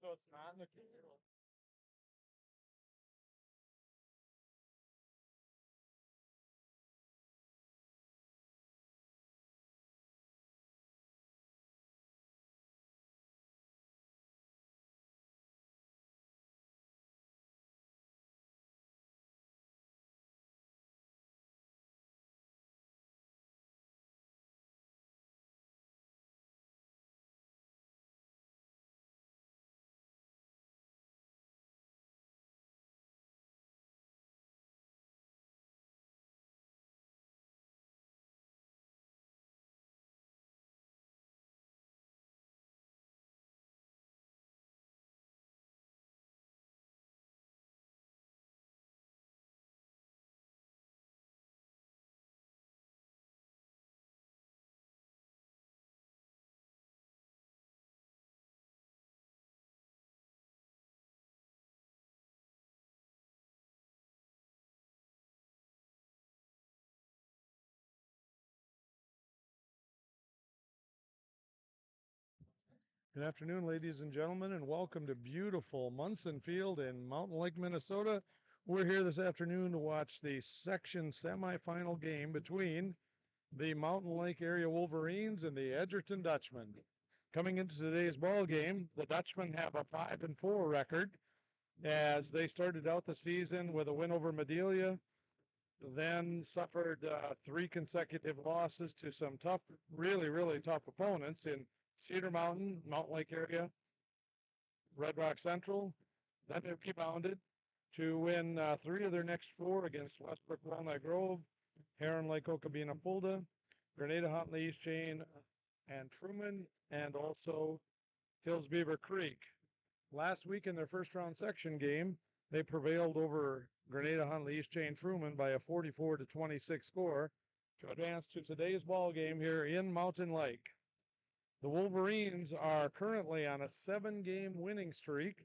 So it's not in the computer. Good afternoon, ladies and gentlemen, and welcome to beautiful Munson Field in Mountain Lake, Minnesota. We're here this afternoon to watch the section semifinal game between the Mountain Lake area Wolverines and the Edgerton Dutchmen. Coming into today's ball game, the Dutchmen have a 5-4 record as they started out the season with a win over Madelia, then suffered three consecutive losses to some tough, really tough opponents in Cedar Mountain, Mountain Lake area, Red Rock Central. Then they rebounded to win three of their next four against Westbrook Walnut Grove, Heron Lake Okabena Fulda, Grenada Huntley East Chain, and Truman, and also Hills Beaver Creek. Last week in their first round section game, they prevailed over Grenada Huntley East Chain Truman by a 44-26 score to advance to today's ball game here in Mountain Lake. The Wolverines are currently on a 7-game winning streak.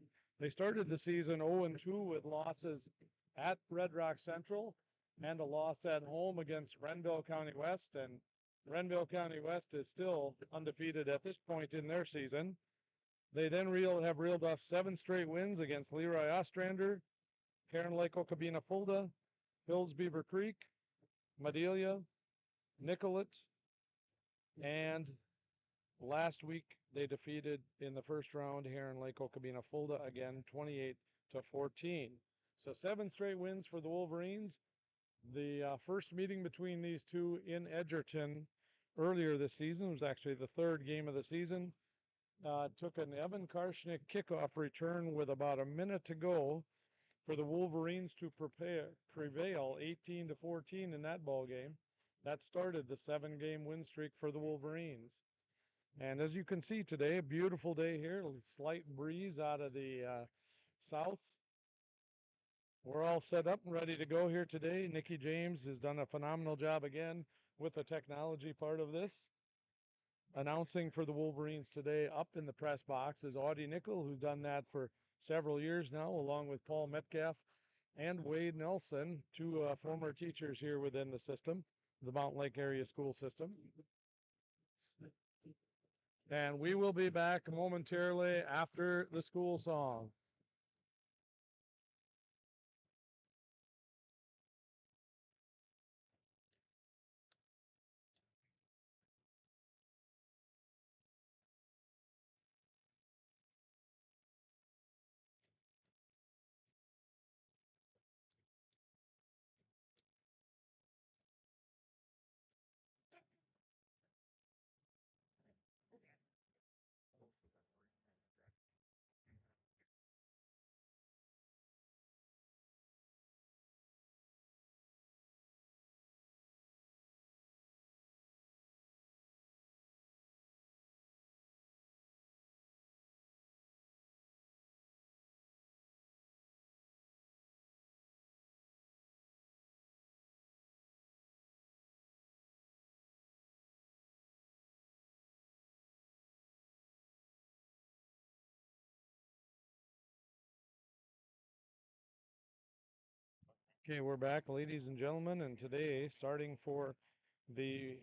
They started the season 0-2 with losses at Red Rock Central and a loss at home against Renville County West. And Renville County West is still undefeated at this point in their season. They then have reeled off 7 straight wins against Leroy Ostrander, Heron Lake Okabena Fulda, Hills Beaver Creek, Madelia, Nicollet, and last week, they defeated in the first round Heron Lake Okabena Fulda again, 28-14. So 7 straight wins for the Wolverines. The first meeting between these two in Edgerton earlier this season was actually the third game of the season. Took an Evan Karshnick kickoff return with about a minute to go for the Wolverines to prevail 18-14 in that ball game. That started the 7-game win streak for the Wolverines. And as you can see today, a beautiful day here, a slight breeze out of the south. We're all set up and ready to go here today. Nikki James has done a phenomenal job again with the technology part of this. Announcing for the Wolverines today up in the press box is Audie Nickel, who's done that for several years now, along with Paul Metcalf and Wade Nelson, two former teachers here within the system, the Mountain Lake area school system. And we will be back momentarily after the school song. Okay, we're back, ladies and gentlemen, and today, starting for the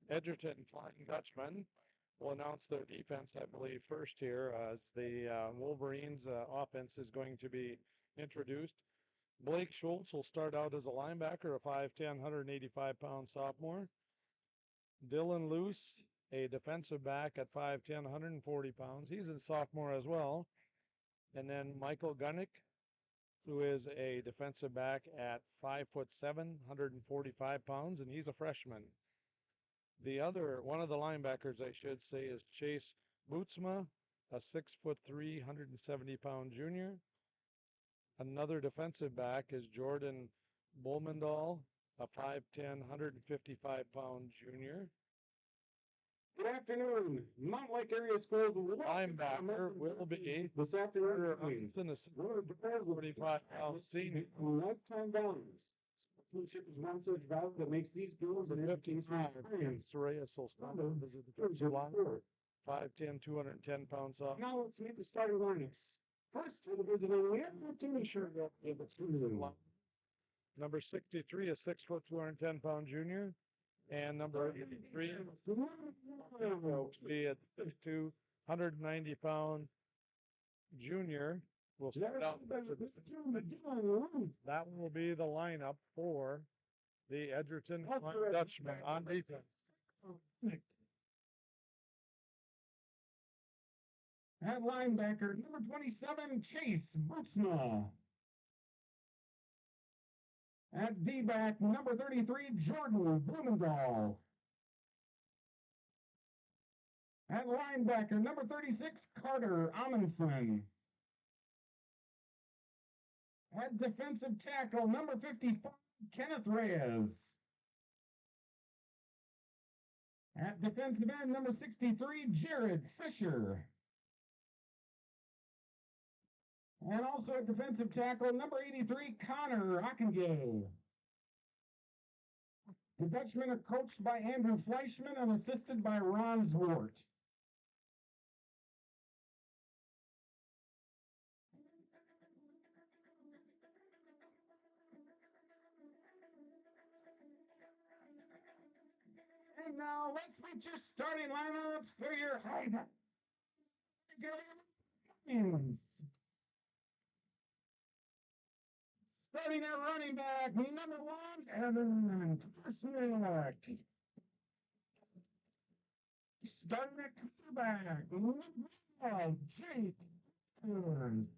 Edgerton Flying Dutchman, will announce their defense, I believe, first here as the Wolverines offense is going to be introduced. Blake Schultz will start out as a linebacker, a 5'10", 185-pound sophomore. Dylan Luce, a defensive back at 5'10", 140 pounds. He's a sophomore as well. And then Michael Gunnick, who is a defensive back at 5'7", 145 pounds, and he's a freshman. One of the linebackers, I should say, is Chase Bootsma, a 6'3", 170-pound junior. Another defensive back is Jordan Bolmendahl, a 5'10", 155-pound junior. Good afternoon. Mountain Lake Area Schools Linebacker will be this afternoon. One of the 45-pound senior. Lifetime values. Sportsmanship is one such value that makes these girls an educational experience. Reyes will start as a defensive line. 5'10", 210-pound sophomore. Now let's meet the starting lineups. First, for the visiting, we have to ensure that number 63 is 6', 210-pound junior. And number 83 will be a 6'2", 190-pound junior. Will start out. That will be the lineup for the Edgerton Dutchmen on defense. At linebacker, number 27, Chase Bootsma. At D-back, number 33, Jordan Blumendahl. At linebacker, number 36, Carter Amundsen. At defensive tackle, number 55, Kenneth Reyes. At defensive end, number 63, Jared Fisher. And also at defensive tackle, number 83, Connor Ockengay. The Dutchmen are coached by Andrew Fleischman and assisted by Ron Zwart. And now let's meet your starting lineups for your high games. Starting at running back, number 1, Evan Krasniak. Starting at quarterback, number 5, Jake Burns.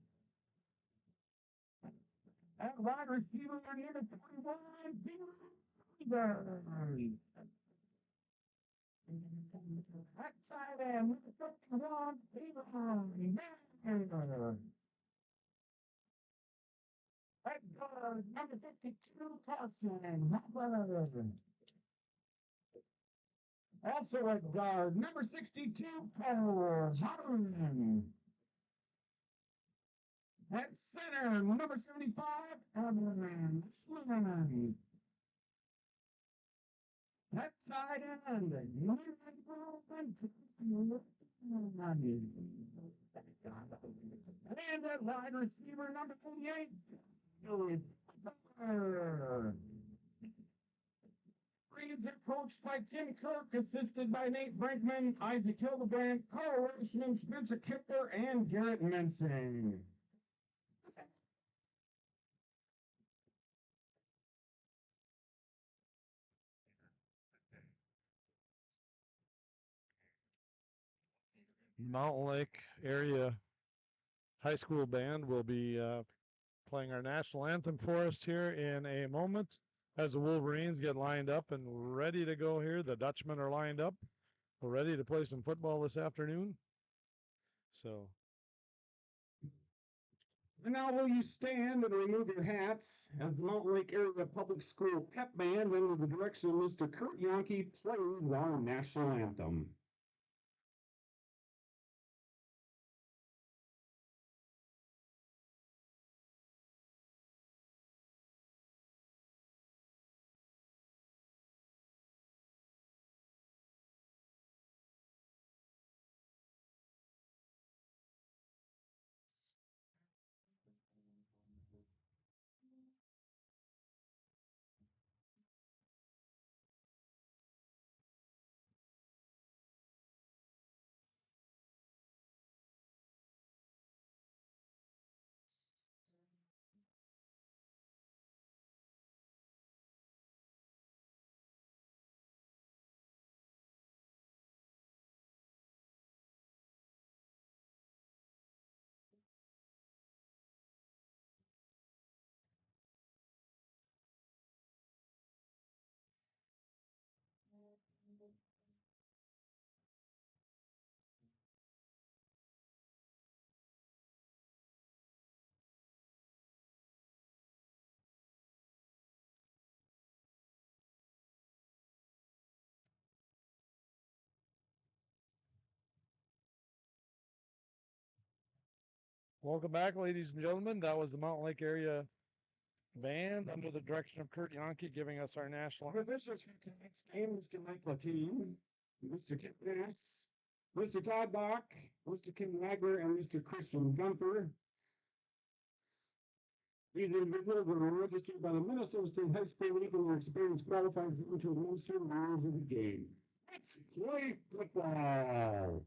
At wide receiver, number 21, Peter. At tight end, number 51, Peter. At guard, number 52, Carson. Also at guard, number 62, Paul Harmon. At center, number 75, Evan Flynn. At tight end, number 91, and at wide receiver, number 28, Reeds are coached by Tim Kirk, assisted by Nate Brinkman, Isaac Hildebrand, Carl Reisman, Spencer Kipper, and Garrett Mensing. Mountain Lake Area High School Band will be playing our national anthem for us here in a moment as the Wolverines get lined up and ready to go here. The Dutchmen are lined up. We're ready to play some football this afternoon. So. And now will you stand and remove your hats as the Mountain Lake Area Public School pep band under the direction of Mr. Kurt Yonke plays our national anthem. Welcome back, ladies and gentlemen. That was the Mountain Lake area band under the direction of Kurt Yonke giving us our national. Our officials for tonight's game, Mr. Mike Latine, Mr. Tim Nass, Mr. Todd Bach, Mr. Kim Wagner, and Mr. Christian Gunther. These individuals were registered by the Minnesota State High School League, and their experience qualifies them to administer the rules of the game. Let's play football.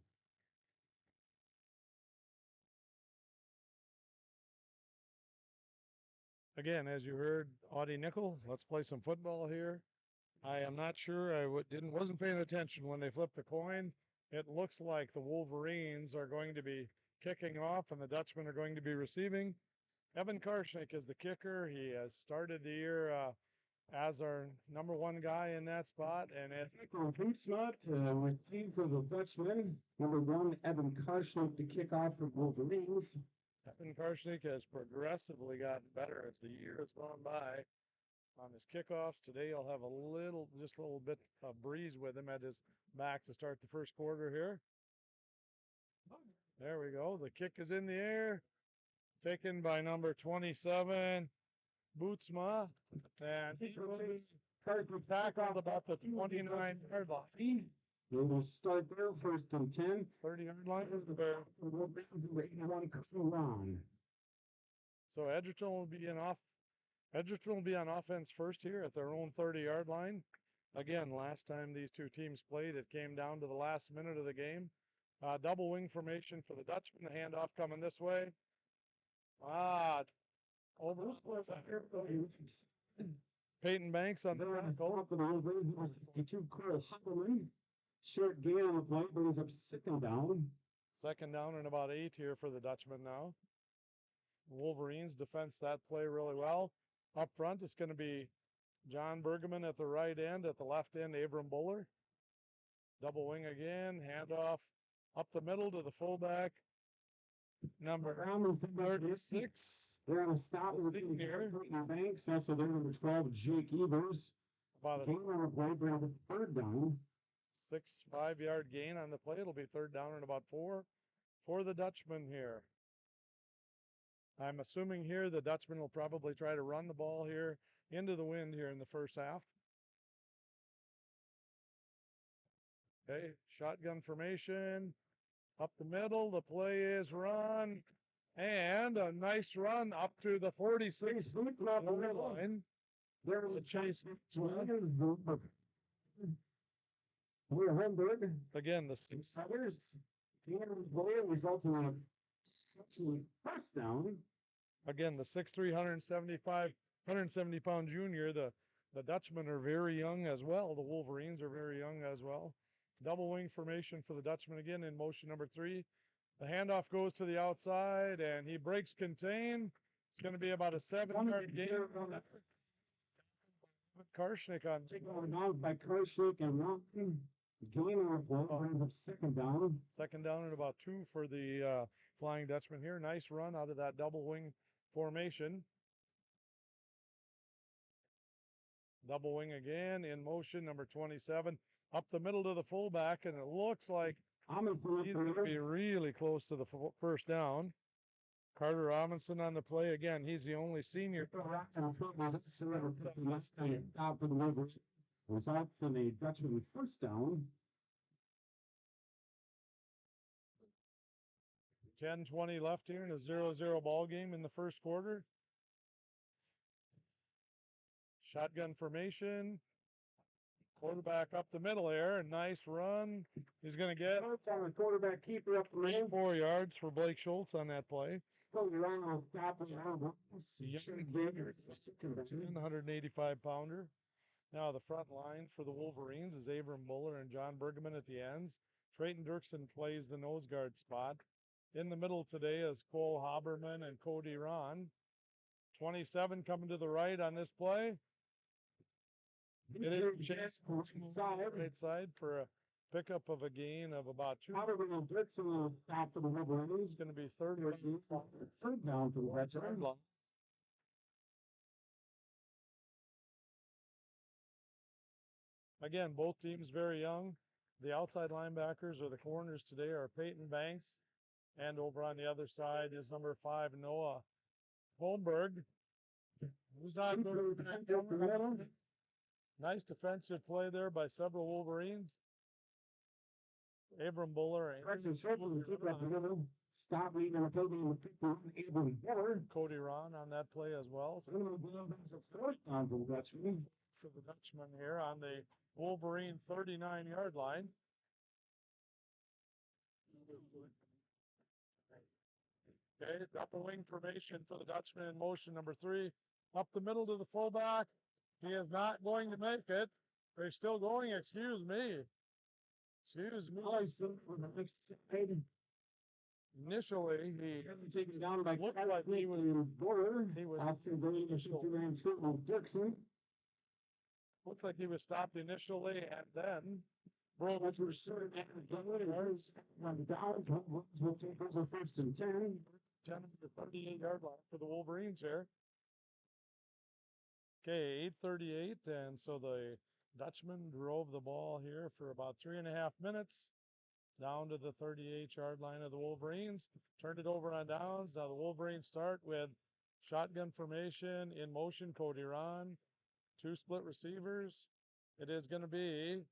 Again, as you heard, Audie Nickel, let's play some football here. I am not sure. I wasn't paying attention when they flipped the coin. It looks like the Wolverines are going to be kicking off and the Dutchmen are going to be receiving. Evan Karshnick is the kicker. He has started the year as our number one guy in that spot. And it Bootsnut with team for the Dutchman. Number one, Evan Karshnick to kick off for Wolverines. Evan Karshnick has progressively gotten better as the year has gone by. On his kickoffs today, he'll have just a little bit of breeze with him at his back to start the first quarter here. There we go. The kick is in the air, taken by number 27, Bootsma, and he will tackle about the 29-yard line. They will start there first and 10. 30-yard line. So Edgerton will be on offense first here at their own 30-yard line. Again, last time these two teams played, it came down to the last minute of the game. Double wing formation for the Dutchman. The handoff coming this way. Over Peyton Banks on the tackle. Short gain on the play brings up second down. Second down and about 8 here for the Dutchman now. Wolverines defense that play really well. Up front, it's going to be John Bergman at the right end. At the left end, Abram Buller. Double wing again. Handoff up the middle to the fullback. Number 36. They're on a stop with Banks. Also, they're number 12, Jake Evers. About a gain on the play, bring up third down. 5-yard gain on the play. It'll be third down and about 4 for the Dutchman here. I'm assuming here the Dutchman will probably try to run the ball here into the wind here in the first half. Okay, shotgun formation. Up the middle, the play is run. And a nice run up to the 46 line. There was chase. Again, the six others. Results in a first down. Again, the 6'3", 170-pound junior. The Dutchmen are very young as well. The Wolverines are very young as well. Double wing formation for the Dutchman again in motion number 3. The handoff goes to the outside, and he breaks contain. It's going to be about a 7-yard gain. Karshnick on taken out by Karshnick and Rockton. Gain on second down. Second down and about 2 for the Flying Dutchman here. Nice run out of that double wing formation. Double wing again in motion, number 27. Up the middle to the fullback, and it looks like he's going to be really close to the first down. Carter Robinson on the play again. He's the only senior. Results in a Dutchman first down. 10-20 left here in a 0-0 ball game in the first quarter. Shotgun formation. Quarterback up the middle there. A nice run. He's going to get on the quarterback keeper up the middle. 4 yards for Blake Schultz on that play. 185-pounder. Now the front line for the Wolverines is Abram Buller and John Bergman at the ends. Trayton Dirksen plays the nose guard spot. In the middle today is Cole Haberman and Cody Ron. 27 coming to the right on this play. It is chase right side for a pickup of a gain of about 2. It's going to be third down for the veteran. Again, both teams very young. The outside linebackers or the corners today are Peyton Banks And over on the other side is number 5, Noah Holmberg. Who's not good. Nice defensive play there by several Wolverines. Abram Buller and Stop leaving the building with people Abram Buller. Cody Ron on that play as well. So for the Dutchman here on the Wolverine 39-yard line. Okay, double wing formation for the Dutchman in motion. Number 3, up the middle to the fullback. He is not going to make it. They're still going, excuse me. Excuse me. Initially, he taken down by looked like he was after going to Dirksen. Looks like he was stopped initially and then Brothers were certain down. Will take over 1st and 10. 10 to the 38-yard line for the Wolverines here. Okay, 8:38, and so the Dutchman drove the ball here for about 3.5 minutes down to the 38-yard line of the Wolverines. Turned it over on downs. Now the Wolverines start with shotgun formation in motion. Cody Ron, 2 split receivers. It is going to be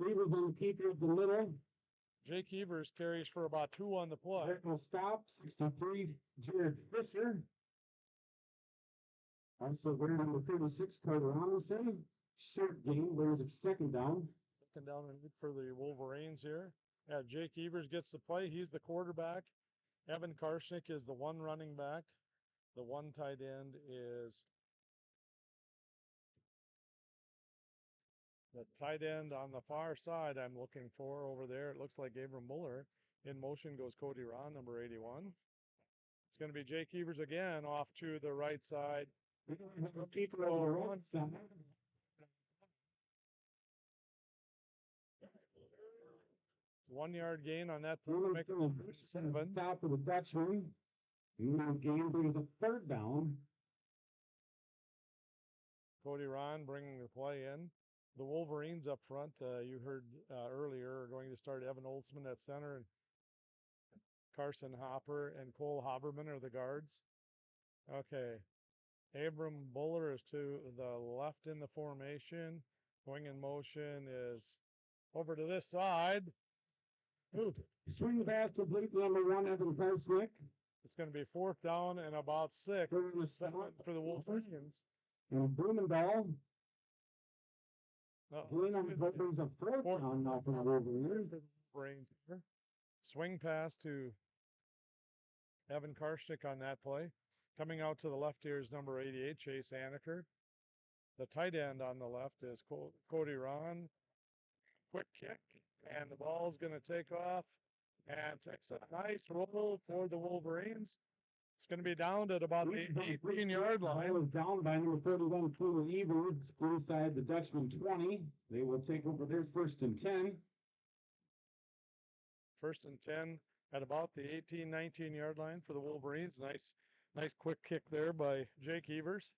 Cleveland on the keeper of the middle. Jake Evers carries for about 2 on the play. Will stop. 63, Jared Fisher. Also, we're number 36, Carter Robinson. Short game, there's a 2nd down. 2nd down for the Wolverines here. Yeah, Jake Evers gets the play. He's the quarterback. Evan Karshnick is the 1 running back. The 1 tight end is the tight end on the far side I'm looking for over there. It looks like Abram Muller. In motion goes Cody Ron, number 81. It's going to be Jake Evers again off to the right side. Keeper on the right side. 1 yard gain on that. Make it 7. Top of the Dutchman. Game brings a 3rd down. Cody Ron bringing the play in. The Wolverines up front, you heard earlier, are going to start Evan Oldsman at center. And Carson Hopper and Cole Haberman are the guards. Okay. Abram Buller is to the left in the formation. Going in motion is over to this side. Ooh. Swing pass to complete number 1, Evan Karshnick. It's going to be 4th down and about 6 for the Wolverines. And Blumendahl. Brings a 4th down now for the Wolverines. Swing pass to Evan Karshnick on that play. Coming out to the left here is number 88, Chase Anaker. The tight end on the left is Cody Ron. Quick kick, and the ball's going to take off and takes a nice roll for the Wolverines. It's going to be down at about the 18-yard line. Down by number 31, Cooler Evers, inside the Dutchman 20. They will take over their 1st and 10. 1st and 10 at about the 18-19-yard line for the Wolverines. Nice quick kick there by Jake Evers.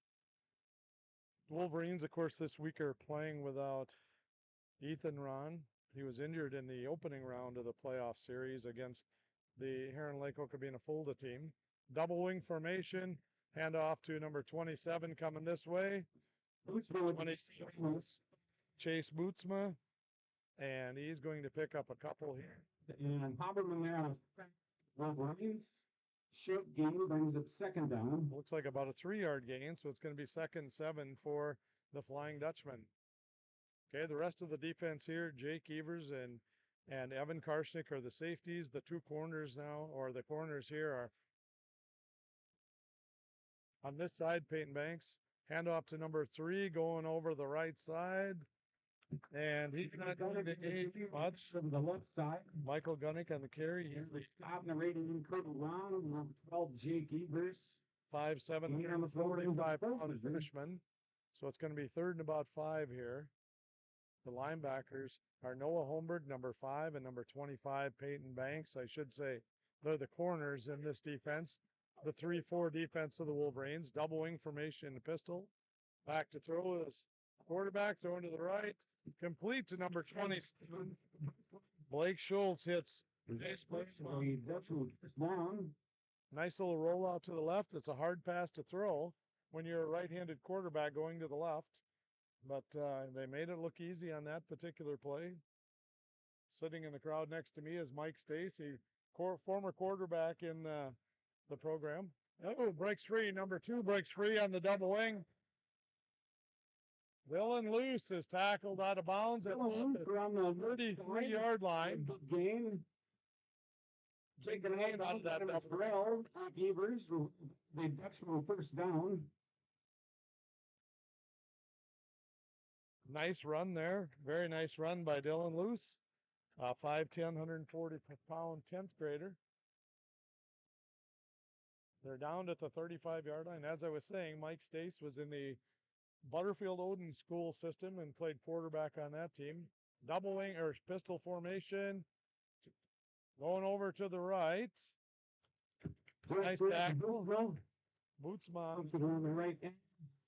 The Wolverines, of course, this week are playing without Ethan Ron. He was injured in the opening round of the playoff series against the Heron Lake Okabena Fulda team. Double wing formation, handoff to number 27 coming this way. 27, Chase Bootsma, and he's going to pick up a couple here. And Haberman there on Wolverines. Short gain brings up 2nd down. Looks like about a 3-yard gain, so it's going to be 2nd and 7 for the Flying Dutchman. Okay, the rest of the defense here, Jake Evers and Evan Karshnick are the safeties. The 2 corners now, or the corners here are on this side, Peyton Banks. Handoff to number 3, going over the right side. And he's not going to aid much. From the left side. Michael Gunnick on the carry. He's stopping the rating in Kurt Ron, number 12, Jake Evers. 5'7", 45-pound freshman. So it's going to be 3rd and about 5 here. The linebackers are Noah Holmberg, number 5, and number 25, Peyton Banks. I should say they're the corners in this defense. The 3-4 defense of the Wolverines. Double wing formation in the pistol. Back to throw is quarterback, throwing to the right. Complete to number 27. Blake Schultz hits This place will be Dutchman down. Nice little rollout to the left. It's a hard pass to throw when you're a right-handed quarterback going to the left. But they made it look easy on that particular play. Sitting in the crowd next to me is Mike Stacy, former quarterback in the program. Oh, breaks free. Number 2 breaks free on the double wing. Dylan Luce is tackled out of bounds at the 33-yard line. Good gain. Taken out of that double. Evers, the Dutchman first down. Nice run there. Very nice run by Dylan Luce. 5'10", 140-pound 10th grader. They're down at the 35-yard line. As I was saying, Mike Stace was in the Butterfield Odin school system and played quarterback on that team. Double wing or pistol formation. Going over to the right. Nice tackle. Bootsman. Puts it on the right end.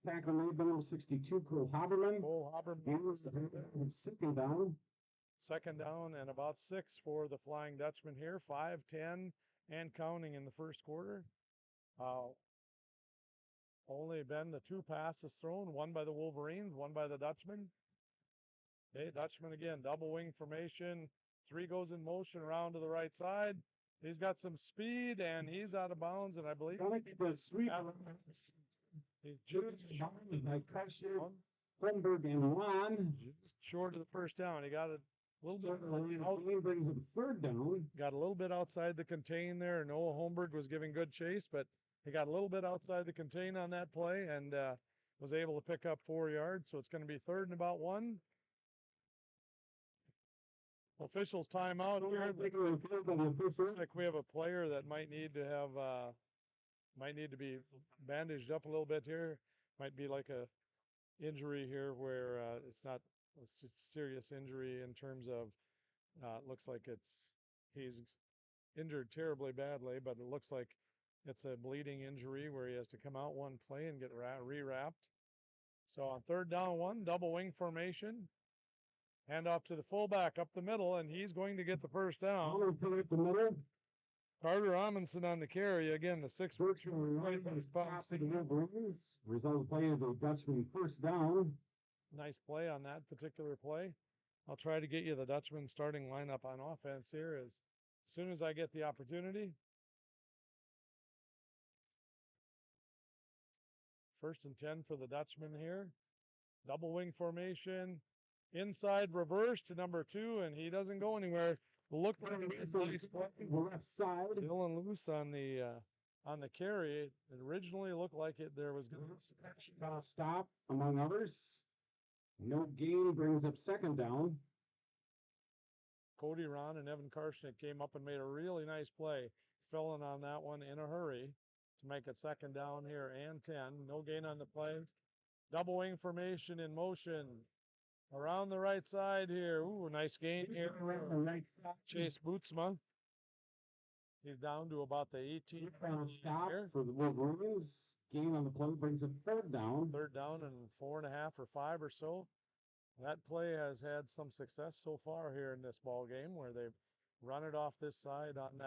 Tackle made by number 62, Cole Haberman. Cole Haberman. Second down. Second down and about 6 for the Flying Dutchman here. 5-10 and counting in the first quarter. Only been the 2 passes thrown, one by the Wolverines, one by the Dutchman. Okay, Dutchman again, double wing formation. 3 goes in motion around to the right side. He's got some speed and he's out of bounds, and I believe the sweep. He just Holmberg and Juan. Just short of the first down. He got a little bit brings it third down. Got a little bit outside the contain there. Noah Holmberg was giving good chase, but he got a little bit outside the contain on that play and was able to pick up 4 yards. So it's going to be 3rd and about 1. Officials timeout here. Looks like we have a player that might need to be bandaged up a little bit here. Might be like a injury here where it's not a serious injury in terms of it looks like he's injured terribly badly, but it looks like it's a bleeding injury where he has to come out one play and get rewrapped. So on 3rd down 1, double wing formation. Hand off to the fullback up the middle, and he's going to get the first down. Carter Amundsen on the carry. Again, the 6 result play of the Dutchman first down. Nice play on that particular play. I'll try to get you the Dutchman starting lineup on offense here as soon as I get the opportunity. 1st and 10 for the Dutchman here. Double wing formation. Inside reverse to number 2, and he doesn't go anywhere. Look like the left side. Dylan Luce on the carry. It originally looked like there was going to stop, among others. No gain brings up 2nd down. Cody Ron and Evan Karshnick came up and made a really nice play, filling on that one in a hurry to make it 2nd down here and 10. No gain on the play. Double wing formation in motion. Around the right side here. Ooh, nice gain here. Chase Bootsma. He's down to about the 18. Stop for the Wolverines. Gain on the play brings up 3rd down. 3rd down and 4.5 or 5 or so. That play has had some success so far here in this ball game where they've run it off this side on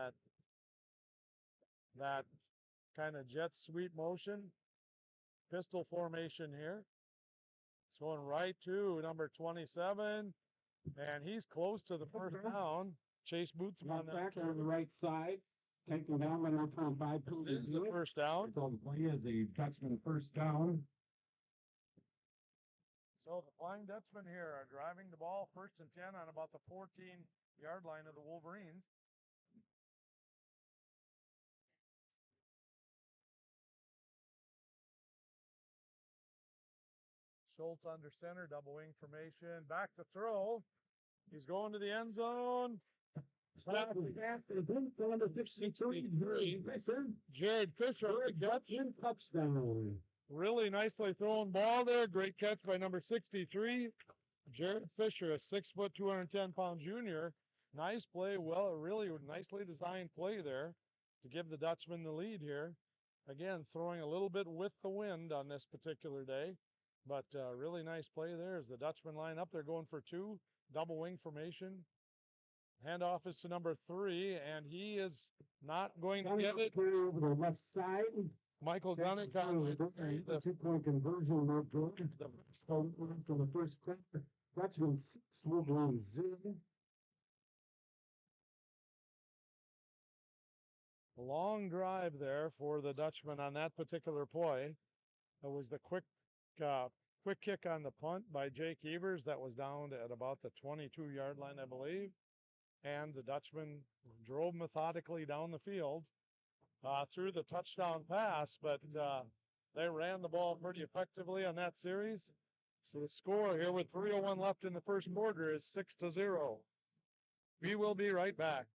that kind of jet sweep motion. Pistol formation here. It's going right to number 27, and he's close to the first down. Chase Bootsman back on the right side, taking down by number 25. The first down. So the play is the Dutchman first down. So the Flying Dutchman here are driving the ball 1st and 10 on about the 14-yard line of the Wolverines. Schultz under center, double wing formation, back to throw. He's going to the end zone. Jared Fisher, touchdown. Really nicely thrown ball there. Great catch by number 63. Jared Fisher, a 6 foot, 210-pound junior. Nice play. Well, a really nicely designed play there to give the Dutchman the lead here. Again, throwing a little bit with the wind on this particular day. But really nice play there as the Dutchman line up. They're going for 2, double wing formation. Handoff is to number 3, and he is not going to Gunnick get it. carry over the left side. Michael Gunnick on The the 2-point conversion, no good. So from the first quarter, Dutchman 6, Wolverine 0. long drive there for the Dutchman on that particular play. It was the quick kick on the punt by Jake Evers that was down at about the 22-yard line, I believe. And the Dutchman drove methodically down the field through the touchdown pass, but they ran the ball pretty effectively on that series. So the score here with 3:01 left in the first quarter is 6-0. We will be right back.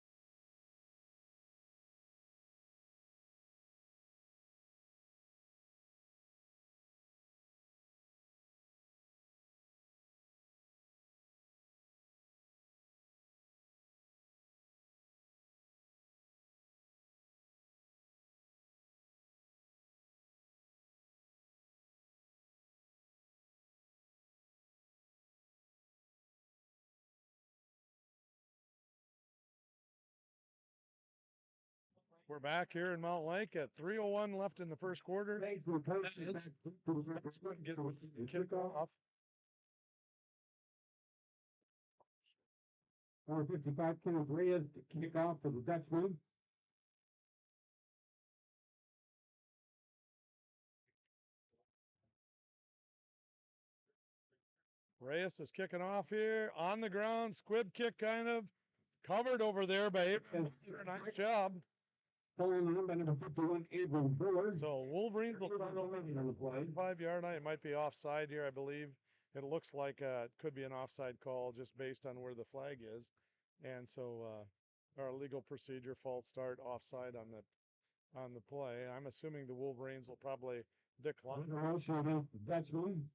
We're back here in Mount Lake at 3:01 left in the first quarter. Kick off. 4:55, Kenneth Reyes to kick off for the Dutchman. Reyes is kicking off here on the ground. Squib kick kind of covered over there by Abraham. Nice job. Pulling on by number 51, Abram Buller. So Wolverines will on the play. 5-yard line. It might be offside here, I believe. It looks like it could be an offside call just based on where the flag is. And so our legal procedure, false start, offside on the play. I'm assuming the Wolverines will probably decline. Dutchman.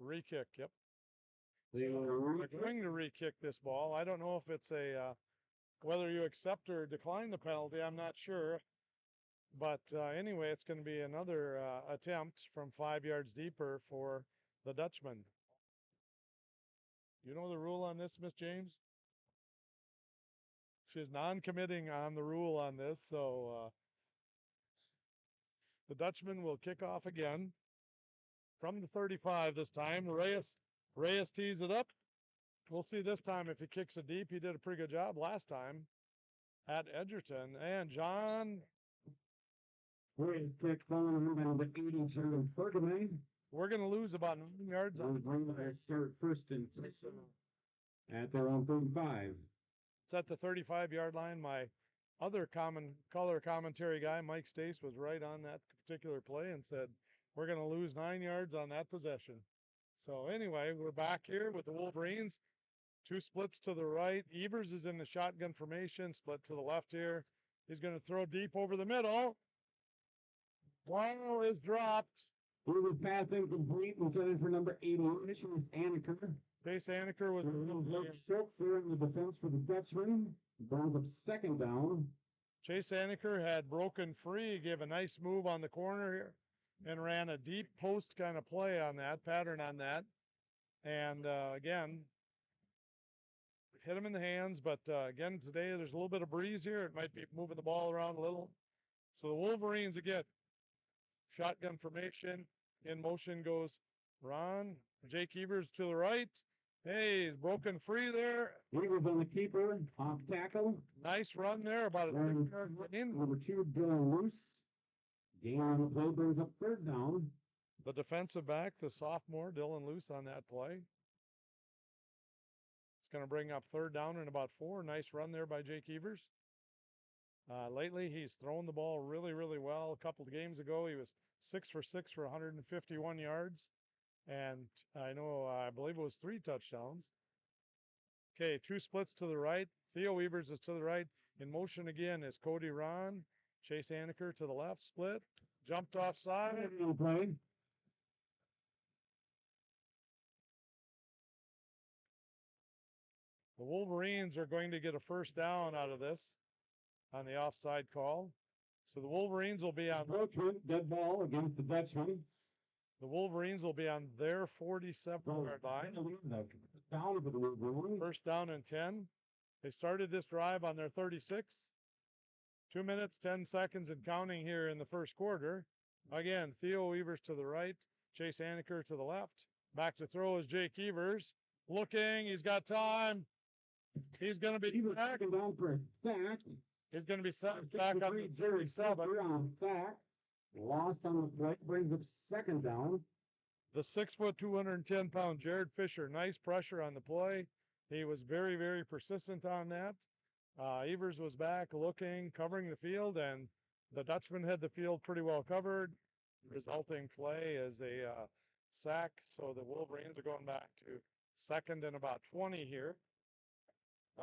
Re-kick, yep. They're going to re-kick this ball. I don't know if it's a whether you accept or decline the penalty. I'm not sure. But anyway, it's going to be another attempt from 5 yards deeper for the Dutchman. You know the rule on this, Miss James? She's non-committing on the rule on this, so the Dutchman will kick off again from the 35 this time. Reyes tees it up. We'll see this time if he kicks it deep. He did a pretty good job last time at Edgerton. And John. Reyes kick falling around the 80 Bergman. We're going to lose about 9 yards. Start first and 10 at their own 35. It's at the 35-yard line. My other color commentary guy, Mike Stace, was right on that particular play and said, we're going to lose 9 yards on that possession. So anyway, we're back here with the Wolverines. 2 splits to the right. Evers is in the shotgun formation, split to the left here. He's going to throw deep over the middle. Ball is dropped. He was pass incomplete intended for number 80, Chase Aniker. Chase Aniker was short for the defense for the Dutchman. Brings up second down. Chase Aniker had broken free. He gave a nice move on the corner here and ran a deep post kind of play on that, pattern on that. And again, hit him in the hands. But again, today there's a little bit of breeze here. It might be moving the ball around a little. So the Wolverines again, shotgun formation. In motion goes Ron. Jake Evers to the right. Hey, he's broken free there. Evers on the keeper, off tackle. Nice run there, about a 6-yard in. Number 2, Dylan Luce. Gain on the play brings up third down. The defensive back, the sophomore, Dylan Luce on that play. It's going to bring up third down and about 4. Nice run there by Jake Evers. Lately, he's thrown the ball really, really well. A couple of games ago, he was 6 for 6 for 151 yards. And I believe it was 3 touchdowns. Okay, 2 splits to the right. Theo Evers is to the right. In motion again is Cody Ron. Chase Aniker to the left, split. Jumped offside. Play. The Wolverines are going to get a first down out of this on the offside call. So the Wolverines will be on dead ball against the Dutchman. The Wolverines will be on their 47-yard line. Down for the Wolverines. First down and 10. They started this drive on their 36. 2 minutes, 10 seconds and counting here in the first quarter. Again, Theo Evers to the right, Chase Aniker to the left. Back to throw is Jake Evers. Looking, he's got time. He's going to be back. Down for a sack. He's going to be set back up to 37. On sack. Loss on the play brings up second down. The 6', 210-pound Jared Fisher, nice pressure on the play. He was very, very persistent on that. Evers was back looking, covering the field, and the Dutchman had the field pretty well covered. Resulting play is a sack, so the Wolverines are going back to second and about 20 here.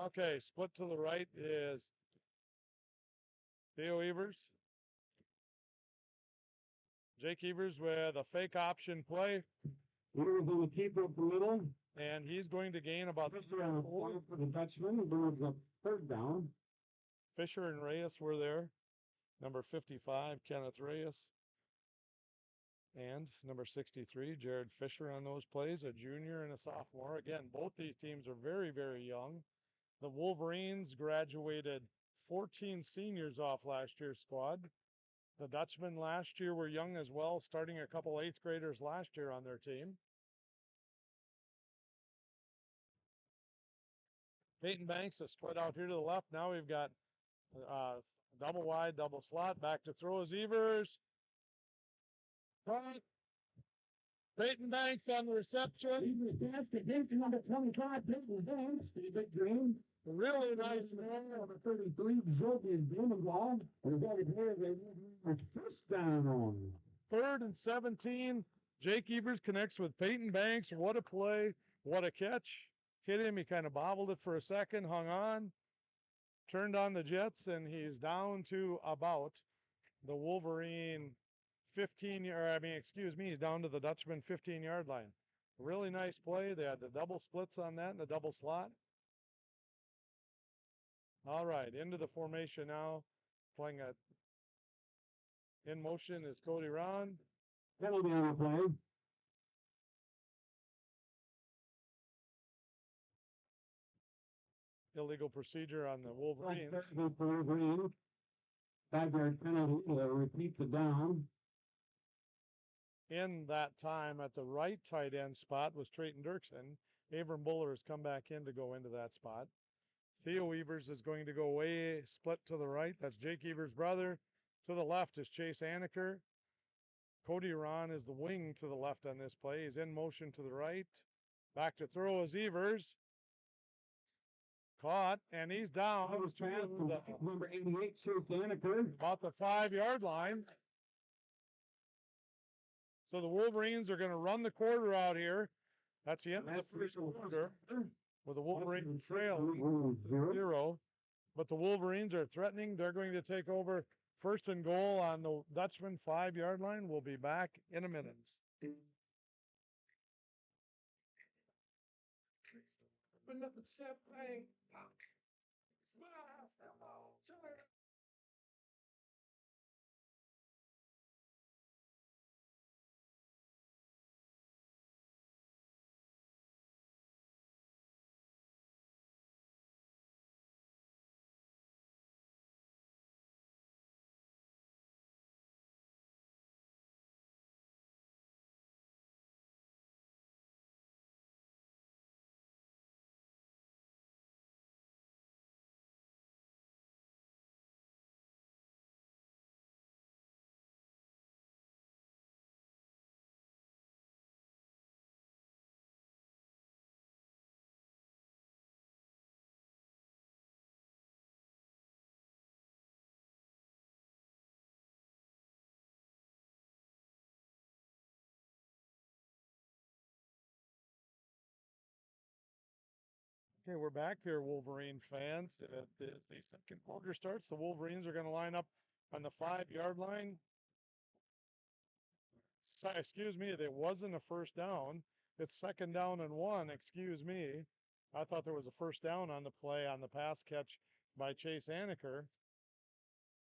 Okay, split to the right is Theo Evers. Jake Evers with a fake option play. We're going to keep up the middle. And he's going to gain about for the Dutchman. Brings up third down. Fisher and Reyes were there. Number 55, Kenneth Reyes. And number 63, Jared Fisher on those plays, a junior and a sophomore. Again, both these teams are very, very young. The Wolverines graduated 14 seniors off last year's squad. The Dutchmen last year were young as well, starting a couple 8th graders last year on their team. Peyton Banks is split out here to the left. Now we've got double wide, double slot. Back to throw is Evers. Peyton Banks on the reception. Evers pass to Peyton, number 25, Peyton Banks. Big green. Really nice man. Number 33, Jovian Blumenthal. And got it here. First down. 3rd and 17. Jake Evers connects with Peyton Banks. What a play. What a catch. Hit him. He kind of bobbled it for a second, hung on, turned on the jets, and he's down to about the Wolverine 15, he's down to the Dutchman 15-yard line. Really nice play. They had the double splits on that and the double slot. All right, into the formation now. Playing in motion is Cody Ron. Penalty on the play. Illegal procedure on the Wolverines. 5-yard penalty to repeat the down. In that time at the right tight end spot was Trayton Dirksen. Avram Buller has come back in to go into that spot. Theo Evers is going to go way split to the right. That's Jake Evers' brother. To the left is Chase Aniker. Cody Ron is the wing to the left on this play. He's in motion to the right. Back to throw is Evers. Caught, and he's down to number 88, Chase Aniker. About the 5-yard line. So the Wolverines are going to run the quarter out here. That's the end of the first quarter. With the Wolverines trail 0. But the Wolverines are threatening. They're going to take over 1st and goal on the Dutchman 5-yard line. We'll be back in a minute. Okay, we're back here, Wolverine fans. The second quarter starts. The Wolverines are going to line up on the 5-yard line. Excuse me, there wasn't a first down. It's 2nd down and 1. Excuse me. I thought there was a first down on the play on the pass catch by Chase Aniker.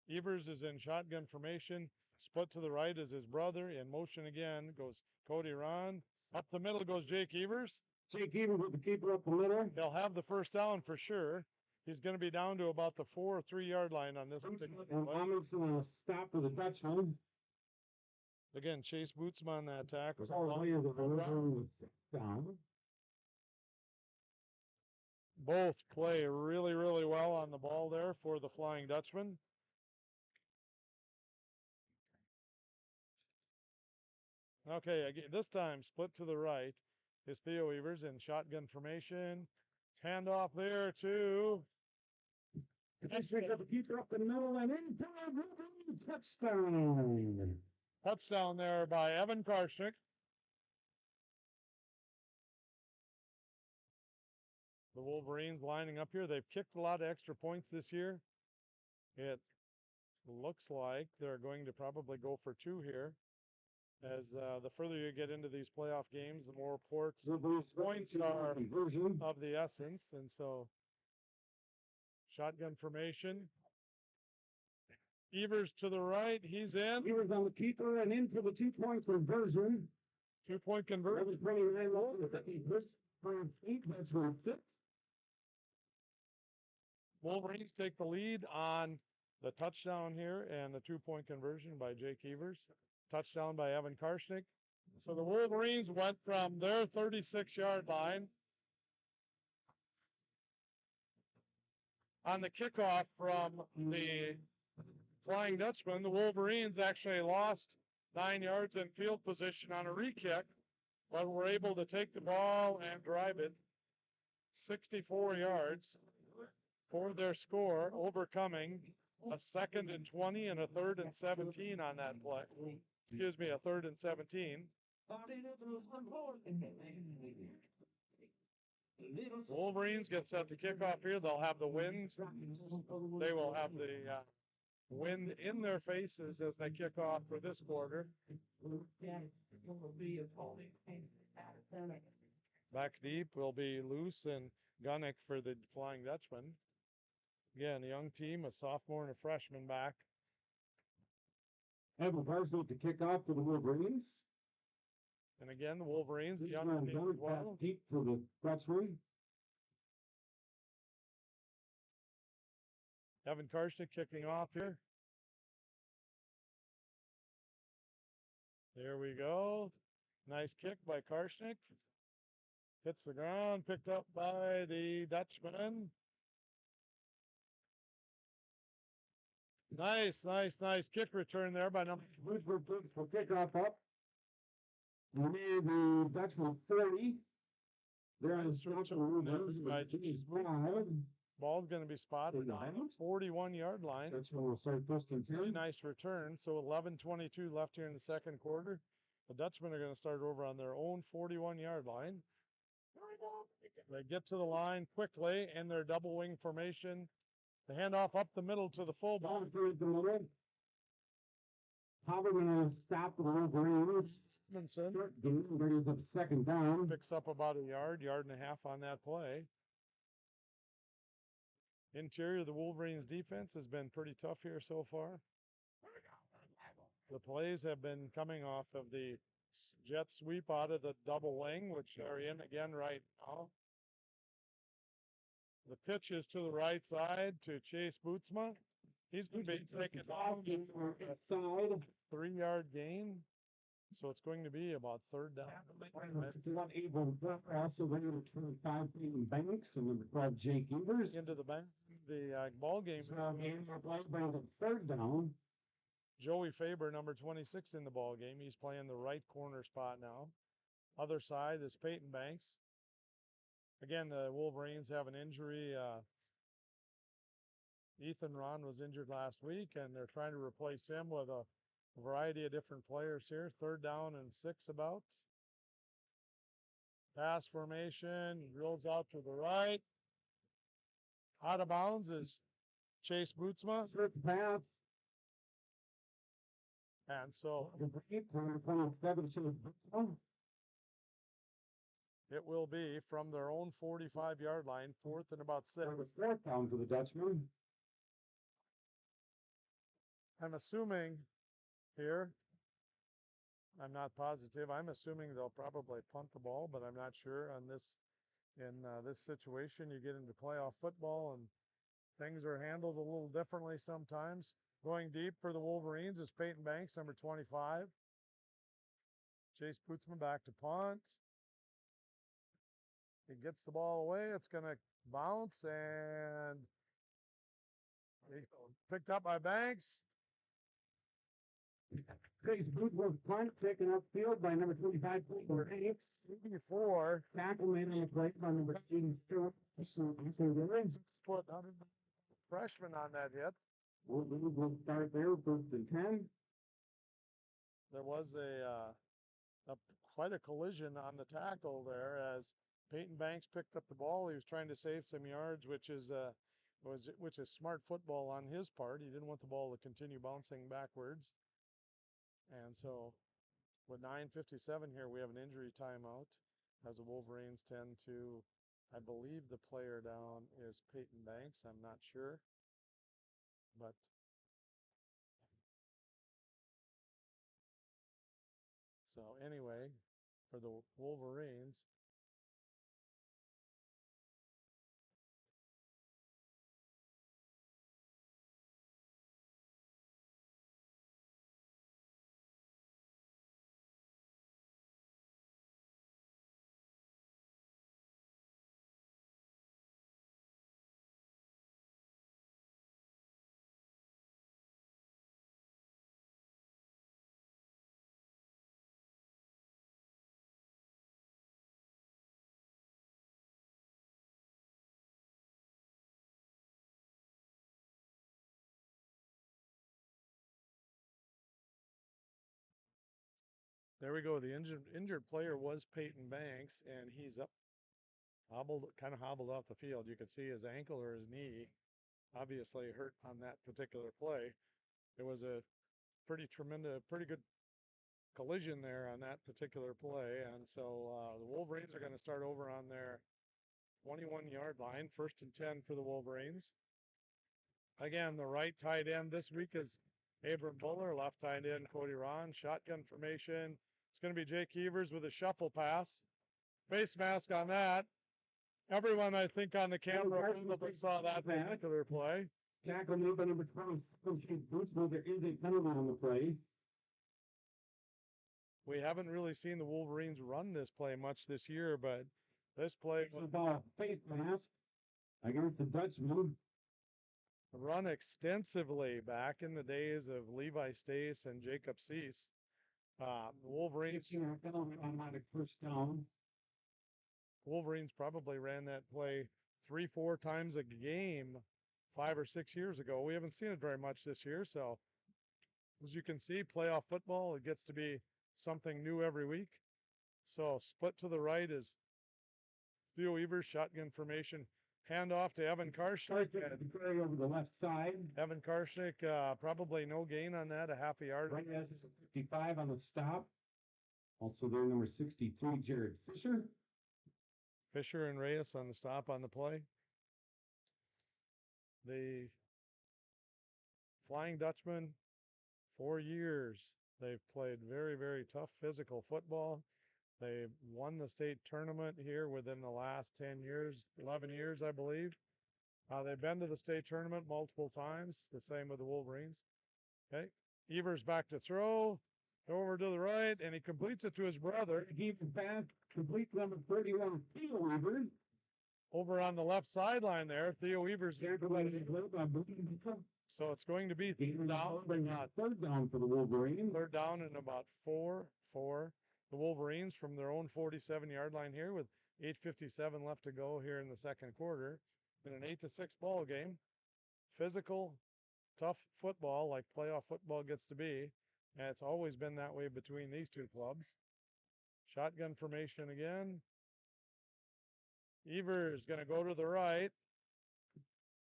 Evers is in shotgun formation. Split to the right is his brother. In motion again goes Cody Ron. Up the middle goes Jake Evers. Jake Evers with the keeper up the middle. They'll have the first down for sure. He's going to be down to about the 4 or 3 yard line on this particular And play. Amundsen on a stop for the Dutchman. Again, Chase Bootsma on that tackle. All the way to the river down. Both play really, really well on the ball there for the Flying Dutchman. Okay, again, this time split to the right is Theo Evers in shotgun formation. Handoff there to Pick up the keeper up the middle and into the touchdown. touchdown there by Evan Karshnick. The Wolverines lining up here. They've kicked a lot of extra points this year. It looks like they're going to probably go for 2 here. As the further you get into these playoff games, the more points are of the essence. And so, shotgun formation. Evers to the right. He's in. Evers on the keeper and in for the 2-point conversion. 2-point conversion. Wolverines take the lead on the touchdown here and the 2-point conversion by Jake Evers. Touchdown by Evan Karshnick. So the Wolverines went from their 36-yard line on the kickoff from the Flying Dutchman. The Wolverines actually lost 9 yards in field position on a re-kick, but were able to take the ball and drive it 64 yards for their score, overcoming a 2nd and 20 and a 3rd and 17 on that play. Excuse me, a 3rd and 17. Wolverines get set to kick off here. They'll have the wind. They will have the wind in their faces as they kick off for this quarter. Back deep will be Loose and Gunnick for the Flying Dutchman. Again, a young team, a sophomore and a freshman back. Evan Karshnick to kick off for the Wolverines. And again, the Wolverines, a young team as well. Deep for the Dutchman. Evan Karshnick kicking off here. There we go. Nice kick by Karshnick. Hits the ground, picked up by the Dutchman. Nice kick return there by number 2. For kickoff up. And the Dutchman 40. They're on the stretch of the Ball's going to be spotted on 41-yard line. That's when we'll start 1st and 10. Very nice return. So 11:22 left here in the second quarter. The Dutchmen are going to start over on their own 41-yard line. They get to the line quickly in their double wing formation. The handoff up the middle to the fullback. Haberman on a stop for the Wolverines. Brings up 2nd down. Picks up about a yard and a half on that play. Interior, the Wolverines defense has been pretty tough here so far. The plays have been coming off of the jet sweep out of the double wing, which are in again right now. The pitch is to the right side to Chase Bootsma. He's going to be taken off a side 3-yard gain. So it's going to be about 3rd down. Also, they were 25 Banks and number 12 Jake Evers. Into the bank. The ball game. By the 3rd down. Joey Faber, number 26 in the ball game. He's playing the right corner spot now. Other side is Peyton Banks. Again, the Wolverines have an injury. Ethan Ron was injured last week, and they're trying to replace him with a variety of different players here. 3rd down and 6 about. Pass formation, rolls out to the right. Out of bounds is Chase Bootsma. Pass. And so it will be from their own 45-yard line, 4th and about 6. 4th down for the Dutchman. I'm assuming here, I'm not positive. I'm assuming they'll probably punt the ball, but I'm not sure on this. In this situation, you get into playoff football, and things are handled a little differently sometimes. Going deep for the Wolverines is Peyton Banks, number 25. Chase Bootsman back to punt. He gets the ball away. It's going to bounce and picked up by Banks. Chase Bootsman punt taken upfield by number 25, Cooper Hanks. 4. Tackle made on the play by number 82. Put freshman on that hit. We'll start there, 1st and 10. There was quite a collision on the tackle there as Peyton Banks picked up the ball. He was trying to save some yards, which is smart football on his part. He didn't want the ball to continue bouncing backwards. And so with 9:57 here, we have an injury timeout as the Wolverines tend to, I believe the player down is Peyton Banks. I'm not sure. But so anyway, for the Wolverines, there we go. The injured player was Peyton Banks, and he's up, kind of hobbled off the field. You could see his ankle or his knee obviously hurt on that particular play. It was a pretty good collision there on that particular play. And so the Wolverines are going to start over on their 21-yard line, 1st and 10 for the Wolverines. Again, the right tight end this week is Abram Buller, left tight end Cody Ron. Shotgun formation. It's going to be Jake Evers with a shuffle pass. Face mask on that. Everyone, I think, on the camera probably saw that particular play. Tackle made by number 12, Bootsman. There is a penalty on the play. We haven't really seen the Wolverines run this play much this year, but this play was a face mask against the Dutchman. Run extensively back in the days of Levi Stace and Jacob Cease. The Wolverines. Automatic 1st down. Wolverines probably ran that play 3-4 times a game 5 or 6 years ago. We haven't seen it very much this year. So as you can see, playoff football, it gets to be something new every week. So split to the right is Theo Evers, shotgun formation. Hand off to Evan Karshnick. Over the left side. Evan Karshnick, probably no gain on that, a half a yard. Right as it's a 55 on the stop. Also there, number 63, Jared Fisher. Fisher and Reyes on the stop on the play. The Flying Dutchman, 4 years. They've played very, very tough physical football. They won the state tournament here within the last 10 years, 11 years, I believe. They've been to the state tournament multiple times, the same with the Wolverines. Okay, Evers back to throw, over to the right, and he completes it to his brother. He pass, complete number 31, Theo Evers. Over on the left sideline there, Theo Evers. So it's going to be third down for the Wolverines. 3rd down and about 4 for the Wolverines from their own 47-yard line here with 8:57 left to go here in the 2nd quarter. In an 8-6 ball game. Physical, tough football like playoff football gets to be. And it's always been that way between these two clubs. Shotgun formation again. Evers going to go to the right.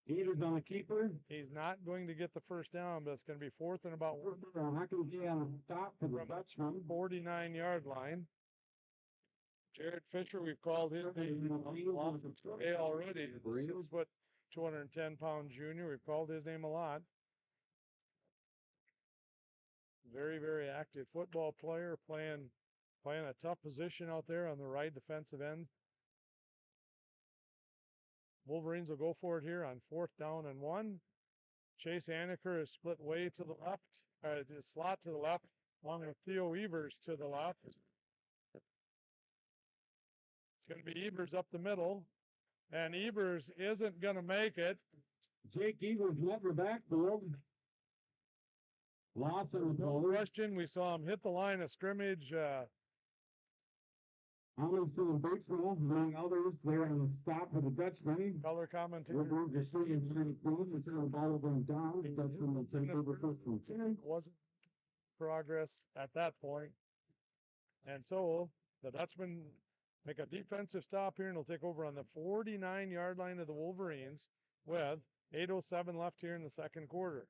Evers on the keeper. He's not going to get the 1st down, but it's going to be 4th and about not going to be on the top for the Dutchman. 49-yard line. Jared Fisher, we've called his name already. The 6-foot, 210-pound junior. We've called his name a lot. Very, very active football player, playing a tough position out there on the right defensive end. Wolverines will go for it here on 4th down and 1. Chase Aniker is split way to the left, the slot to the left, along with Theo Evers to the left. It's going to be Evers up the middle, and Evers isn't going to make it. Jake Evers never backfield. Loss of the No ball. question, we saw him hit the line of scrimmage. Amundsen and Birchwell, among others, there on the stop for the Dutchman. Color We're commentator going to see him turn the ball going down. The Dutchman will take over first and 10. wasn't progress at that point. And so the Dutchmen make a defensive stop here and will take over on the 49-yard line of the Wolverines with 8:07 left here in the second quarter.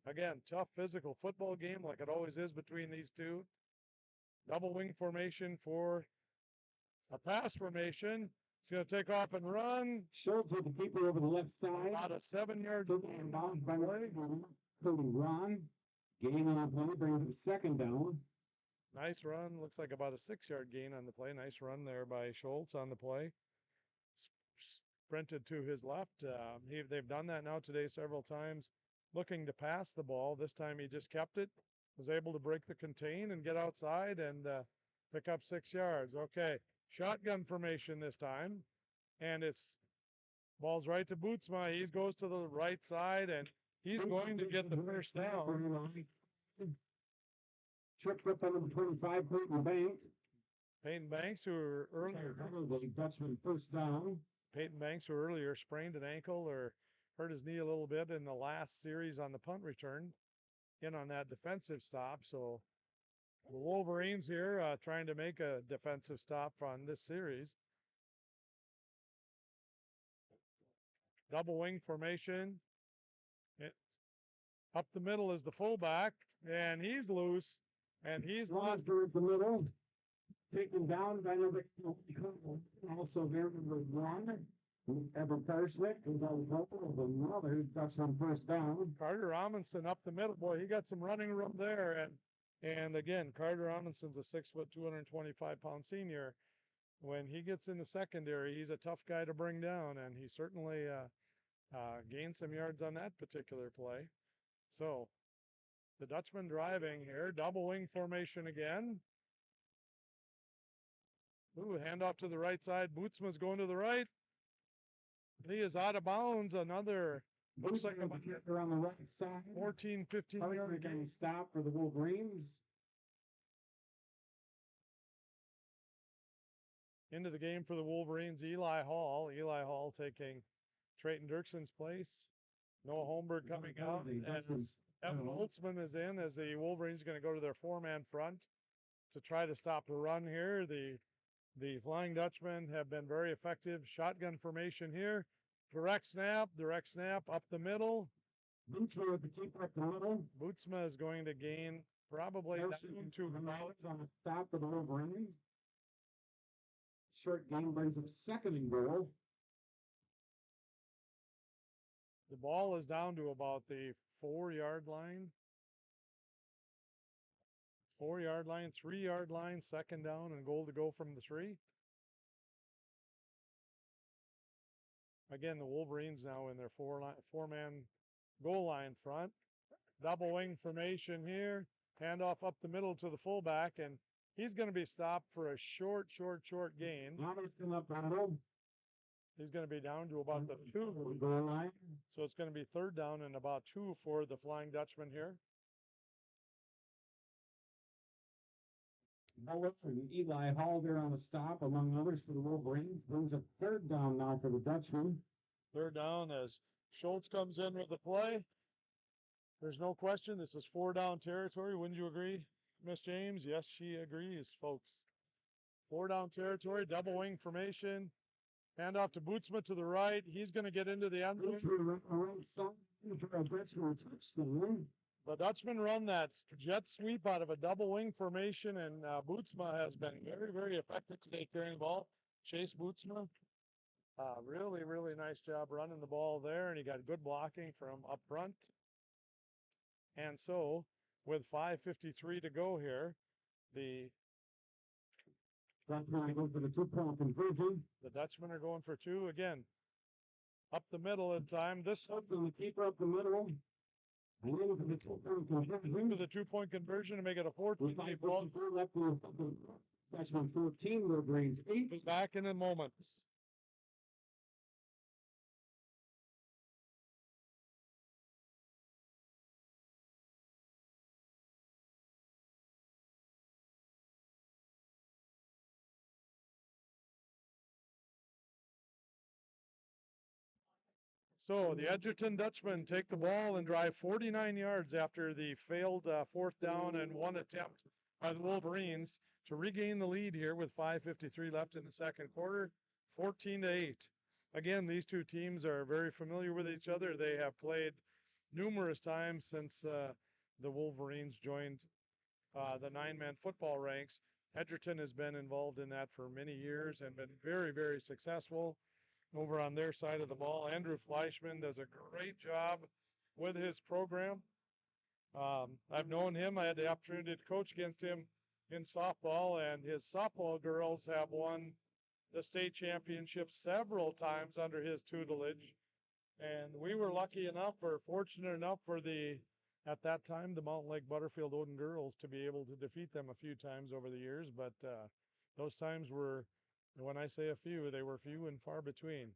Again, tough physical football game like it always is between these two. Double wing formation for a pass formation. It's going to take off and run. Schultz with the keeper over the left side. About a 7-yard And down by Cody Ron. Gain on play, brings him second down. Nice run. Looks like about a 6-yard gain on the play. Nice run there by Schultz on the play. Sprinted to his left. They've done that now today several times, looking to pass the ball. This time he just kept it, was able to break the contain and get outside and pick up 6 yards. Okay, shotgun formation this time. And it's ball's right to Bootsma. He goes to the right side and he's going to get the first down. Tripped up on number 25, Peyton Banks. Peyton Banks, who were earlier, Dutchman first down. Peyton Banks, who earlier sprained an ankle or hurt his knee a little bit in the last series on the punt return, in on that defensive stop. So the Wolverines here trying to make a defensive stop on this series. Double wing formation. Up the middle is the fullback, and he's loose, and he's lost through the middle. Taken down by number also there number 1. Evan Parsnick is on the of another Dutchman first down. Carter Amundsen up the middle. Boy, he got some running room there. And again, Carter Amundsen's a 6 foot, 225-pound senior. When he gets in the secondary, he's a tough guy to bring down, and he certainly gained some yards on that particular play. So the Dutchman driving here, double wing formation again. Ooh, handoff to the right side. Bootsma's going to the right. He is out of bounds. Another looks like a on the right side. 14, 15-yard gain stop for the Wolverines. Into the game for the Wolverines, Eli Hall. Eli Hall taking Trayton Dirkson's place. Noah Holmberg coming out. And Evan Holtzman is in as the Wolverines are going to go to their 4-man front to try to stop the run here. The Flying Dutchmen have been very effective. Shotgun formation here. Direct snap, up the middle. Bootsma with the keeper up the middle. Bootsma is going to gain probably down to about on the stop of the Wolverines. Short game brings up second and goal. The ball is down to about the 4-yard line. 4-yard line, 3-yard line, second down and goal to go from the 3. Again, the Wolverines now in their 4-man goal line front. Double wing formation here. Handoff up the middle to the fullback, and he's going to be stopped for a short gain. He's going to be down to about the 2 goal line. So it's going to be 3rd down and about 2 for the Flying Dutchman here. Bullock and Eli Hall there on the stop, among others, for the Wolverines. Brings up 3rd down now for the Dutchman. 3rd down as Schultz comes in with the play. There's no question this is 4-down territory. Wouldn't you agree, Miss James? Yes, she agrees, folks. 4-down territory, double wing formation. Hand off to Bootsma to the right. He's going to get into the end zone. The Dutchman run that jet sweep out of a double wing formation, and Bootsma has been very effective today carrying the ball. Chase Bootsma, really nice job running the ball there, and he got good blocking from up front. And so, with 5:53 to go here, the Dutchmen go for the 2-point conversion. The Dutchmen are going for 2 again. up the middle in time. This From the keeper up the middle. And then for the to the 2-point conversion to make it a 14 ball. left Dutchman 14, Wolverines 8. Be back in a moment. So the Edgerton Dutchmen take the ball and drive 49 yards after the failed 4th down and 1 attempt by the Wolverines to regain the lead here with 5:53 left in the second quarter, 14-8. Again, these two teams are very familiar with each other. They have played numerous times since the Wolverines joined the 9-man football ranks. Edgerton has been involved in that for many years and been very, very successful over on their side of the ball. Andrew Fleischman does a great job with his program. I've known him. I had the opportunity to coach against him in softball, and his softball girls have won the state championship several times under his tutelage. And we were lucky enough, or fortunate enough for at that time, the Mountain Lake Butterfield Odin girls to be able to defeat them a few times over the years. But those times were, when I say a few, they were few and far between.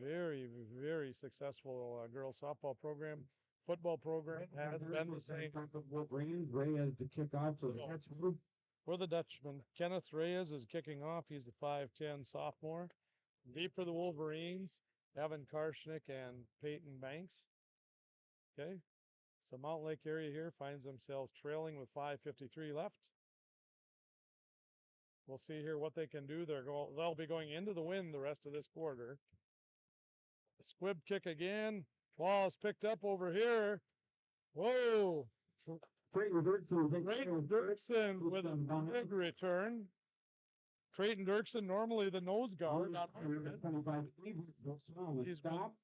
Very, very successful girls softball program. Football program has been the same. Wolverines, Ray has to kick off for the Dutchman. For the Dutchman, Kenneth Reyes is kicking off. He's a 5'10" sophomore. Deep for the Wolverines, Evan Karshnick and Peyton Banks. Okay, so Mountain Lake area here finds themselves trailing with 5:53 left. We'll see here what they can do. They'll be going into the wind the rest of this quarter. A squib kick again. Ball is picked up over here. Whoa! Trayton Dirksen with a big return. Trayton Dirksen, normally the nose guard.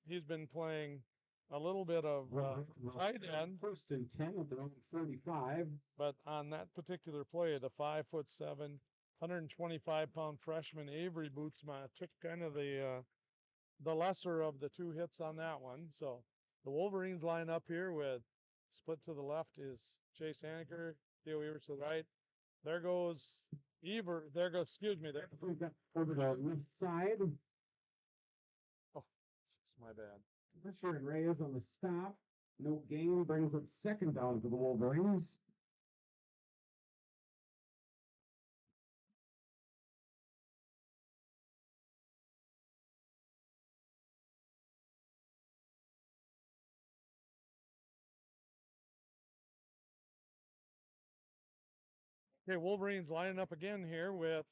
He's been playing a little bit of tight end. 1st and 10 at their own 35. But on that particular play, the 5'7", 125-pound freshman Avery Bootsma took kind of the lesser of the two hits on that one. So the Wolverines line up here with split to the left is Chase Anaker, Theo Evers to the right. There goes excuse me, there. Over the left side. Oh, my bad. Richard Reyes on the stop. No gain, brings up 2nd down for the Wolverines. Okay, Wolverines lining up again here with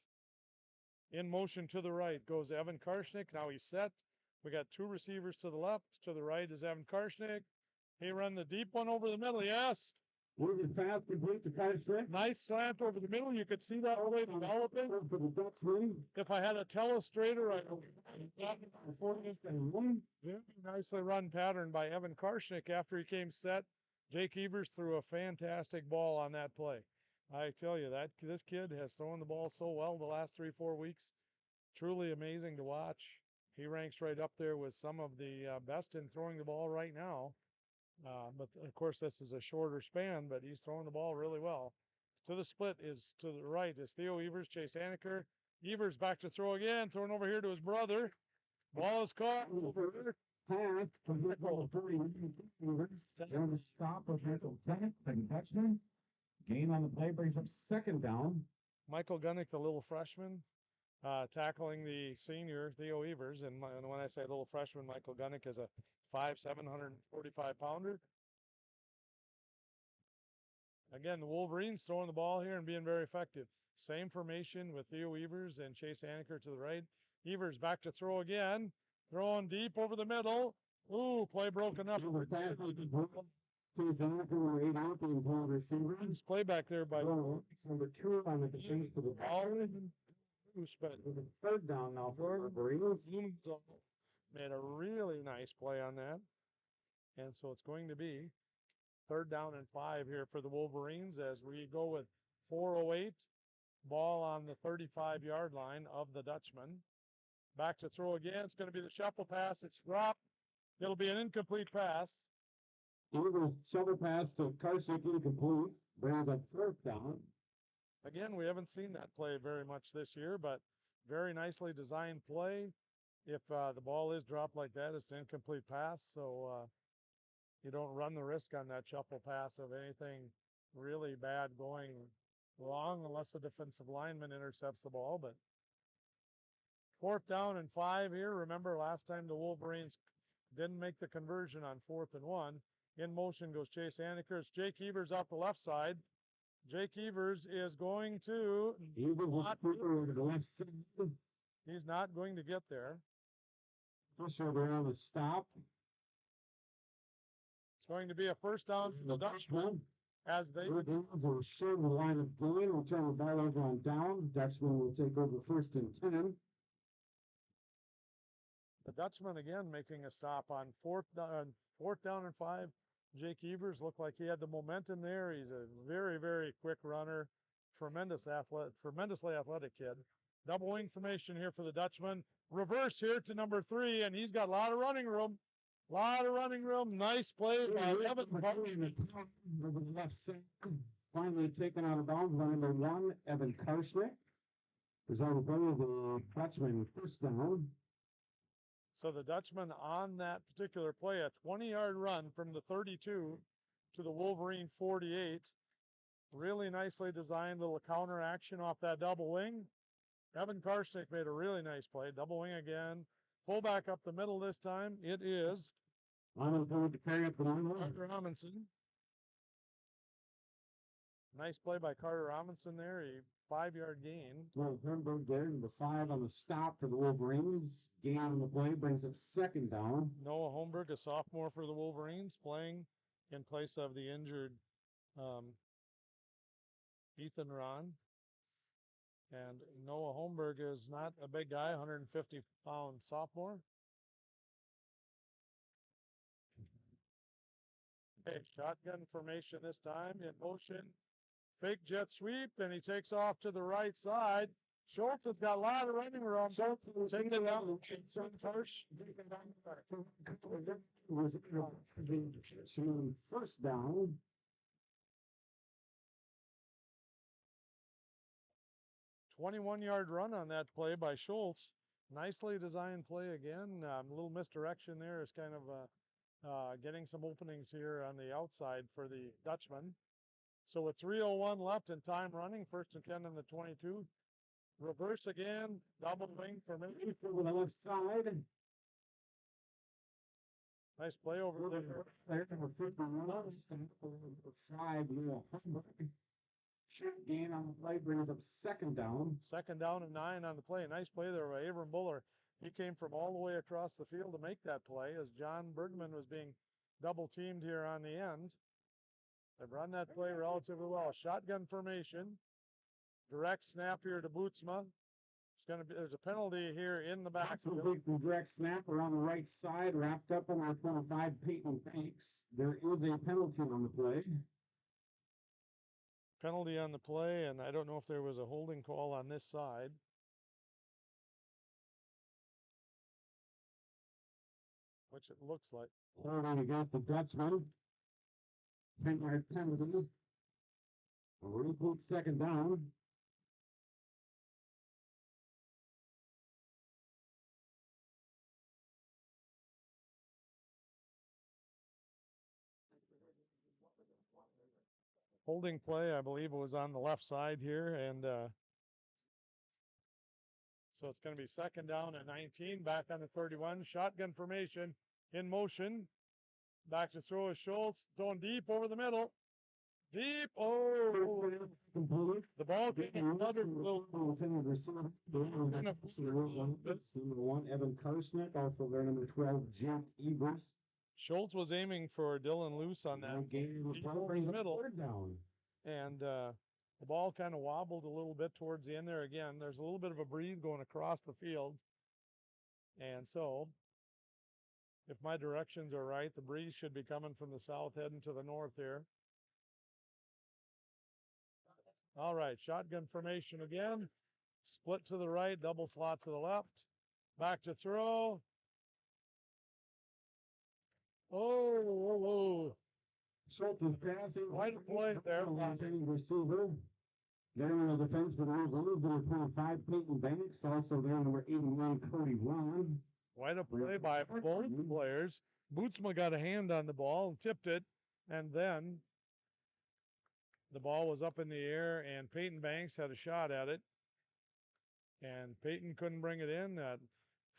in motion to the right goes Evan Karshnick. Now he's set. We got 2 receivers to the left. To the right is Evan Karshnick. He run the deep one over the middle. Yes. Moving fast, complete to Karshnick. Nice slant over the middle. You could see that early developing. For the Dutchman. If I had a telestrator, I very nicely run pattern by Evan Karshnick after he came set. Jake Evers threw a fantastic ball on that play. I tell you that this kid has thrown the ball so well the last 3-4 weeks. Truly amazing to watch. He ranks right up there with some of the best in throwing the ball right now. But of course, this is a shorter span, but he's throwing the ball really well. To the split is to the right is Theo Evers, Chase Anaker. Evers back to throw again, throwing over here to his brother. Ball is caught. Pass from Michael 49. On the stop of Michael Bennett and Dutchman. Gain on the play brings up 2nd down. Michael Gunnick, the little freshman, tackling the senior Theo Evers. And when I say little freshman, Michael Gunnick is a 5'7", 145-pounder. Again, the Wolverines throwing the ball here and being very effective. Same formation with Theo Evers and Chase Anaker to the right. Evers back to throw again. Throwing deep over the middle. Ooh, play broken up. Nice play back there by number 2 on the defense for the ball. 3rd down now for Blumenthal made a really nice play on that. And so it's going to be 3rd down and 5 here for the Wolverines as we go with 4:08. Ball on the 35-yard line of the Dutchman. Back to throw again. It's going to be the shuffle pass. It's dropped. It'll be an incomplete pass. Eagle shovel pass to Karsick, incomplete. Brings up fourth down. Again, we haven't seen that play very much this year, but very nicely designed play. If the ball is dropped like that, it's an incomplete pass, so you don't run the risk on that shuffle pass of anything really bad going wrong unless a defensive lineman intercepts the ball. But 4th down and 5 here. Remember last time the Wolverines didn't make the conversion on 4th and 1. In motion goes Chase Anniker. It's Jake Evers off the left side. Jake Evers is going to Over the left side. He's not going to get there. Fisher there on the stop. It's going to be a first down for the Dutchman as they are short of the line of gain. We'll turn the ball over on down. Dutchman will take over 1st and 10. The Dutchman again making a stop on 4th down and 5. Jake Evers looked like he had the momentum there. He's a very, very quick runner. Tremendously athletic kid. Double wing formation here for the Dutchman. Reverse here to number 3, and he's got a lot of running room. Nice play by Evan Karshnick. Over the left side. Finally taken out of bounds by number 1, Evan Karshnick. There's already the Dutchman 1st down. So the Dutchman on that particular play, a 20-yard run from the 32 to the Wolverine 48. Really nicely designed little counter action off that double wing. Evan Karshnick made a really nice play. Double wing again. Fullback up the middle this time. It is Carter Amundsen. Nice play by Carter Amundsen there. A 5-yard gain. Well, Herberg there, number 5 on the stop for the Wolverines. Gain on the play brings up 2nd down. Noah Holmberg, a sophomore for the Wolverines, playing in place of the injured Ethan Ron. And Noah Holmberg is not a big guy, 150-pound sophomore. Okay, shotgun formation this time in motion. Fake jet sweep, and he takes off to the right side. Schultz has got a lot of running room. Schultz taking it out. Was 1st down. 21-yard run on that play by Schultz. Nicely designed play again. A little misdirection there is kind of getting some openings here on the outside for the Dutchman. So with 3:01 left and time running, 1st and 10 on the 22. Reverse again, double wing for me. From the left side. Nice play over there. Number 5, Noah Holmberg. Short gain on the play brings up 2nd down. 2nd down and 9 on the play. Nice play there by Abram Buller. He came from all the way across the field to make that play as John Bergman was being double teamed here on the end. They've run that play relatively well. Shotgun formation. Direct snap here to Bootsma. There's a penalty here in the backfield. Direct snap around the right side, wrapped up on our 25, Peyton Banks. There is a penalty on the play. Penalty on the play, and I don't know if there was a holding call on this side. Which it looks like. Holding against the Dutchman. 10-yard penalty. Repeat 2nd down. Holding play, I believe it was on the left side here, and so it's going to be 2nd down and 19. Back on the 31. Shotgun formation in motion. Back to throw is Schultz, throwing deep over the middle. Deep. Oh, the ball came another little. Number 1, Evan Karshnick. Also there, number 12, Jake Evers. Schultz was aiming for Dylan Luce on that game over the middle. Down. And the ball kind of wobbled a little bit towards the end there again. There's a little bit of a breeze going across the field. And so, if my directions are right, the breeze should be coming from the south heading to the north here. All right, shotgun formation again. Split to the right, double slot to the left. Back to throw. Oh. Schultz passing. Quite a play there. Intending receiver. There on the defense for the Wolverines, number 25, Peyton Banks. Also there, number 81, Cody Ron. Quite a play by both players. Bootsma got a hand on the ball and tipped it, and then the ball was up in the air, and Peyton Banks had a shot at it, and Peyton couldn't bring it in. That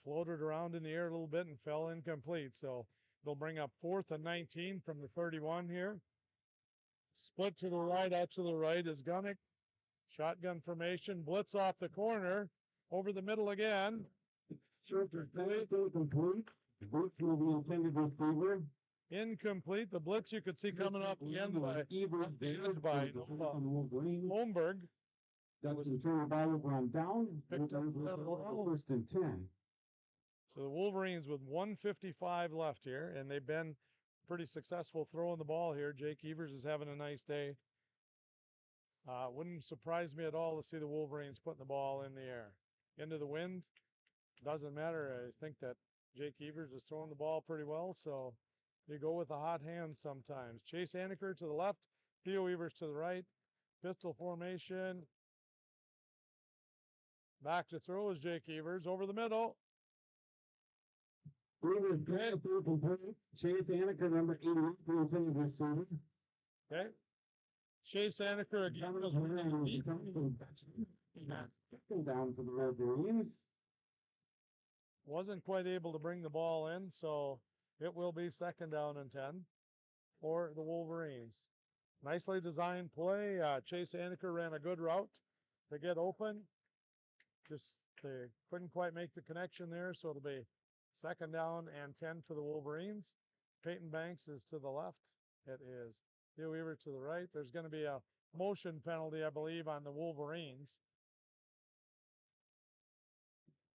floated around in the air a little bit and fell incomplete. So they'll bring up 4th and 19 from the 31 here. Split to the right, out to the right is Gunnick. Shotgun formation, blitz off the corner, over the middle again. Schultz's pass incomplete. Blitz will be intended receiver. Incomplete. The blitz you could see coming up again by Holmberg. Doesn't turn the ball over on down. Picked up First and 10. So the Wolverines with 1:55 left here, and they've been pretty successful throwing the ball here. Jake Evers is having a nice day. Wouldn't surprise me at all to see the Wolverines putting the ball in the air. Into the wind, doesn't matter. I think that Jake Evers is throwing the ball pretty well, so you go with the hot hand sometimes. Chase Aniker to the left, Theo Evers to the right. Pistol formation. Back to throw is Jake Evers over the middle. Chase Aniker, number 81, intended receiver. Okay. Chase Aniker again was down for the Wolverines. Wasn't quite able to bring the ball in, so it will be 2nd down and 10 for the Wolverines. Nicely designed play. Chase Aniker ran a good route to get open. Just they couldn't quite make the connection there, so it'll be 2nd down and 10 for the Wolverines. Peyton Banks is to the left. It is Theo Weaver to the right. There's going to be a motion penalty, I believe, on the Wolverines.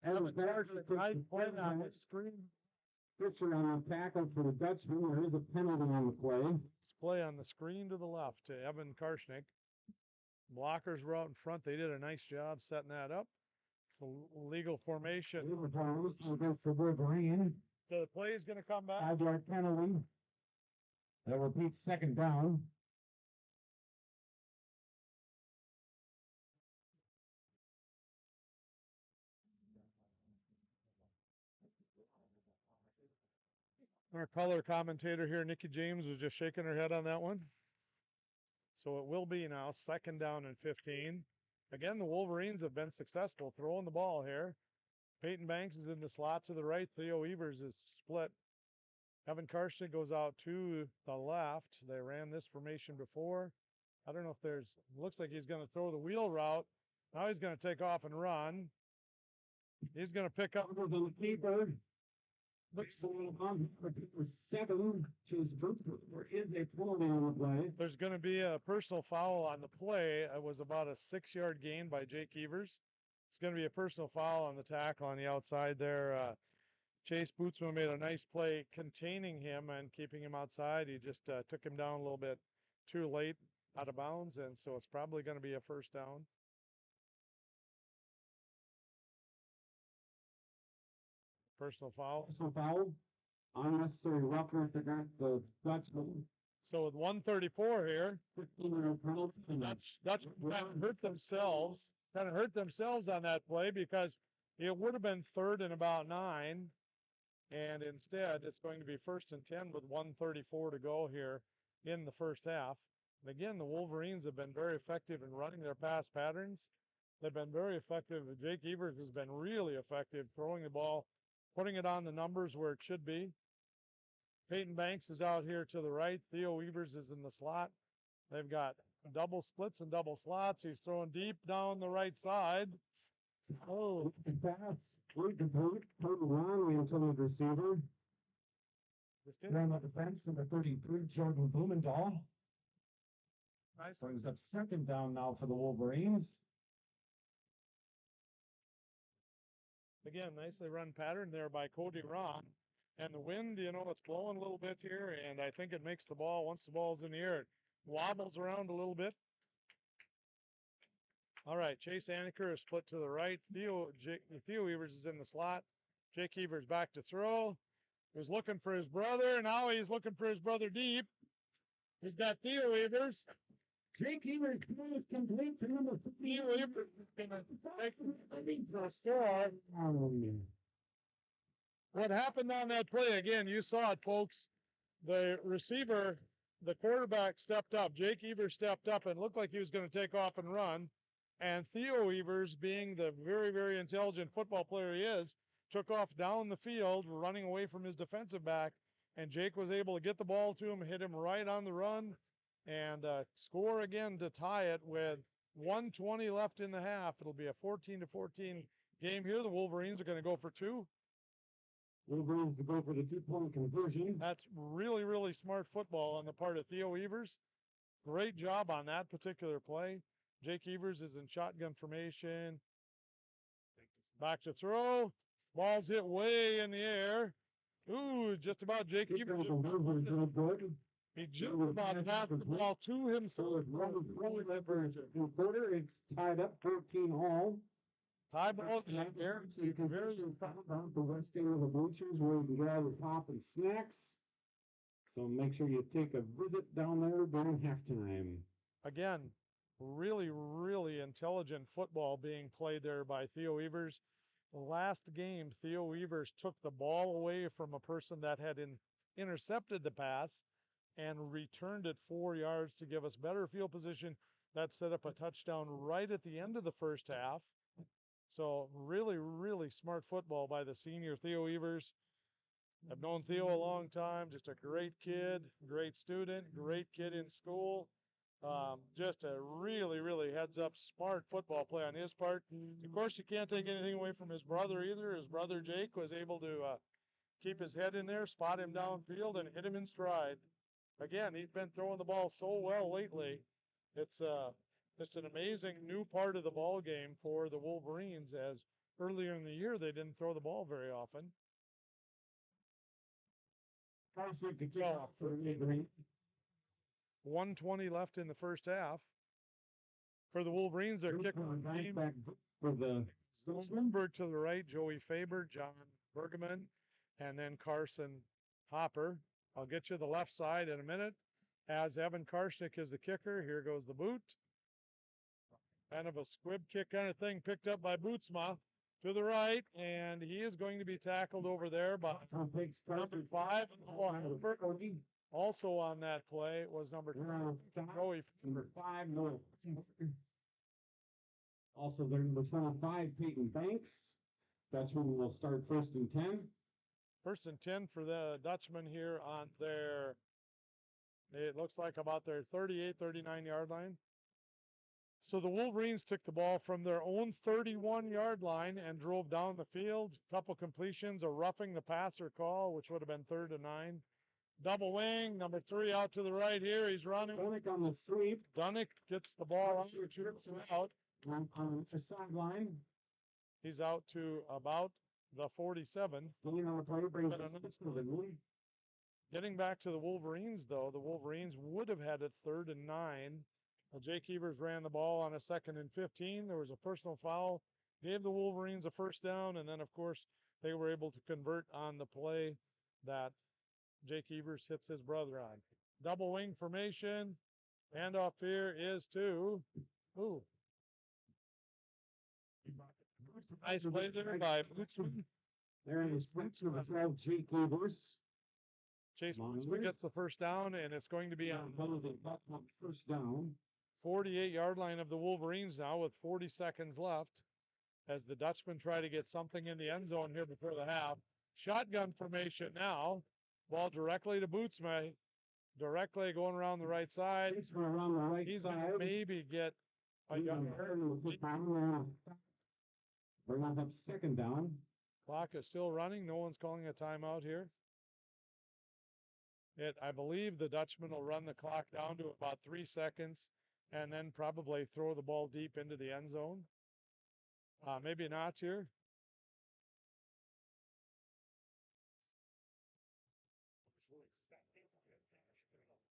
And a nice play on the screen. Picture on the tackle for the Dutchman. There is a penalty on the play. It's play on the screen to the left to Evan Karshnick. Blockers were out in front. They did a nice job setting that up. It's a legal formation. Against the Wolverines. So the play is going to come back. 5-yard penalty. That repeats 2nd down. Our color commentator here, Nikki James, was just shaking her head on that one. So it will be now 2nd down and 15. Again, the Wolverines have been successful throwing the ball here. Peyton Banks is in the slot to the right. Theo Evers is split. Evan Karshnick goes out to the left. They ran this formation before. I don't know if there's, looks like he's going to throw the wheel route. Now he's going to take off and run. He's going to pick up the keeper. Looks a little on 7. Chase Boots. There is a penalty on the play. There's going to be a personal foul on the play. It was about a 6-yard gain by Jake Evers. It's going to be a personal foul on the tackle on the outside there. Chase Bootsma made a nice play containing him and keeping him outside. He just took him down a little bit too late out of bounds, and so it's probably going to be a 1st down. Personal foul. Personal foul. Unnecessary roughness against the Dutchman. So with 1:34 here, 15-yard penalty. Dutch kind of hurt themselves on that play because it would have been 3rd and about 9. And instead, it's going to be 1st and 10 with 1:34 to go here in the 1st half. And again, the Wolverines have been very effective in running their pass patterns. They've been very effective. Jake Evers has been really effective throwing the ball, putting it on the numbers where it should be. Peyton Banks is out here to the right. Theo Evers is in the slot. They've got double splits and double slots. He's throwing deep down the right side. Oh, that's good. Total run. We intended receiver. Down the defense, number 33, Jordan Blumendahl. Nice. Brings up 2nd down now for the Wolverines. Again, nicely run pattern there by Cody Ron. And the wind, you know, it's blowing a little bit here, and I think it makes the ball, once the ball's in the air, it wobbles around a little bit. All right, Chase Aniker is split to the right. Theo Evers is in the slot. Jake Evers back to throw. He was looking for his brother. Now he's looking for his brother deep. He's got Theo Evers. Jake Evers' play is complete to number 3. Theo Evers is going to take the score. What happened on that play? Again, you saw it, folks. The receiver, the quarterback stepped up. Jake Evers stepped up and looked like he was going to take off and run. And Theo Evers, being the very, very intelligent football player he is, took off down the field, running away from his defensive back. And Jake was able to get the ball to him, hit him right on the run, and score again to tie it with 1:20 left in the half. It'll be a 14-14 game here. The Wolverines are going to go for 2. Wolverines to go for the 2-point conversion. That's really, really smart football on the part of Theo Evers. Great job on that particular play. Jake Evers is in shotgun formation. Back to throw. Ball's hit way in the air. Ooh, just about Jake Evers. He just about passed the ball to himself. It's tied up 14 all. Tie ball there. So you can very about the west end of the bleachers where you can grab your pop and snacks. So make sure you take a visit down there during halftime. Again, really, really intelligent football being played there by Theo Evers. Last game, Theo Evers took the ball away from a person that had intercepted the pass and returned it 4 yards to give us better field position. That set up a touchdown right at the end of the first half. So really, really smart football by the senior Theo Evers. I've known Theo a long time, just a great kid, great student, great kid in school. Just a really, really heads up smart football play on his part. Of course, you can't take anything away from his brother either. His brother Jake was able to keep his head in there, spot him downfield, and hit him in stride. Again, he's been throwing the ball so well lately. It's just an amazing new part of the ball game for the Wolverines, as earlier in the year they didn't throw the ball very often. Prospect to kick off for the Wolverines. 1:20 left in the first half. For the Wolverines, they're kicking back for the Bloomberg to the right, Joey Faber, John Bergman, and then Carson Hopper. I'll get you the left side in a minute. As Evan Karshnick is the kicker, here goes the boot. Kind of a squib kick kind of thing picked up by Bootsma to the right, and he is going to be tackled over there by number 5. Also on that play was number 5. No. Also, their number 25, Peyton Banks. Dutchman will start 1st and 10. 1st and 10 for the Dutchman here on their, it looks like about their 38, 39-yard line. So the Wolverines took the ball from their own 31-yard line and drove down the field. Couple completions, a roughing the passer call, which would have been 3rd and 9. Double wing, number 3 out to the right here. He's running. Dunnick on the sweep. Dunnick gets the ball out. On the sideline. He's out to about the 47. Getting back to the Wolverines, though, the Wolverines would have had it 3rd and 9. Well, Jake Evers ran the ball on a 2nd and 15. There was a personal foul, gave the Wolverines a 1st down, and then, of course, they were able to convert on the play that Jake Evers hits his brother on. Double wing formation. Handoff here is to, nice play there by Bootsman. There in the switch with Jake Evers. Chase Bootsman gets the 1st down, and it's going to be on the 1st down. 48-yard line of the Wolverines now with 40 seconds left as the Dutchmen try to get something in the end zone here before the half. Shotgun formation now. Ball directly to Bootsma. Directly going around the right side. He's going to maybe get a younger. We're going to have 2nd down. Clock is still running. No one's calling a timeout here. I believe the Dutchman will run the clock down to about 3 seconds and then probably throw the ball deep into the end zone. Maybe not here.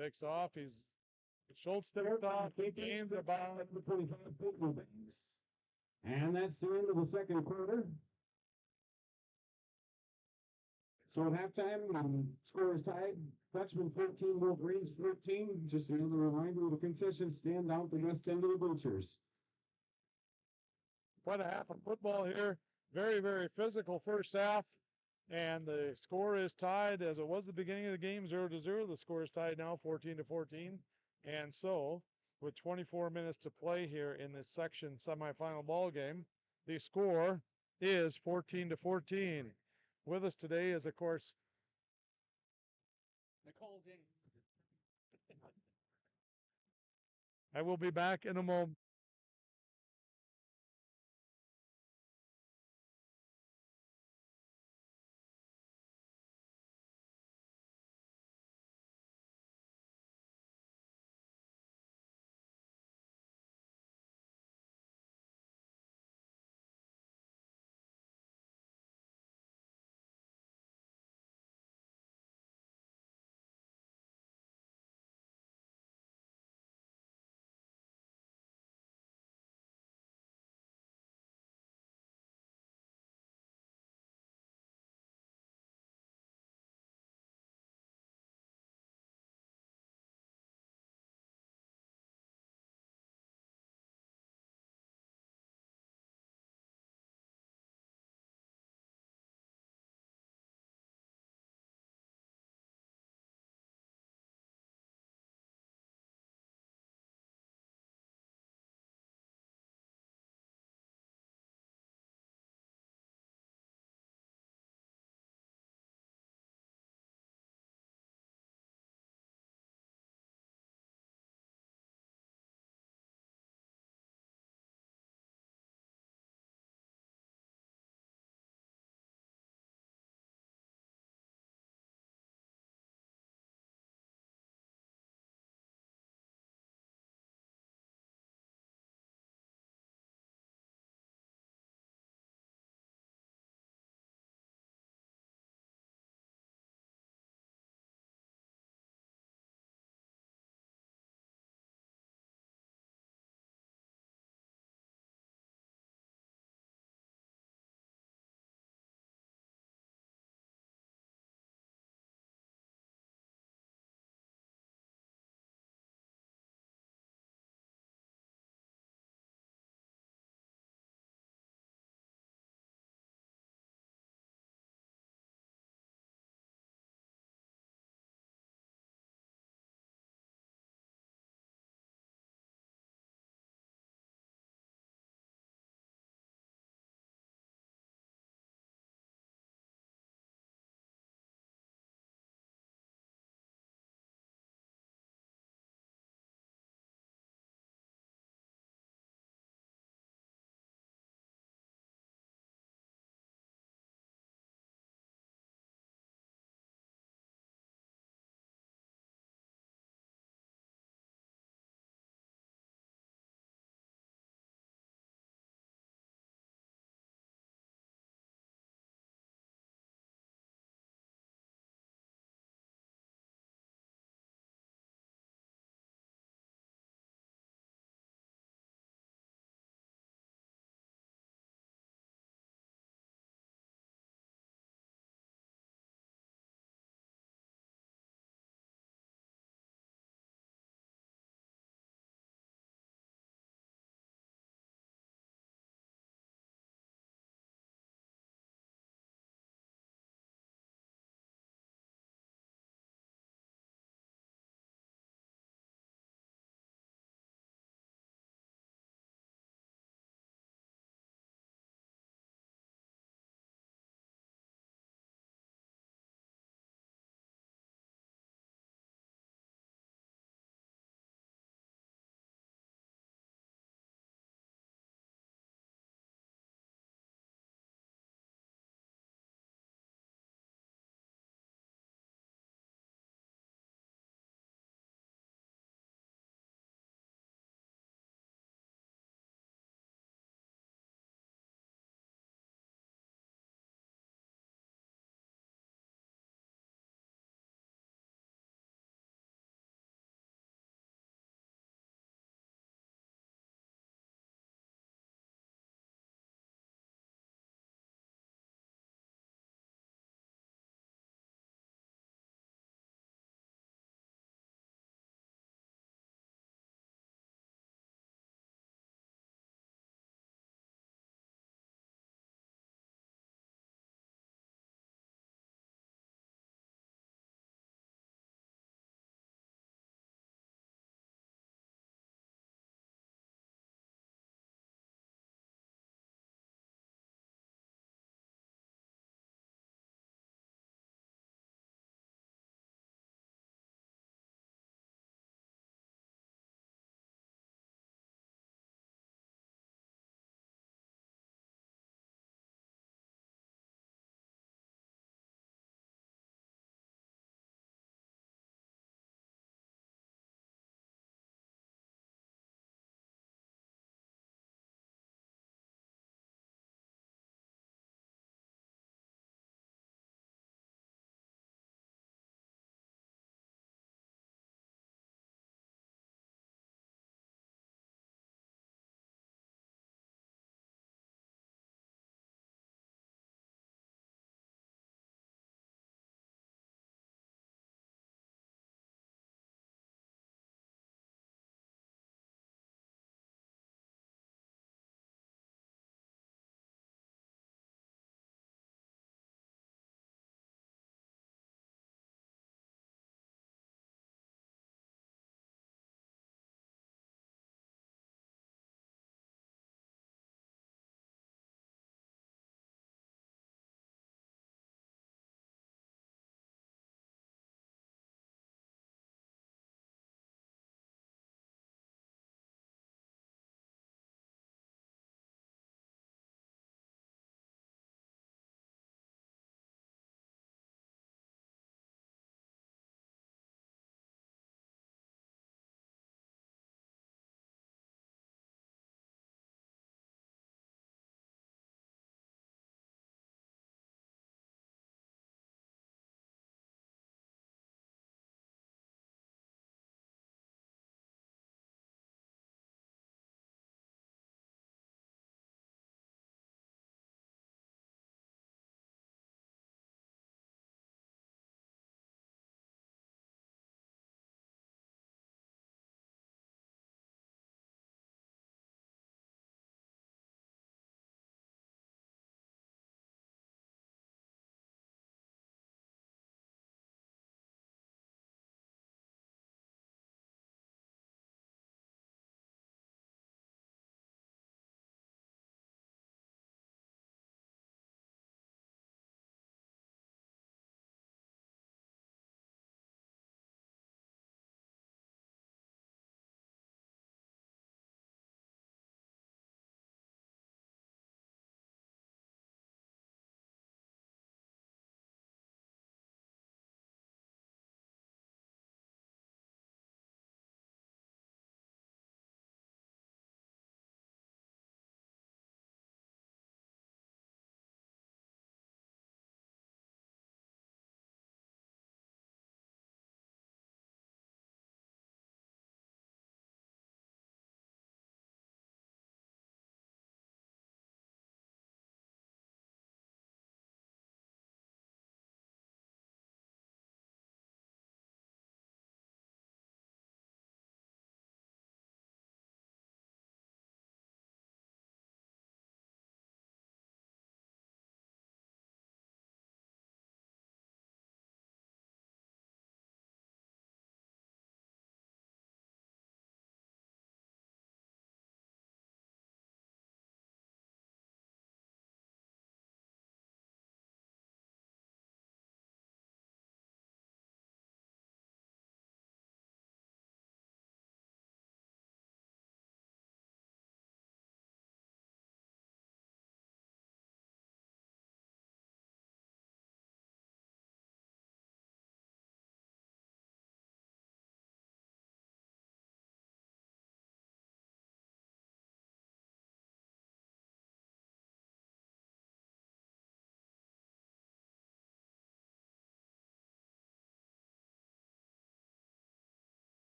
Takes off. Schultz stepped off. He gained about. And that's the end of the 2nd quarter. So at halftime, score is tied. Dutchman 14, Wolverines 14. Just another reminder of the concession stand out the west end of the bleachers. Quite a half of football here. Very, very physical first half. And the score is tied as it was at the beginning of the game, 0-0. The score is tied now, 14-14. And so, with 24 minutes to play here in this section semifinal ball game, the score is 14-14. With us today is, of course, Nicole James. I will be back in a moment.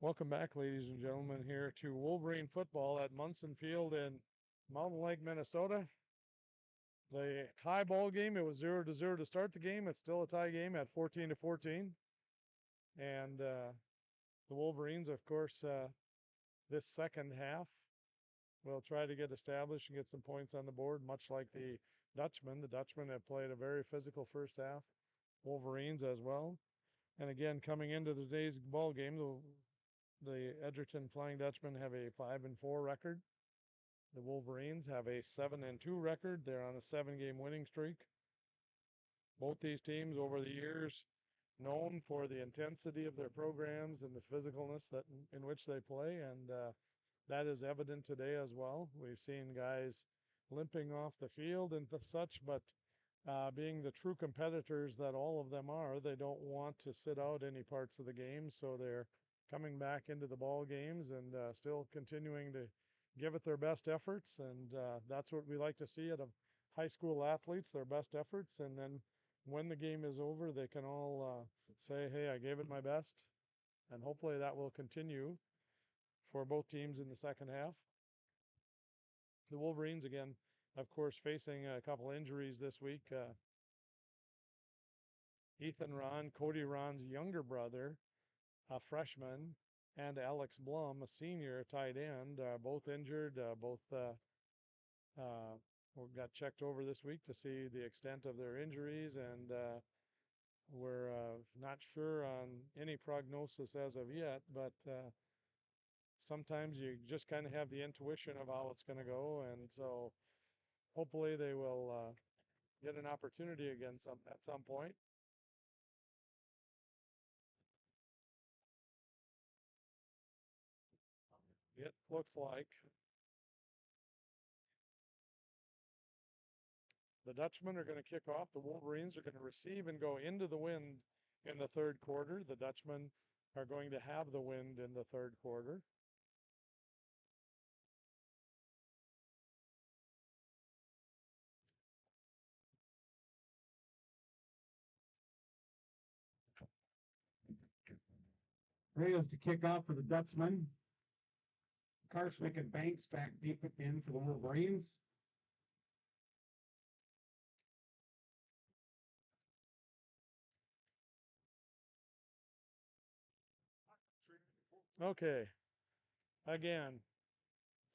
Welcome back, ladies and gentlemen, here to Wolverine football at Munson Field in Mountain Lake, Minnesota. The tie ball game, it was 0-0 to start the game. It's still a tie game at 14-14. And the Wolverines, of course, this second half will try to get established and get some points on the board, much like the Dutchmen. The Dutchmen have played a very physical first half. Wolverines as well. And again, coming into today's ball game, the Edgerton Flying Dutchmen have a 5-4 record. The Wolverines have a 7-2 record. They're on a 7-game winning streak. Both these teams over the years known for the intensity of their programs and the physicalness that in which they play, and that is evident today as well. We've seen guys limping off the field and such, but being the true competitors that all of them are, they don't want to sit out any parts of the game, so they're coming back into the ball games and still continuing to give it their best efforts, and that's what we like to see out of high school athletes, their best efforts, and then when the game is over, they can all say, hey, I gave it my best, and hopefully that will continue for both teams in the second half. The Wolverines, again, of course, facing a couple injuries this week. Ethan Ron, Cody Ron's younger brother, a freshman, and Alex Blum, a senior tight end, both injured, both got checked over this week to see the extent of their injuries, and we're not sure on any prognosis as of yet, but sometimes you just kind of have the intuition of how it's going to go, and so hopefully they will get an opportunity again at some point. It looks like the Dutchmen are going to kick off. The Wolverines are going to receive and go into the wind in the third quarter. The Dutchmen are going to have the wind in the third quarter. Reyes to kick off for the Dutchmen. Karshnick and Banks back deep in for the Wolverines. Okay. Again,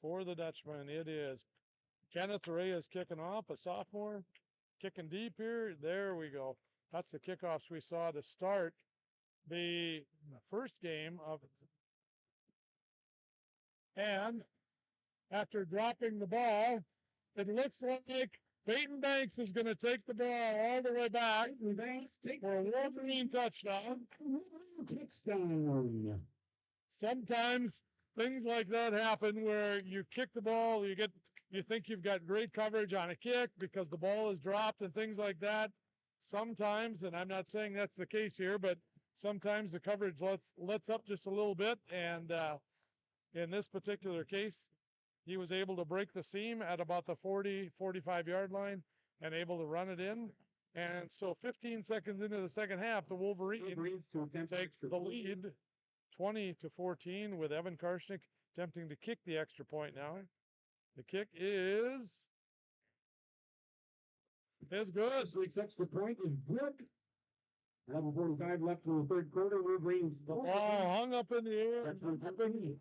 for the Dutchmen, it is Kenneth Reyes kicking off, a sophomore, kicking deep here. There we go. That's the kickoffs we saw to start the first game of. And after dropping the ball, it looks like Peyton Banks is going to take the ball all the way back Banks takes for a Wolverine touchdown. Touchdown. Sometimes things like that happen where you kick the ball, you think you've got great coverage on a kick because the ball is dropped and things like that. Sometimes, and I'm not saying that's the case here, but sometimes the coverage lets up just a little bit, and in this particular case, he was able to break the seam at about the 45 yard line and able to run it in. And so 15 seconds into the second half, the Wolverines take the lead 20-14 with Evan Karshnick attempting to kick the extra point now. The kick is good. This extra point is good. 11:45 left in the third quarter. Wolverines. The ball hung up in the air. That's what happened.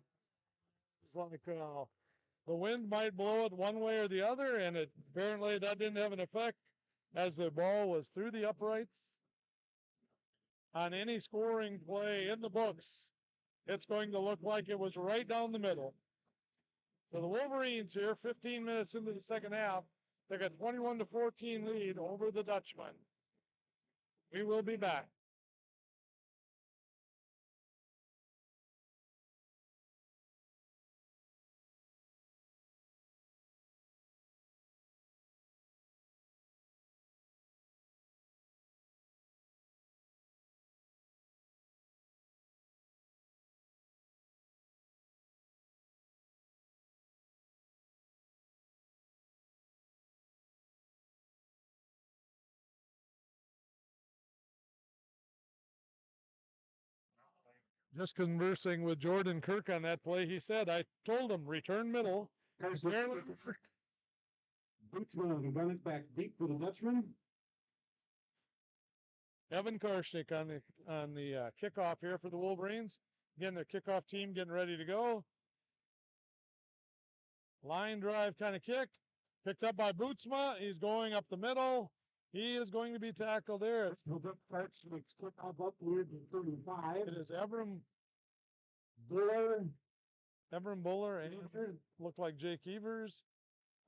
It's like the wind might blow it one way or the other, and apparently that didn't have an effect as the ball was through the uprights. On any scoring play in the books, it's going to look like it was right down the middle. So the Wolverines here, 15 minutes into the second half, they got 21-14 lead over the Dutchmen. We will be back. Just conversing with Jordan Kirk on that play, he said, I told him, return middle. Bootsman will run it back deep for the Dutchman. Evan Karshnik on the kickoff here for the Wolverines. Again, their kickoff team getting ready to go. Line drive kind of kick. Picked up by Bootsma. He's going up the middle. He is going to be tackled there. It's Karshnik's kickoff up near the 35. It is Evram Buller. Buller and look like Jake Evers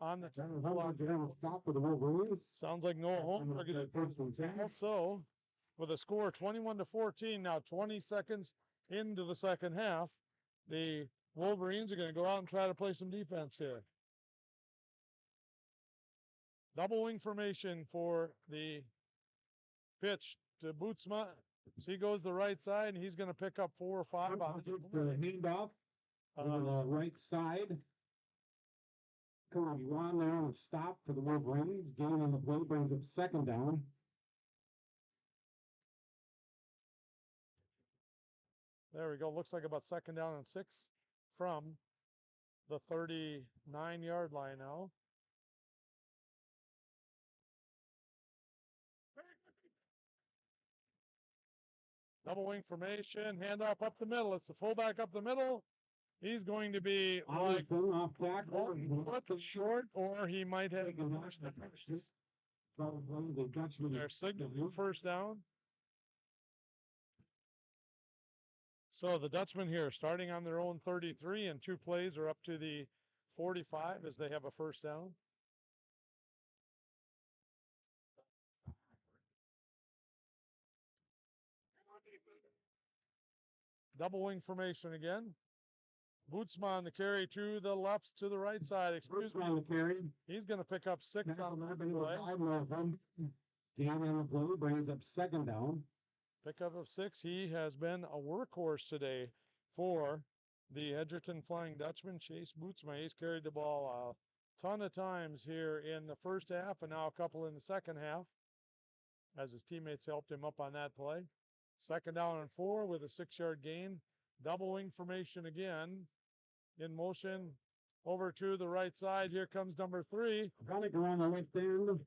on the Stop for the Wolverines. Sounds like Noah Holm. So, with a score 21-14, now 20 seconds into the second half, the Wolverines are going to go out and try to play some defense here. Double wing formation for the pitch to Bootsma. So he goes the right side, and he's going to pick up 4 or 5 on the handoff on the right side. Come on, Ron there on a stop for the Wolverines. Gain on the play brings up second down. There we go. Looks like about second down and 6 from the 39-yard line now. Double wing formation, handoff up the middle. It's the fullback up the middle. He's going to be like off back short, or he might have their signal first down. So the Dutchmen here starting on their own 33, and 2 plays are up to the 45 as they have a first down. Double wing formation again. Bootsma on the carry to the left, to the right side. Excuse me. On the carry. He's going to pick up 6 on the play. Gain on the play brings up second down. Pickup of 6. He has been a workhorse today for the Edgerton Flying Dutchman. Chase Bootsma. He's carried the ball a ton of times here in the first half, and now a couple in the second half as his teammates helped him up on that play. Second down and 4 with a 6-yard gain. Double wing formation again. In motion over to the right side. Here comes number 3. Running around the left end.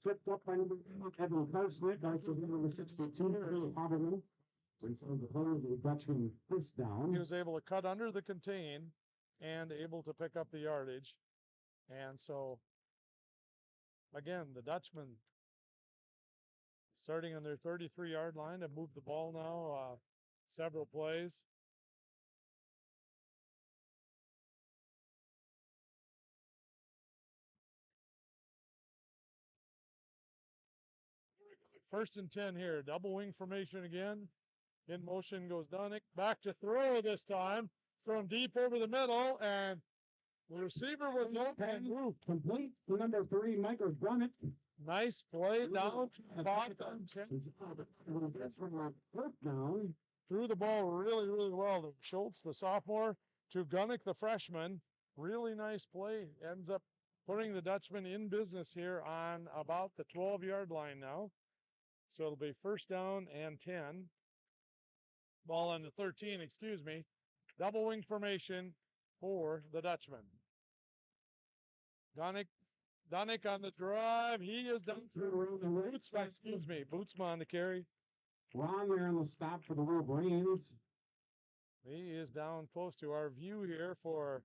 Flipped up by number Evan Karshnik. Also number 62. Haberman. So the players of the Dutchman first down. He was able to cut under the contain and able to pick up the yardage. And so, again, the Dutchmen starting on their 33-yard line have moved the ball now several plays. First and 10 here. Double wing formation again. In motion goes Dunnick. Back to throw this time. From deep over the middle. And the receiver was open. Complete to number 3, Michael Dunnick. Nice play down to the bottom. Down. Threw the ball really, really well. Schultz, the sophomore, to Gunnick, the freshman. Really nice play. Ends up putting the Dutchman in business here on about the 12-yard line now. So it'll be first down and 10. Ball on the 13, excuse me. Double wing formation for the Dutchman. Gunnick on the drive. He is done through Bootsma, excuse me. Bootsma on the carry. Ron there on the stop for the Wolverines. He is down close to our view here for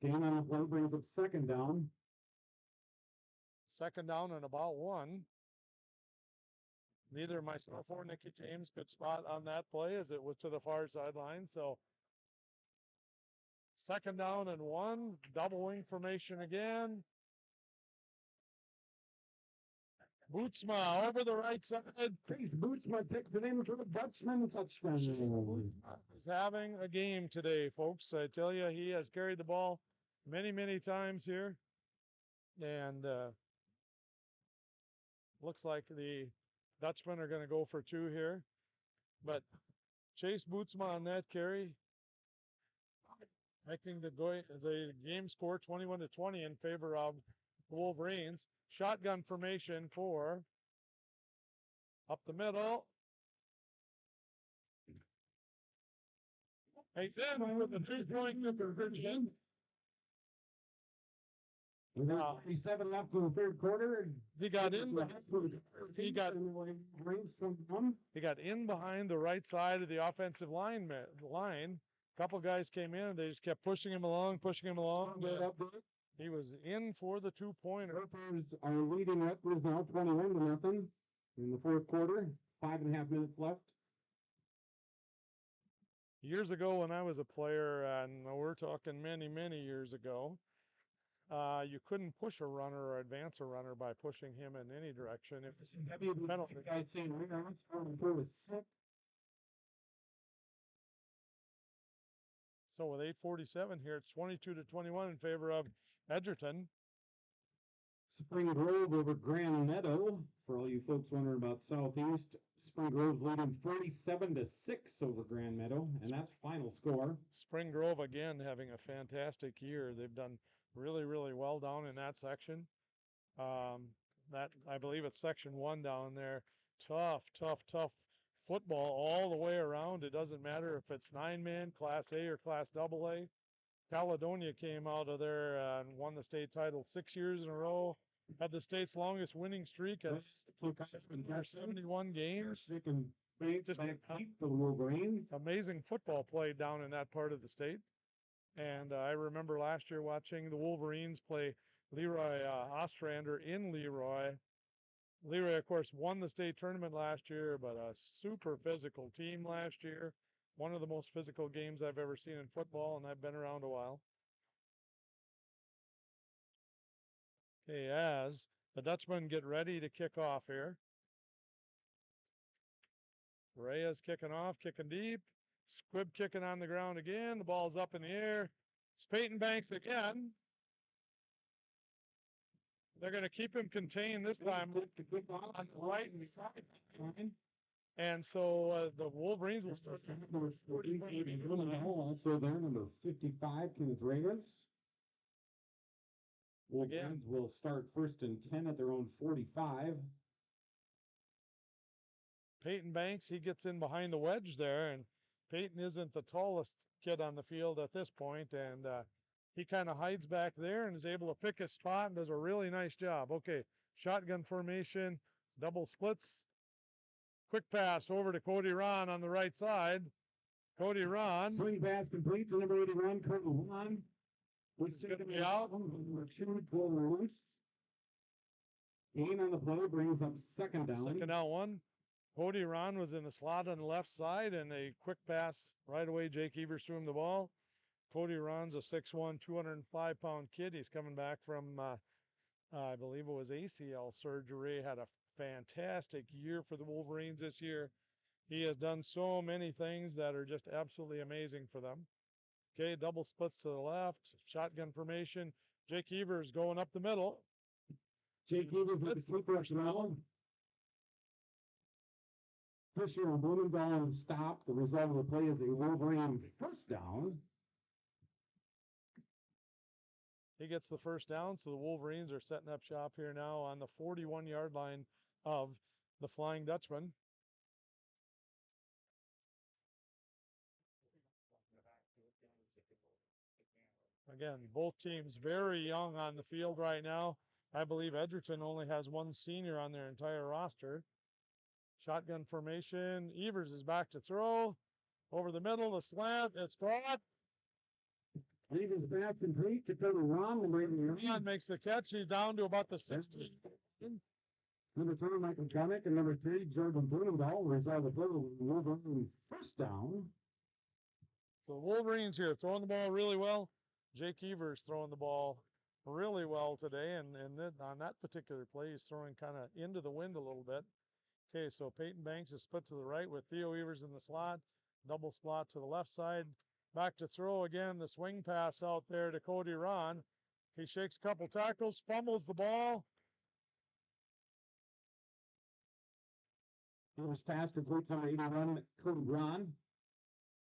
gain on the play brings up second down. Second down and about 1. Neither myself or Nicky James could spot on that play as it was to the far sideline. So second down and 1. Double wing formation again. Bootsma over the right side. Bootsma takes it in for the Dutchman touchdown. He's having a game today, folks. I tell you, he has carried the ball many, many times here. And looks like the Dutchmen are going to go for 2 here. But Chase Bootsma on that carry, making the game score 21-20 in favor of the Wolverines. Shotgun formation for up the middle. He's in with the 2-point conversion. With 37 left in the third quarter. He got in. He got Rings from one. He got in behind the right side of the offensive line. A couple guys came in and they just kept pushing him along, pushing him along. He was in for the 2-pointer. Rutgers are leading Rutgers now 21-0 in the fourth quarter. 5.5 minutes left. Years ago when I was a player, and we're talking many, many years ago, you couldn't push a runner or advance a runner by pushing him in any direction. It was a penalty. So with 8:47 here, it's 22-21 in favor of Edgerton. Spring Grove over Grand Meadow. For all you folks wondering about Southeast, Spring Grove's leading 47-6 over Grand Meadow, and that's final score. Spring Grove again having a fantastic year. They've done really, really well down in that section. That I believe it's section 1 down there. Tough football all the way around. It doesn't matter if it's 9-man, Class A or Class AA. Caledonia came out of there and won the state title 6 years in a row. Had the state's longest winning streak at 71 games. Just the Wolverines. Amazing football played down in that part of the state. And I remember last year watching the Wolverines play Leroy Ostrander in Leroy. Leroy, of course, won the state tournament last year, but a super physical team last year. One of the most physical games I've ever seen in football, and I've been around a while. Okay, as the Dutchmen get ready to kick off here. Reyes kicking off, kicking deep. Squibb kicking on the ground again. The ball's up in the air. It's Peyton Banks again. They're going to keep him contained this time on the right side. And so the Wolverines will start. Number 45, also there, number 55, Kenneth Reyes. Wolverines will start 1st and 10 at their own 45. Peyton Banks, he gets in behind the wedge there, and Peyton isn't the tallest kid on the field at this point, and he kind of hides back there and is able to pick his spot and does a really nice job. Okay, shotgun formation, double splits. Quick pass over to Cody Ron on the right side. Cody Ron. Swing pass complete to number 81, Cody Ron. Which is going to be out. Number 2, Cole loose. Gain on the play brings up 2nd down. 2nd down 1. Cody Ron was in the slot on the left side, and a quick pass right away. Jake Evers threw him the ball. Cody Ron's a 6'1", 205-pound kid. He's coming back from, I believe it was ACL surgery. Had a fantastic year for the Wolverines this year. He has done so many things that are just absolutely amazing for them. Okay, double splits to the left, shotgun formation. Jake Evers going up the middle. Jake Evers with the sweeper now. Fisher and Blumendahl stop. The result of the play is a Wolverine 1st down. He gets the 1st down, so the Wolverines are setting up shop here now on the 41-yard line of the Flying Dutchman. Again, both teams very young on the field right now. I believe Edgerton only has 1 senior on their entire roster. Shotgun formation. Evers is back to throw. Over the middle, the slant. It's caught. Evers back complete to Cody Ron. Ron makes the catch. He's down to about the 60. Number 2, Michael Connick, and number 3, Jordan Blumendahl. Result of the play, Wolverine 1st down. So Wolverines here throwing the ball really well. Jake Evers throwing the ball really well today, and then on that particular play, he's throwing kind of into the wind a little bit. Okay, so Peyton Banks is split to the right with Theo Evers in the slot. Double slot to the left side. Back to throw again. The swing pass out there to Cody Ron. He shakes a couple tackles, fumbles the ball. It was fast complete number 81, Cody Ron.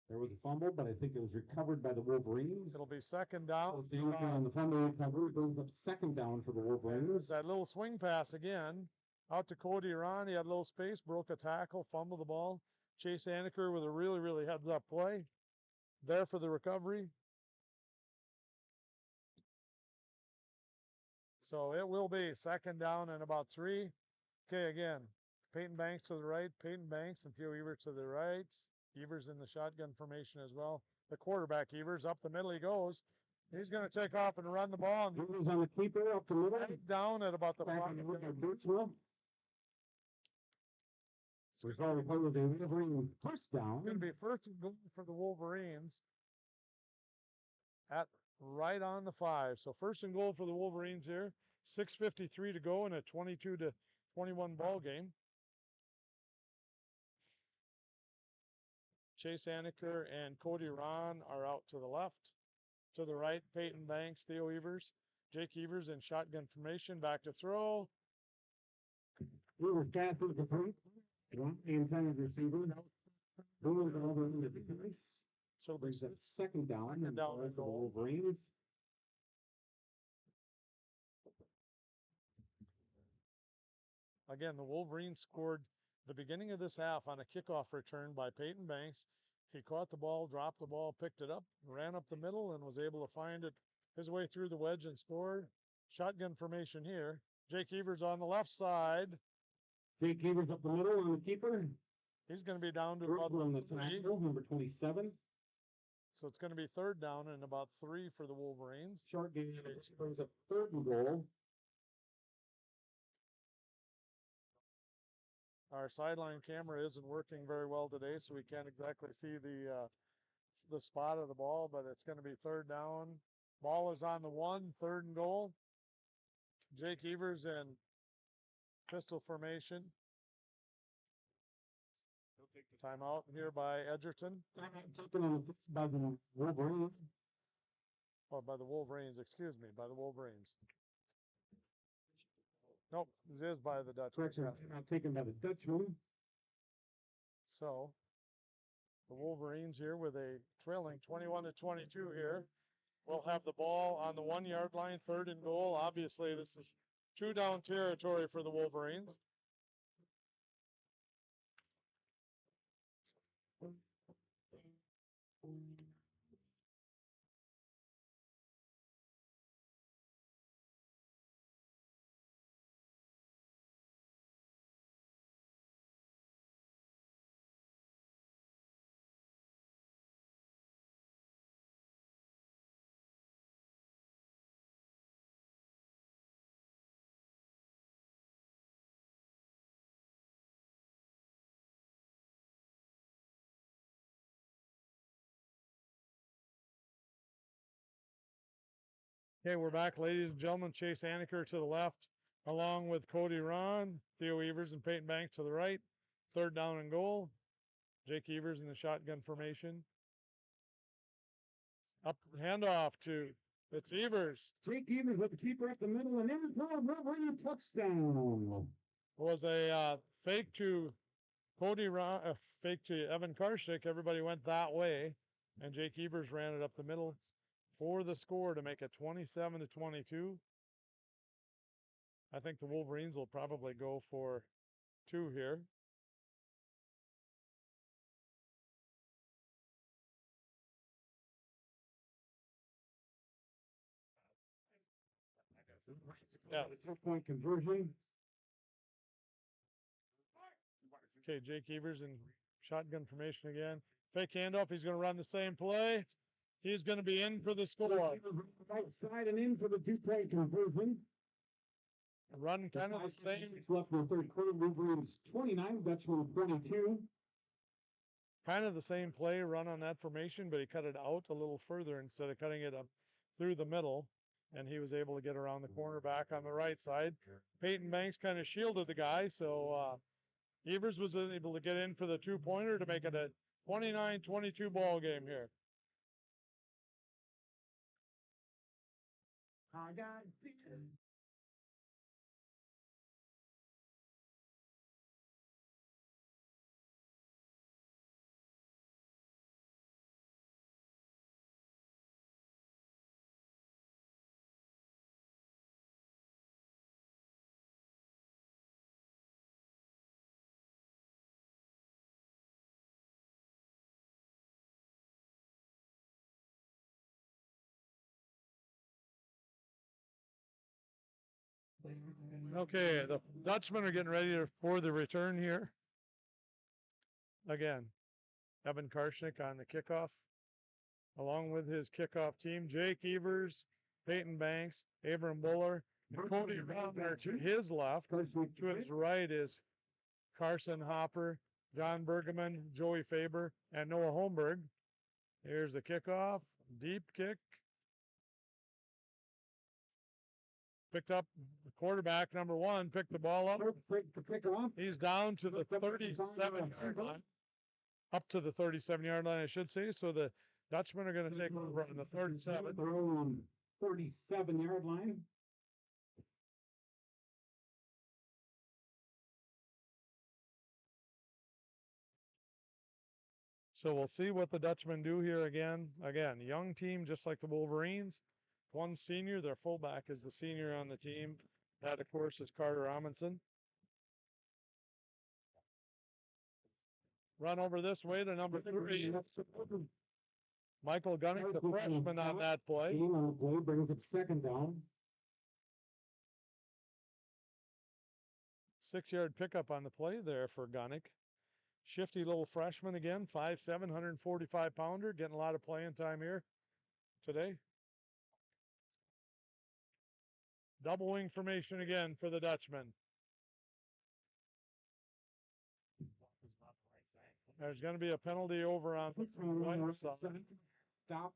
There was a fumble, but I think it was recovered by the Wolverines. It'll be 2nd down. On the fumble recovery, brings up 2nd down for the Wolverines. That little swing pass again. Out to Cody Ron. He had a little space, broke a tackle, fumbled the ball. Chase Anaker with a really, really heads-up play. there for the recovery. So it will be second down and about 3. Okay, again, Peyton Banks to the right, Peyton Banks and Theo Evers to the right. Evers in the shotgun formation as well. The quarterback, Evers, up the middle he goes. He's going to take off and run the ball. Evers on the keeper up the middle. Down at about the Back 5. on the middle of Birchville. Result of a Wolverine first down. Going to be first and goal for the Wolverines at right on the 5. So first and goal for the Wolverines here. 6:53 to go in a 22-21 ball game. Chase Aniker and Cody Ron are out to the left. To the right, Peyton Banks, Theo Evers, Jake Evers in shotgun formation, back to throw. Evers can't do the front. One intended receiver. Going over into the device. So it'll be second down. Second down for and the goal. Wolverines. Again, the Wolverines scored the beginning of this half on a kickoff return by Peyton Banks. He caught the ball, dropped the ball, picked it up, ran up the middle, and was able to find it his way through the wedge and scored. Shotgun formation here. Jake Evers on the left side. Jake Evers up the middle on the keeper. He's going to be down to about on the 3. tackle, number 27. So it's going to be third down and about 3 for the Wolverines. Short game brings up third and goal. Our sideline camera isn't working very well today, so we can't exactly see the spot of the ball, but it's going to be third down. Ball is on the 1, third and goal. Jake Evers in pistol formation. Timeout here by Edgerton. Taken on by the Wolverines. Or by the Wolverines, excuse me, by the Wolverines. Nope, it is by the Dutch. Correction, taken by the Dutchman. So the Wolverines here with a trailing 21-22 here. We'll have the ball on the 1-yard line, third and goal. Obviously, this is 2-down territory for the Wolverines. Okay, we're back, ladies and gentlemen. Chase Aniker to the left, along with Cody Ron, Theo Evers, and Peyton Banks to the right. Third down and goal. Jake Evers in the shotgun formation. Up handoff to it's Evers. Jake Evers with the keeper up the middle and in the throw. Wolverine touchdown. Was a fake to Cody Ron, fake to Evan Karshik. Everybody went that way, and Jake Evers ran it up the middle for the score to make it 27-22. I think the Wolverines will probably go for 2 here. Yeah. 2-point conversion. Okay, Jake Evers in shotgun formation again. Fake handoff. He's going to run the same play. He's going to be in for the score. Right side and in for the 2-point conversion. Run kind of the same. 6 left in the third quarter. Wolverines 29, Dutchman 22. Kind of the same play run on that formation, but he cut it out a little further instead of cutting it up through the middle. And he was able to get around the corner back on the right side. Peyton Banks kind of shielded the guy, so Evers was able to get in for the 2-pointer to make it a 29-22 ball game here. I got Okay, the Dutchmen are getting ready for the return here. Again, Evan Karshnick on the kickoff, along with his kickoff team, Jake Evers, Peyton Banks, Abram Buller, and Cody Rauner to his left. To his right is Carson Hopper, John Bergeman, Joey Faber, and Noah Holmberg. Here's the kickoff, deep kick. Picked up the quarterback, number 1, picked the ball up. He's down to the 37-yard line. Up to the 37-yard line, I should say. So the Dutchmen are going to take over on the 37. 37-yard line. So we'll see what the Dutchmen do here again. Again, young team, just like the Wolverines. One senior, their fullback is the senior on the team. That, of course, is Carter Amundsen. Run over this way to number 3. Michael Gunnick, the freshman on that play. Brings up second down. 6-yard pickup on the play there for Gunnick. Shifty little freshman again, 5'7", 145-pounder, getting a lot of playing time here today. Double wing formation again for the Dutchman. There's going to be a penalty over on the right side. Stopped.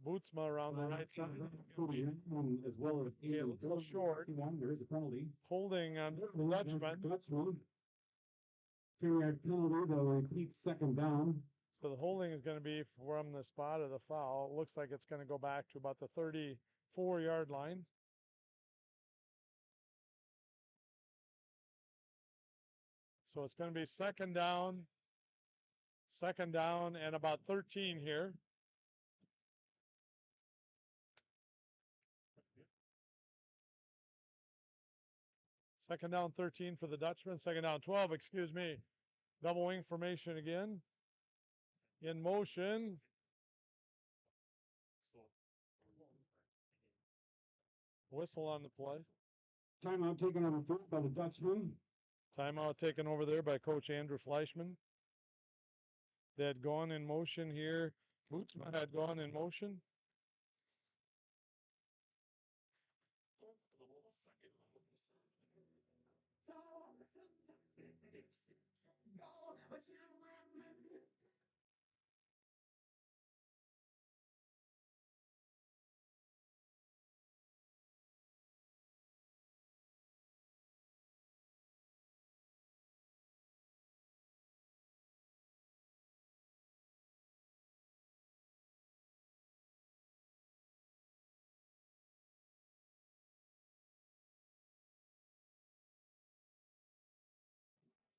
Bootsma around the right side. As well as a little short. There is a penalty. Holding on the Dutchman. 2-yard penalty, they'll repeat second down. So the holding is going to be from the spot of the foul. It looks like it's going to go back to about the 34-yard line. So it's going to be second down and about 13 here. Second down 13 for the Dutchman. Second down 12, excuse me. Double wing formation again. In motion. Whistle on the play. Timeout taken over by the Dutchman. Timeout taken over there by Coach Andrew Fleischman. They had gone in motion here. Bootsma had gone in motion.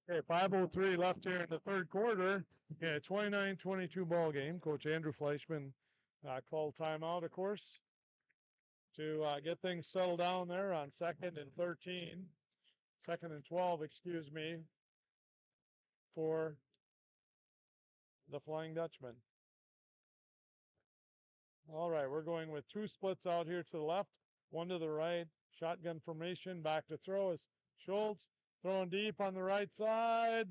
Okay, 5:03 left here in the third quarter. Yeah, 29-22 ball game. Coach Andrew Fleischman called timeout, of course, to get things settled down there on 2nd and 13. 2nd and 12, excuse me, for the Flying Dutchman. All right, we're going with 2 splits out here to the left, 1 to the right. Shotgun formation, back to throw is Schultz. Throwing deep on the right side.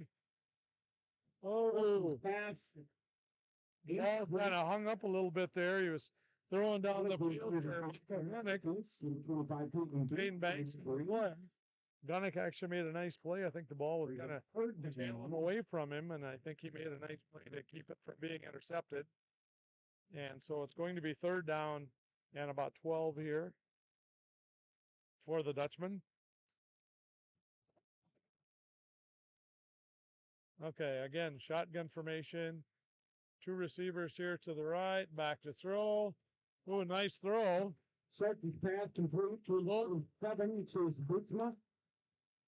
Oh, pass. Ball kind of hung up a little bit there. He was throwing down the field for Gunnick. Peyton Banks. Gunnick actually made a nice play. I think the ball was kind of tailing away from him, and I think he made a nice play to keep it from being intercepted. And so it's going to be 3rd down and about 12 here for the Dutchman. Okay, again, shotgun formation. 2 receivers here to the right, back to throw. Oh, nice throw. Second pass complete to low 7 to Bootsma.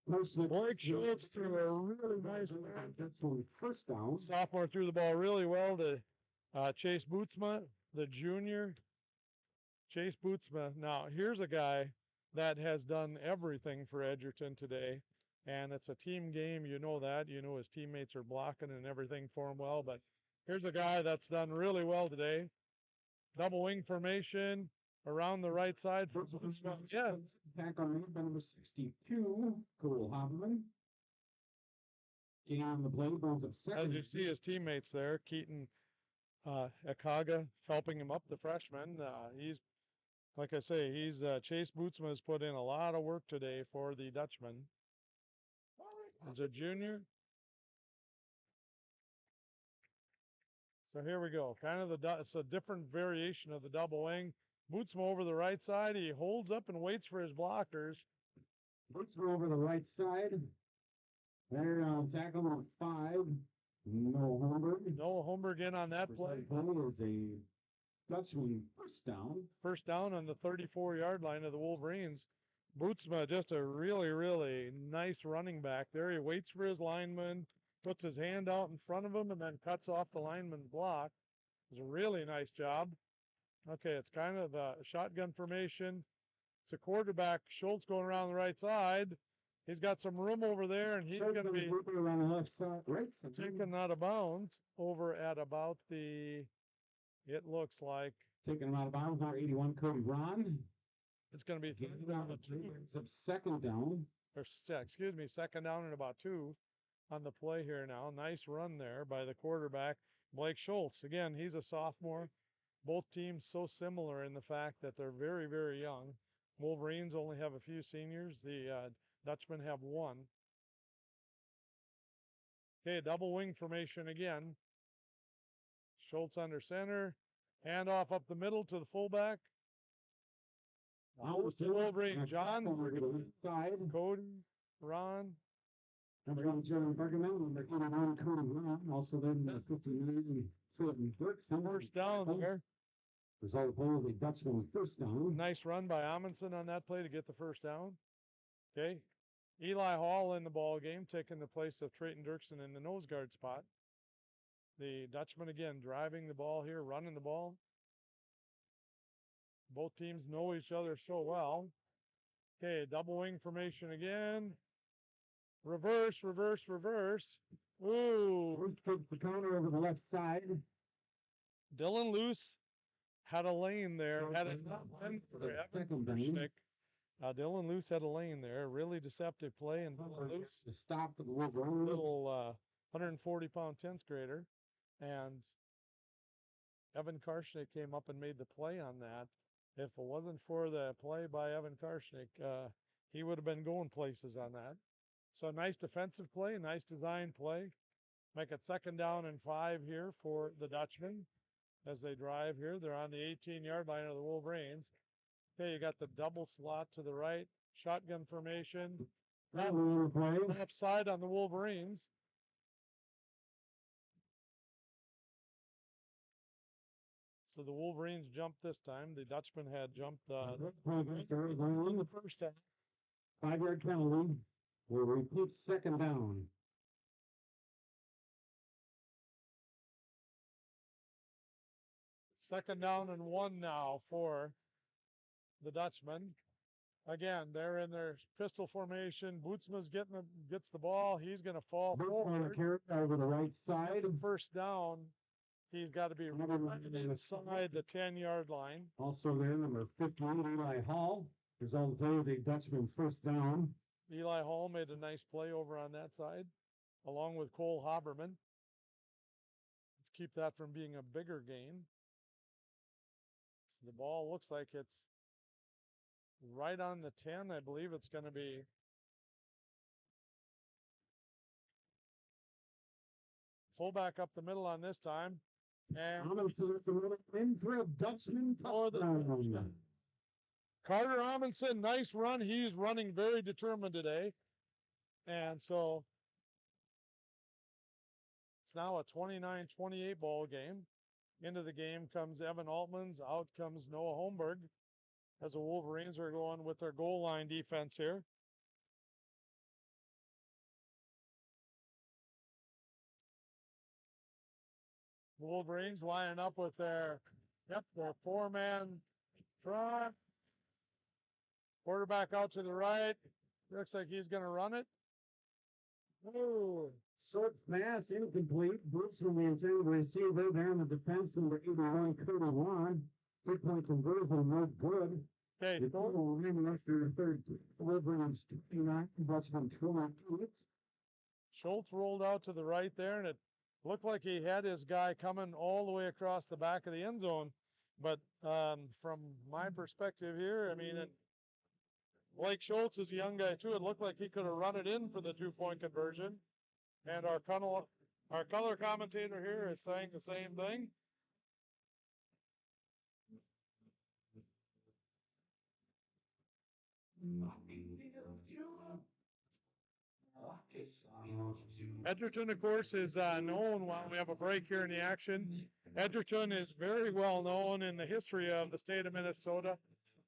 Blake Schultz threw a really nice That's on first down. Sophomore threw the ball really well to Chase Bootsma, the junior. Chase Bootsma. Now, here's a guy that has done everything for Edgerton today. And it's a team game, you know that. You know his teammates are blocking and everything for him well. But here's a guy that's done really well today. Double wing formation. around the right side for Bootsma. Yeah, Tackle made by number 62, Cole Hoffman. Getting on the blade, goes up as second. you see his teammates there, Keaton Akaga helping him up, the freshman. He's, like I say, Chase Bootsma has put in a lot of work today for the Dutchman. As a junior. So here we go. Kind of it's a different variation of the double wing. Bootsma over the right side. He holds up and waits for his blockers. Bootsma over the right side. There, tackle number 5, Noah Holmberg. Noah Holmberg in on that play. Is a Dutchman first down. First down on the 34-yard line of the Wolverines. Bootsma, just a really, really nice running back there. He waits for his lineman, puts his hand out in front of him, and then cuts off the lineman's block. It's a really nice job. Okay, it's kind of a shotgun formation. It's a quarterback. Schultz going around the right side. He's got some room over there, and he's going to be around the left side, right side. taken out of bounds over at about the, it looks like. Taking him out of bounds, now 81, Cody Ron. It's going to be second down. Or, excuse me, second down and about 2 on the play here now. Nice run there by the quarterback, Blake Schultz. Again, he's a sophomore. Both teams so similar in the fact that they're very, very young. Wolverines only have a few seniors. The Dutchmen have 1. Okay, double wing formation again. Schultz under center. Handoff up the middle to the fullback. Wolverine, John, Cody, Ron. Number 1, Jeremy Bergman. Number 81, Cody Ron. Also then 59, Philip Burks. First down there. Result of play, the Dutchman first down. Nice run by Amundsen on that play to get the first down. Okay. Eli Hall in the ball game, taking the place of Trayton Dirksen in the nose guard spot. The Dutchman again driving the ball here, running the ball. Both teams know each other so well. Okay, double wing formation again. Reverse, reverse, reverse. Ooh. The counter over the left side. Dylan Luce had a lane there. Had a lane for Evan Kershnick. Dylan Luce had a lane there. Really deceptive play. And Dylan Luce, the stop for the Wolverine. Little 140-pound 10th grader. And Evan Kershnick came up and made the play on that. If it wasn't for the play by Evan Kershnick, he would have been going places on that. So nice defensive play, nice design play. Make it second down and 5 here for the Dutchmen as they drive here. They're on the 18-yard line of the Wolverines. Okay, you got the double slot to the right, shotgun formation. Left side on the Wolverines. So the Wolverines jumped this time. The Dutchman had jumped in the first half. 5-yard penalty. We'll repeat second down. Second down and 1 now for the Dutchman. Again, they're in their pistol formation. Bootsma's gets the ball. He's going to fall forward. Over the right side. First down. He's got to be right inside the 10-yard line. Also there, number 15, Eli Hall. Result of play, the Dutchman first down. Eli Hall made a nice play over on that side, along with Cole Haberman. Let's keep that from being a bigger gain. So the ball looks like it's right on the 10. I believe it's going to be fullback up the middle on this time. And in for a Dutchman. Carter Amundsen, nice run. He's running very determined today. And so it's now a 29-28 ball game. Into the game comes Evan Altmans. Out comes Noah Holmberg as the Wolverines are going with their goal line defense here. Wolverines lining up with their 4-man front. Quarterback out to the right. Looks like he's going to run it. Ooh. Short pass, incomplete. Brooks from the intended receiver there in the defense, number 81, Cody Ron. 3-point conversion, no good. Okay, The total ran after the third delivery is 29, that's from 28. Schultz rolled out to the right there, and it looked like he had his guy coming all the way across the back of the end zone. But from my perspective here, I mean, Blake Schultz is a young guy too. It looked like he could have run it in for the 2-point conversion. And our color commentator here is saying the same thing. Edgerton, of course, is known while we have a break here in the action. Edgerton is very well known in the history of the state of Minnesota.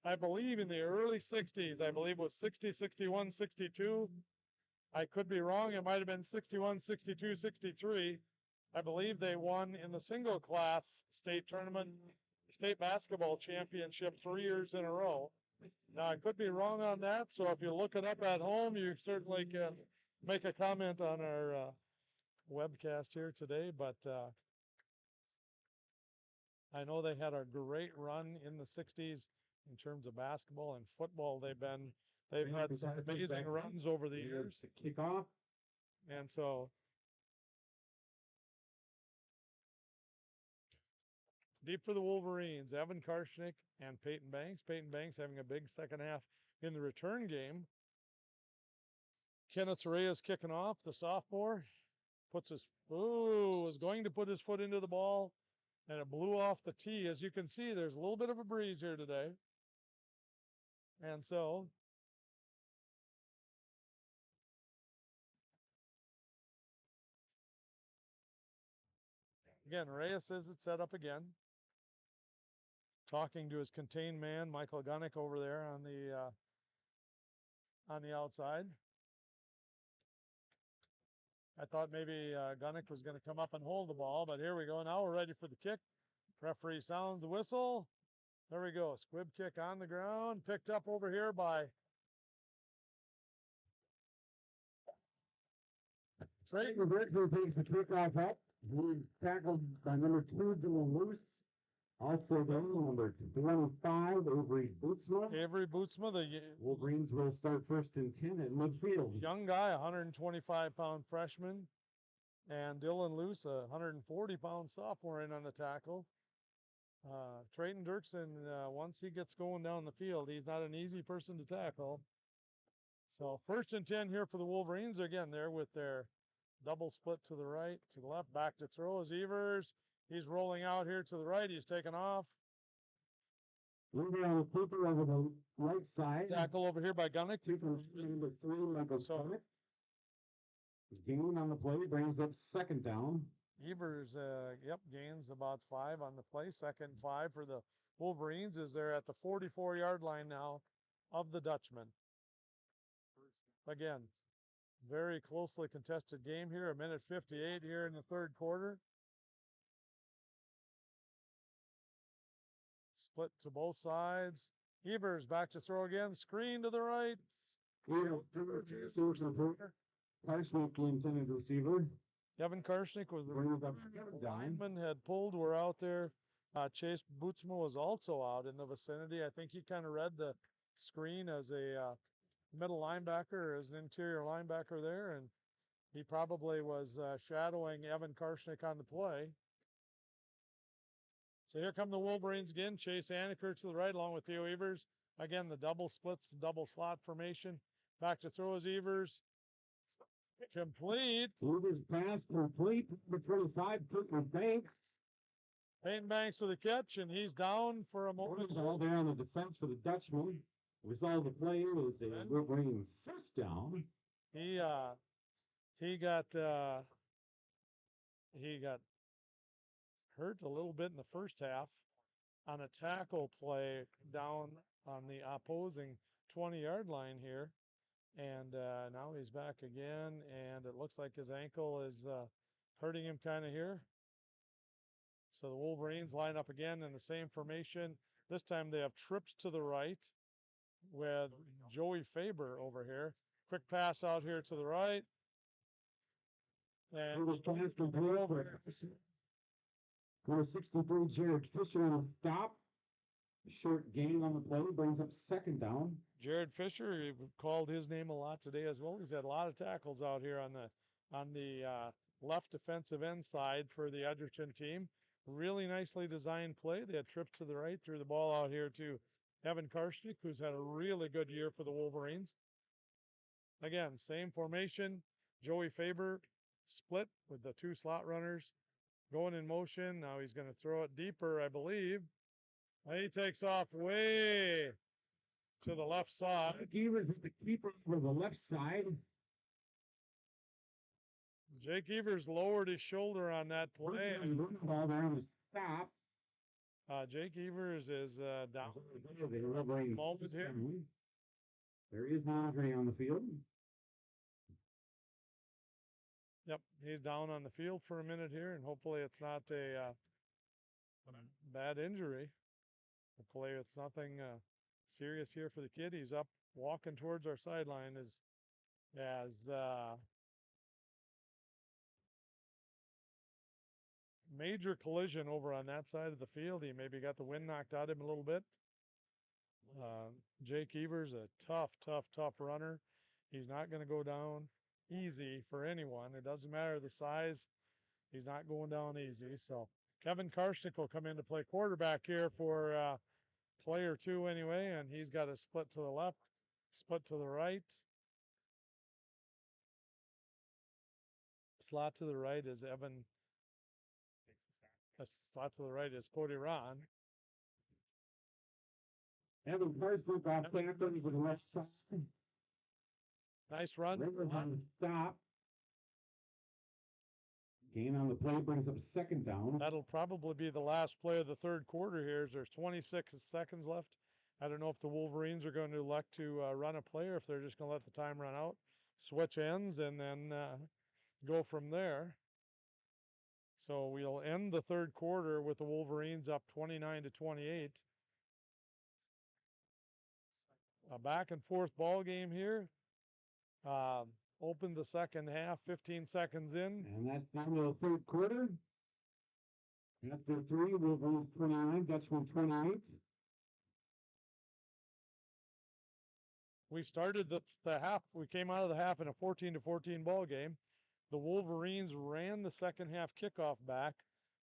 I believe in the early 60s, I believe it was 60, 61, 62. I could be wrong. It might have been 61, 62, 63. I believe they won in the single class state tournament, state basketball championship 3 years in a row. Now, I could be wrong on that. So if you look it up at home, you certainly can make a comment on our webcast here today. But I know they had a great run in the 60s in terms of basketball and football. They've had some amazing runs over the years. Kickoff. And so deep for the Wolverines, Evan Karshnick and Peyton Banks. Peyton Banks having a big second half in the return game. Kenneth Reyes kicking off, the sophomore. Was going to put his foot into the ball, and it blew off the tee. As you can see, there's a little bit of a breeze here today. And so again, Reyes says it's set up again. Talking to his contained man, Michael Gunnick, over there on the outside. I thought maybe Gunnick was going to come up and hold the ball, but here we go. Now we're ready for the kick. Referee sounds the whistle. There we go. Squib kick on the ground, picked up over here by Trayton Bridgman takes the kickoff up. He's tackled by number 2, Dylan Loose. Also there, number 25, Avery Bootsma. Avery Bootsma, the Wolverines will start first and 10 at midfield. young guy, 125-pound freshman, and Dylan Luce, a 140-pound sophomore, in on the tackle. Trayton Dirksen, once he gets going down the field, he's not an easy person to tackle. So first and 10 here for the Wolverines. Again, they're with their double split to the right, to the left, back to throw is Evers. He's rolling out here to the right. He's taken off. We're on the keeper over the right side. Tackle over here by Gunnick. Number 3, Michael Gunnick. Gain on the play brings up second down. Evers, gains about 5 on the play. Second 5 for the Wolverines as they're at the 44-yard line now of the Dutchman. Again, very closely contested game here. 1:58 here in the third quarter. Split to both sides. Evers back to throw again. Screen to the right. Karshnick, the intended receiver. Evan Karshnick was the lineman had pulled. We're out there. Chase Bootsma was also out in the vicinity. I think he kind of read the screen as a middle linebacker or as an interior linebacker there, and he probably was shadowing Evan Karshnick on the play. So here come the Wolverines again. Chase Aniker to the right along with Theo Evers. Again, the double splits, the double slot formation. Back to throw is Evers. Complete. Evers pass complete. Number 25, Peyton Banks. Peyton Banks with the catch, and he's down for a moment. Ball there on the defense for the Dutchman. Result of the play is a Wolverine first down. He got hurt a little bit in the first half on a tackle play down on the opposing 20-yard line here. And now he's back again, and it looks like his ankle is hurting him kind of here. So the Wolverines line up again in the same formation. This time they have trips to the right with Joey Faber over here. Quick pass out here to the right. And Number 63, Jared Fisher on the stop. Short gain on the play brings up second down. Jared Fisher, you've called his name a lot today as well. He's had a lot of tackles out here on the left defensive end side for the Edgerton team. Really nicely designed play. They had trips to the right, threw the ball out here to Evan Karshnik, who's had a really good year for the Wolverines. Again, same formation. Joey Faber split with the two slot runners going in motion. Now he's going to throw it deeper, I believe. He takes off way to the left side. Evers is the keeper for the left side. Jake Evers lowered his shoulder on that play. Ball there on the stop. Jake Evers is down. Moment here. There is no injury on the field. Yep, he's down on the field for a minute here, and hopefully it's not a bad injury. Hopefully it's nothing serious here for the kid. He's up walking towards our sideline as major collision over on that side of the field. He maybe got the wind knocked out of him a little bit. Jake Evers, a tough runner. He's not going to go down easy for anyone. It doesn't matter the size. He's not going down easy. So Kevin Karshnik will come in to play quarterback here for player 2 anyway, and he's got a split to the left, split to the right. Slot to the right is Evan. A slot to the right is Cody Ron. Evan Karshnik off Camden to the left side. Nice run. Stop. Gain on the play brings up second down. That'll probably be the last play of the third quarter here. As there's 26 seconds left. I don't know if the Wolverines are going to elect to run a play or if they're just going to let the time run out, switch ends, and then go from there. So we'll end the third quarter with the Wolverines up 29-28. A back and forth ball game here. Opened the second half, 15 seconds in. And that's the end of the third quarter. After 3, Wolverines 29, Dutchman 28. We started the half. We came out of the half in a 14-14 ball game. The Wolverines ran the second half kickoff back.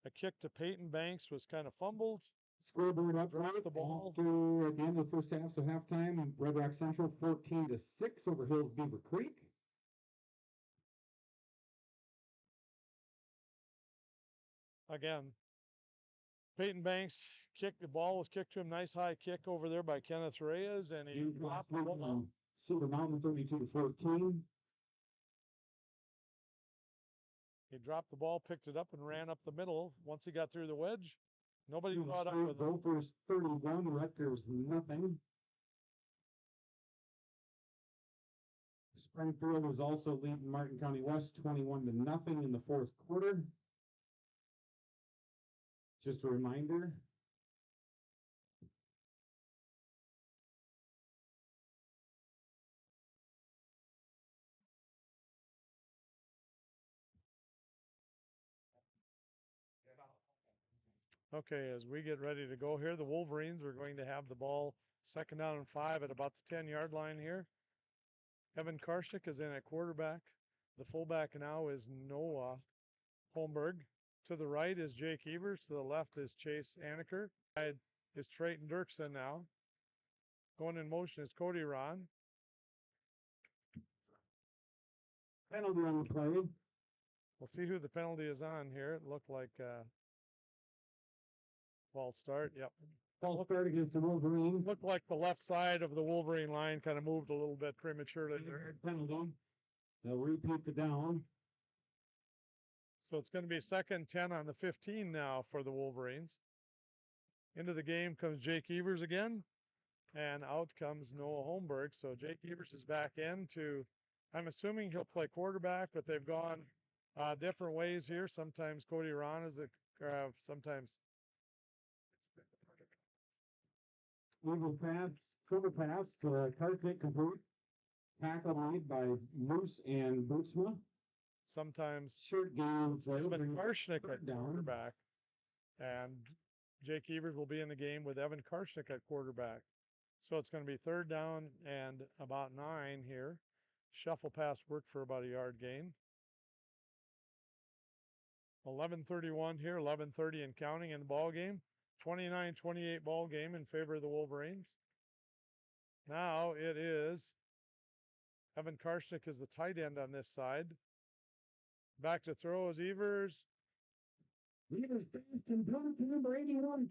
A kick to Peyton Banks was kind of fumbled. Scoreboard up Dropped the ball. after at the end of the first half, so halftime, Red Rock Central 14-6 over Hills Beaver Creek. Again, Peyton Banks kicked, the ball was kicked to him. Nice high kick over there by Kenneth Reyes, and he dropped the ball. Silver Mountain 32-14. He dropped the ball, picked it up, and ran up the middle. Once he got through the wedge, nobody caught up with him. Gophers 31, Rutgers nothing. Springfield is also leading Martin County West 21-0 in the fourth quarter. Just a reminder. Okay, as we get ready to go here, the Wolverines are going to have the ball second down and 5 at about the 10-yard line here. Evan Karshnik is in at quarterback. The fullback now is Noah Holmberg. To the right is Jake Evers. To the left is Chase Anaker. Is Trayton Dirksen now. Going in motion is Cody Ron. Penalty on the play. We'll see who the penalty is on here. It looked like false start. Yep. False start against the Wolverines. Looked like the left side of the Wolverine line kind of moved a little bit prematurely there. Penalty. They'll repeat the down. So it's going to be second 10 on the 15 now for the Wolverines. Into the game comes Jake Evers again, and out comes Noah Holmberg. So Jake Evers is back in to, I'm assuming he'll play quarterback, but they've gone different ways here. Sometimes Cody Ron is sometimes. Eagle pass, quarter pass to Karknik complete. Tackle made by Moose and Bootsma. Sometimes short gains. Evan Karshnik at quarterback, and Jake Evers will be in the game with Evan Karshnick at quarterback. So it's going to be 3rd down and about 9 here. Shuffle pass worked for about a yard gain. 11:31 here, 11:30 and counting in the ball game. 29-28 ball game in favor of the Wolverines. Now it is Evan Karshnick is the tight end on this side. Back to throw is Evers. Evers passed and thrown to number 81,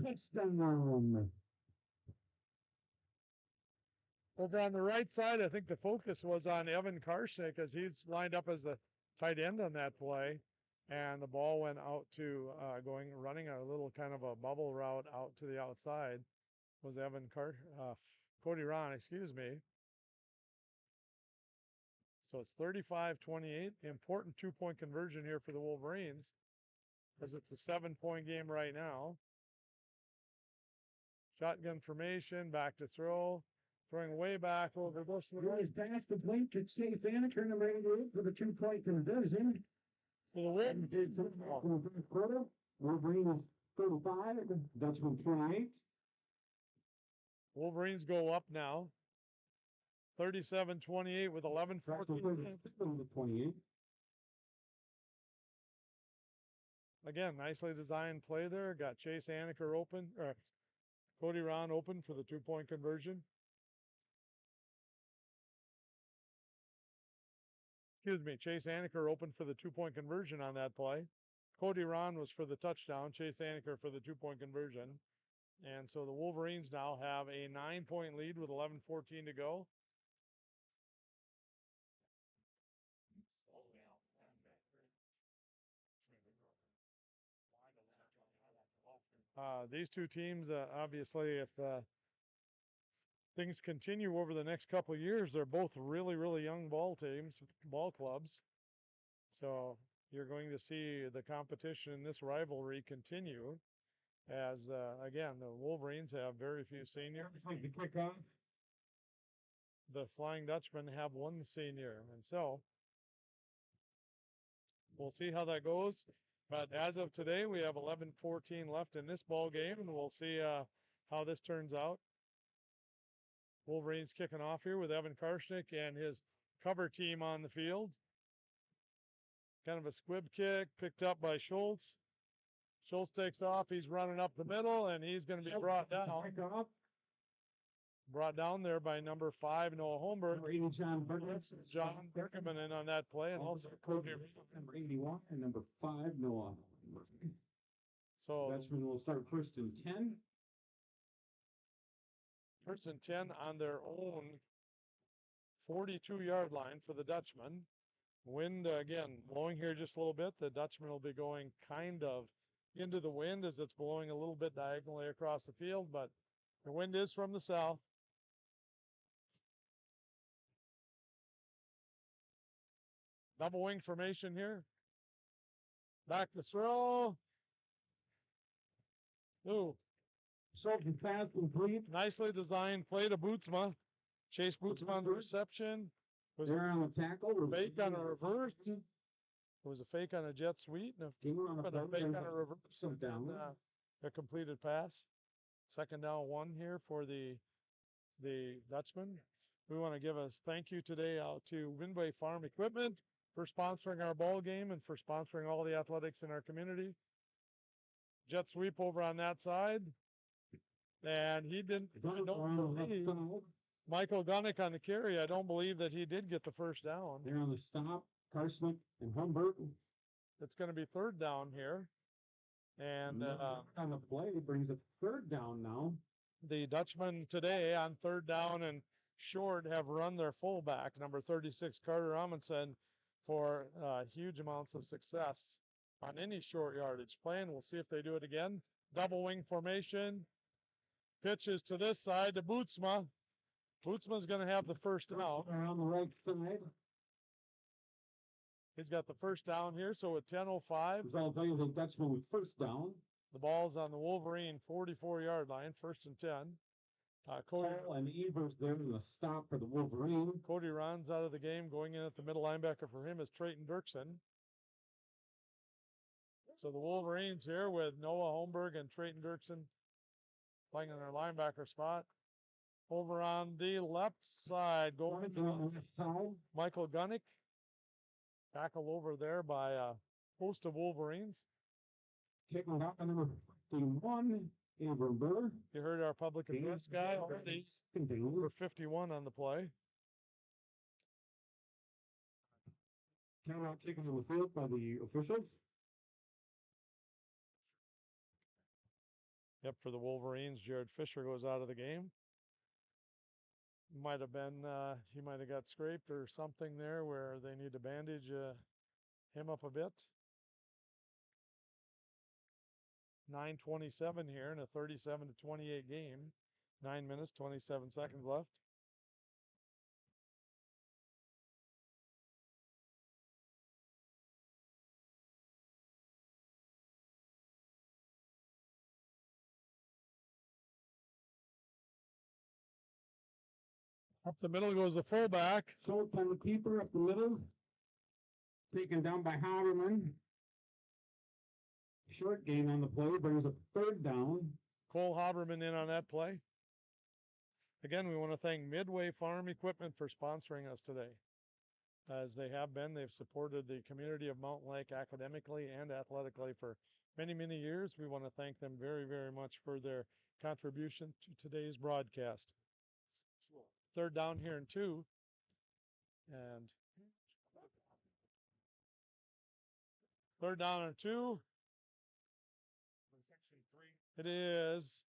touchdown. Over on the right side, I think the focus was on Evan Karshnick as he's lined up as the tight end on that play. And the ball went out to running a little kind of a bubble route out to the outside was Cody Ron, excuse me. So it's 35-28. Important 2-point conversion here for the Wolverines as it's a 7-point game right now. Shotgun formation, back to throw. Throwing way back over this. Here's pass complete to Chase Anaker, number 88, for the 2-point conversion. For the win. Wolverines 35, Dutchman 28. Wolverines go up now. 37-28 with 11:40. Again, nicely designed play there. Got Chase Anaker open, or Cody Ron open for the 2-point conversion. Excuse me, Chase Anaker open for the 2-point conversion on that play. Cody Ron was for the touchdown, Chase Anaker for the 2-point conversion. And so the Wolverines now have a 9-point lead with 11:14 to go. These two teams, obviously, if things continue over the next couple of years, they're both really, really young ball clubs. So you're going to see the competition in this rivalry continue as, again, the Wolverines have very few seniors. The Flying Dutchmen have 1 senior. And so we'll see how that goes. But as of today, we have 11:14 left in this ball game, and we'll see how this turns out. Wolverines kicking off here with Evan Karshnick and his cover team on the field. Kind of a squib kick picked up by Schultz. Schultz takes off. He's running up the middle, and he's going to be brought down. Brought down there by number 5, Noah Holmberg. John Berkman in on that play, and also number 81 and number 5, Noah. So Dutchman will start 1st and 10. 1st and 10 on their own 42-yard line for the Dutchman. Wind, again, blowing here just a little bit. The Dutchman will be going kind of into the wind as it's blowing a little bit diagonally across the field, but the wind is from the south. Double wing formation here. Back to throw. Ooh. Sultan pass complete. Nicely designed play to Bootsma. Chase Bootsma on the reception. Was there on the tackle? Fake on a reverse. It was a fake on a jet sweep. And a fake on a reverse. Down. A completed pass. 2nd down 1 here for the Dutchman. We want to give a thank you today out to Windway Farm Equipment for sponsoring our ball game and for sponsoring all the athletics in our community. Jet sweep over on that side. And he didn't. Michael Gunnick on the carry. I don't believe that he did get the 1st down. They're on the stop. Karshnick and Humbert. It's going to be 3rd down here. And on the play brings it 3rd down now. The Dutchmen today on 3rd down and short have run their fullback, number 36, Carter Amundsen, for huge amounts of success on any short yardage play. And we'll see if they do it again. Double wing formation. Pitches to this side to Bootsma. Bootsma's going to have the 1st down. On the right side. He's got the 1st down here, so at 10:05. The Dutchman with 1st down. The ball's on the Wolverine 44-yard line, 1st and 10. Cody and Evers there in the stop for the Wolverine. Cody Ron's out of the game. Going in at the middle linebacker for him is Trayton Dirksen. So the Wolverines here with Noah Holmberg and Trayton Dirksen playing in their linebacker spot. Over on the left side, going Michael Gunnick. Tackled over there by a host of Wolverines. Taking out number 51, Avery Burr. You heard our public address guy already. Number 51 on the play. Timeout taken to the field by the officials. Yep, for the Wolverines, Jared Fisher goes out of the game. Might have been, he might have got scraped or something there where they need to bandage him up a bit. 9:27 here in a 37-28 game. 9 minutes, 27 seconds left. Up the middle goes the fullback. Schultz on the keeper up the middle. Taken down by Haberman. Short gain on the play, brings up third down. Cole Haberman in on that play. Again, we want to thank Midway Farm Equipment for sponsoring us today. As they have been, they've supported the community of Mountain Lake academically and athletically for many, many years. We want to thank them very, very much for their contribution to today's broadcast. Third down here and 2. And third down and 2. It is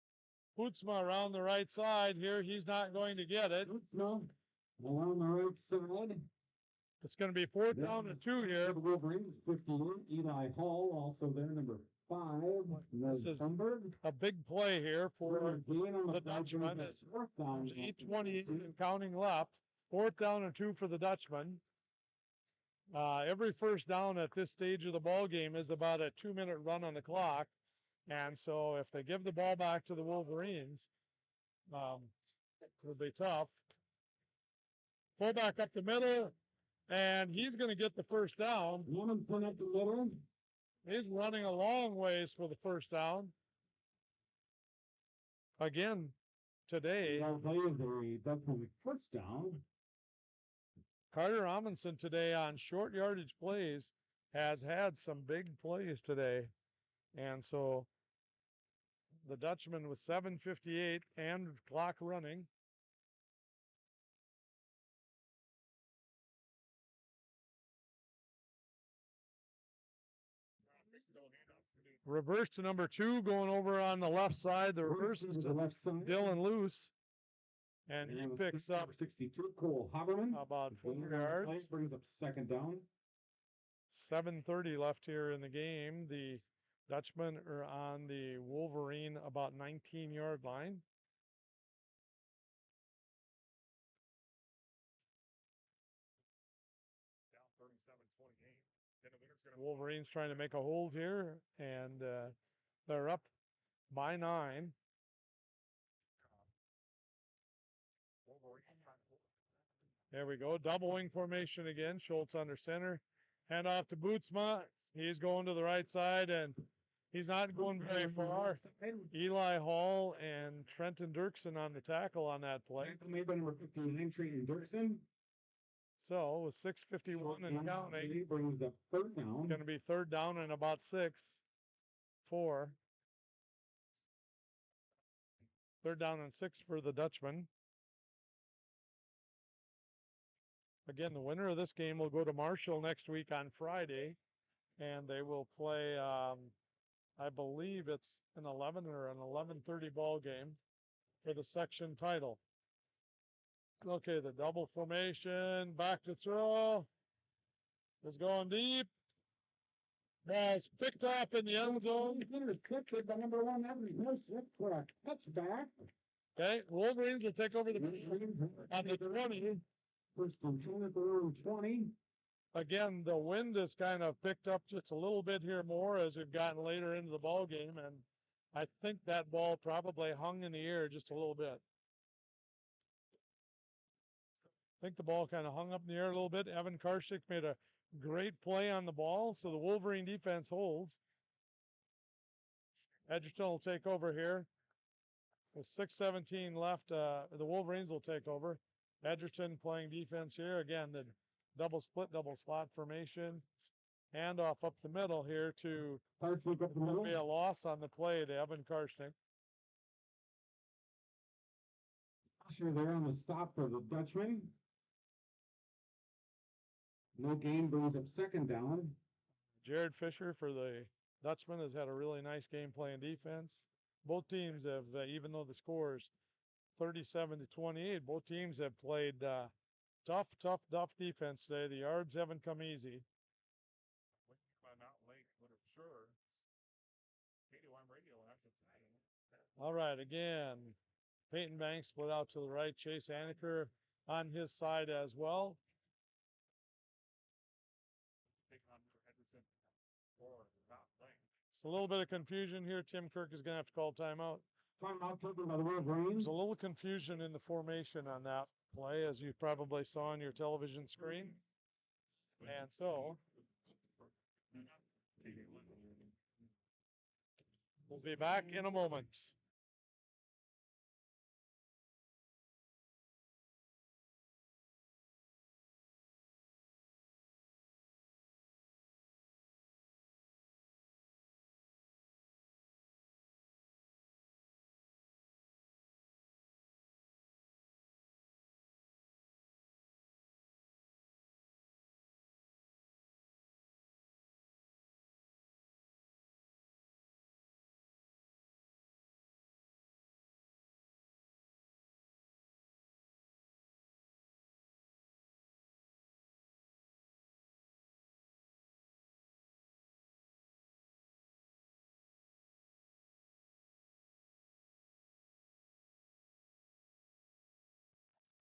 Bootsma around the right side here. He's not going to get it. No, along the right side. It's going to be fourth down and 2 here. Wolverine, 58. Eli Hall also there, number 5. This is a big play here for the Dutchman. It's 8:28 and counting left. Fourth down and 2 for the Dutchman. Every first down at this stage of the ball game is about a 2-minute run on the clock. And so if they give the ball back to the Wolverines, it'll be tough. Fullback up the middle, and he's going to get the first down. Lemonson up the middle. He's running a long ways for the first down. Again, today, First down. Carter Amundsen today on short yardage plays has had some big plays today. And so the Dutchman with 7:58 and clock running. Reverse to number 2 going over on the left side. The reverse is to left side. Dylan Luce. And he picks up 62, Cole Haberman. about 4 yards. Brings up second down. 7:30 left here in the game. The Dutchmen are on the Wolverine about 19-yard line. Wolverines trying to make a hold here, and they're up by 9. There we go. Double wing formation again. Schultz under center. Hand off to Bootsma. He's going to the right side, and he's not going very far. Eli Hall and Trenton Dirksen on the tackle on that play. Made by number 59, Trayton Dirksen. So with 6:51 and counting, He brings up third down. it's going to be third down and about 6. 4. Third down and 6 for the Dutchman. Again, the winner of this game will go to Marshall next week on Friday, and they will play, I believe it's an 11 or an 11:30 ball game for the section title. Okay, the double formation, back to throw. Is going deep. Ball's picked off in the end zone. Clipped by number 1, for a touchback. Okay, Wolverines will take over the on the 20. First and 10 at the own 20. Again, the wind has kind of picked up just a little bit here more as we've gotten later into the ball game, and I think that ball probably hung in the air just a little bit. I think the ball kind of hung up in the air a little bit. Evan Karshik made a great play on the ball, so the Wolverine defense holds. Edgerton will take over here. With 6:17 left, the Wolverines will take over. Edgerton playing defense here. Again, the double split, double slot formation. Handoff up the middle here to Karshnik up the middle. be a loss on the play to Evan Karshnik. Fisher there on the stop for the Dutchman. No gain brings up second down. Jared Fisher for the Dutchman has had a really nice game playing defense. Both teams have, even though the score is 37-28, both teams have played tough defense today. The yards haven't come easy. All right, again, Peyton Banks split out to the right. Chase Aniker on his side as well. It's a little bit of confusion here. Tim Kirk is going to have to call timeout. Timeout taken by the Wolverines. There's a little confusion in the formation on that play, as you probably saw on your television screen. And so we'll be back in a moment.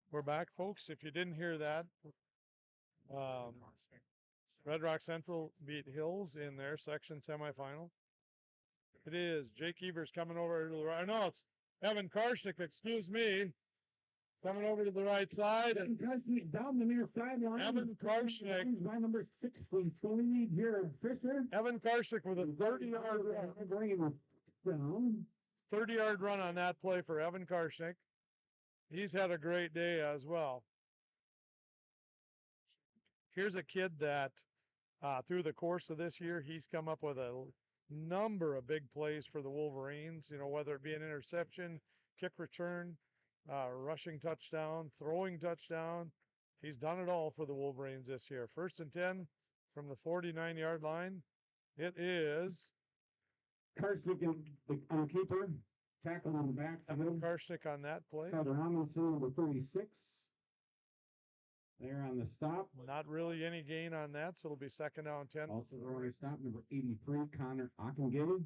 We're back, folks. If you didn't hear that, Red Rock Central beat Hills in their section semifinal. It is Jake Evers coming over to the right. No, it's Evan Karshnik, excuse me. Coming over to the right side. Evan Karshnik down the near sideline. Evan Karshnik. By number 63, Jared Fisher. Evan Karshnik with a 30-yard run. 30-yard run on that play for Evan Karshnik. He's had a great day as well. Here's a kid that through the course of this year, he's come up with a number of big plays for the Wolverines, you know, whether it be an interception, kick return, rushing touchdown, throwing touchdown. He's done it all for the Wolverines this year. 1st and 10 from the 49-yard line. It is Karshnik on keeper. Tackle on the back. Evan Karshnik on that play. Robinson, number 36. There on the stop. Not really any gain on that, so it'll be 2nd down 10. Also throwing a stop, number 83, Connor Ockengate.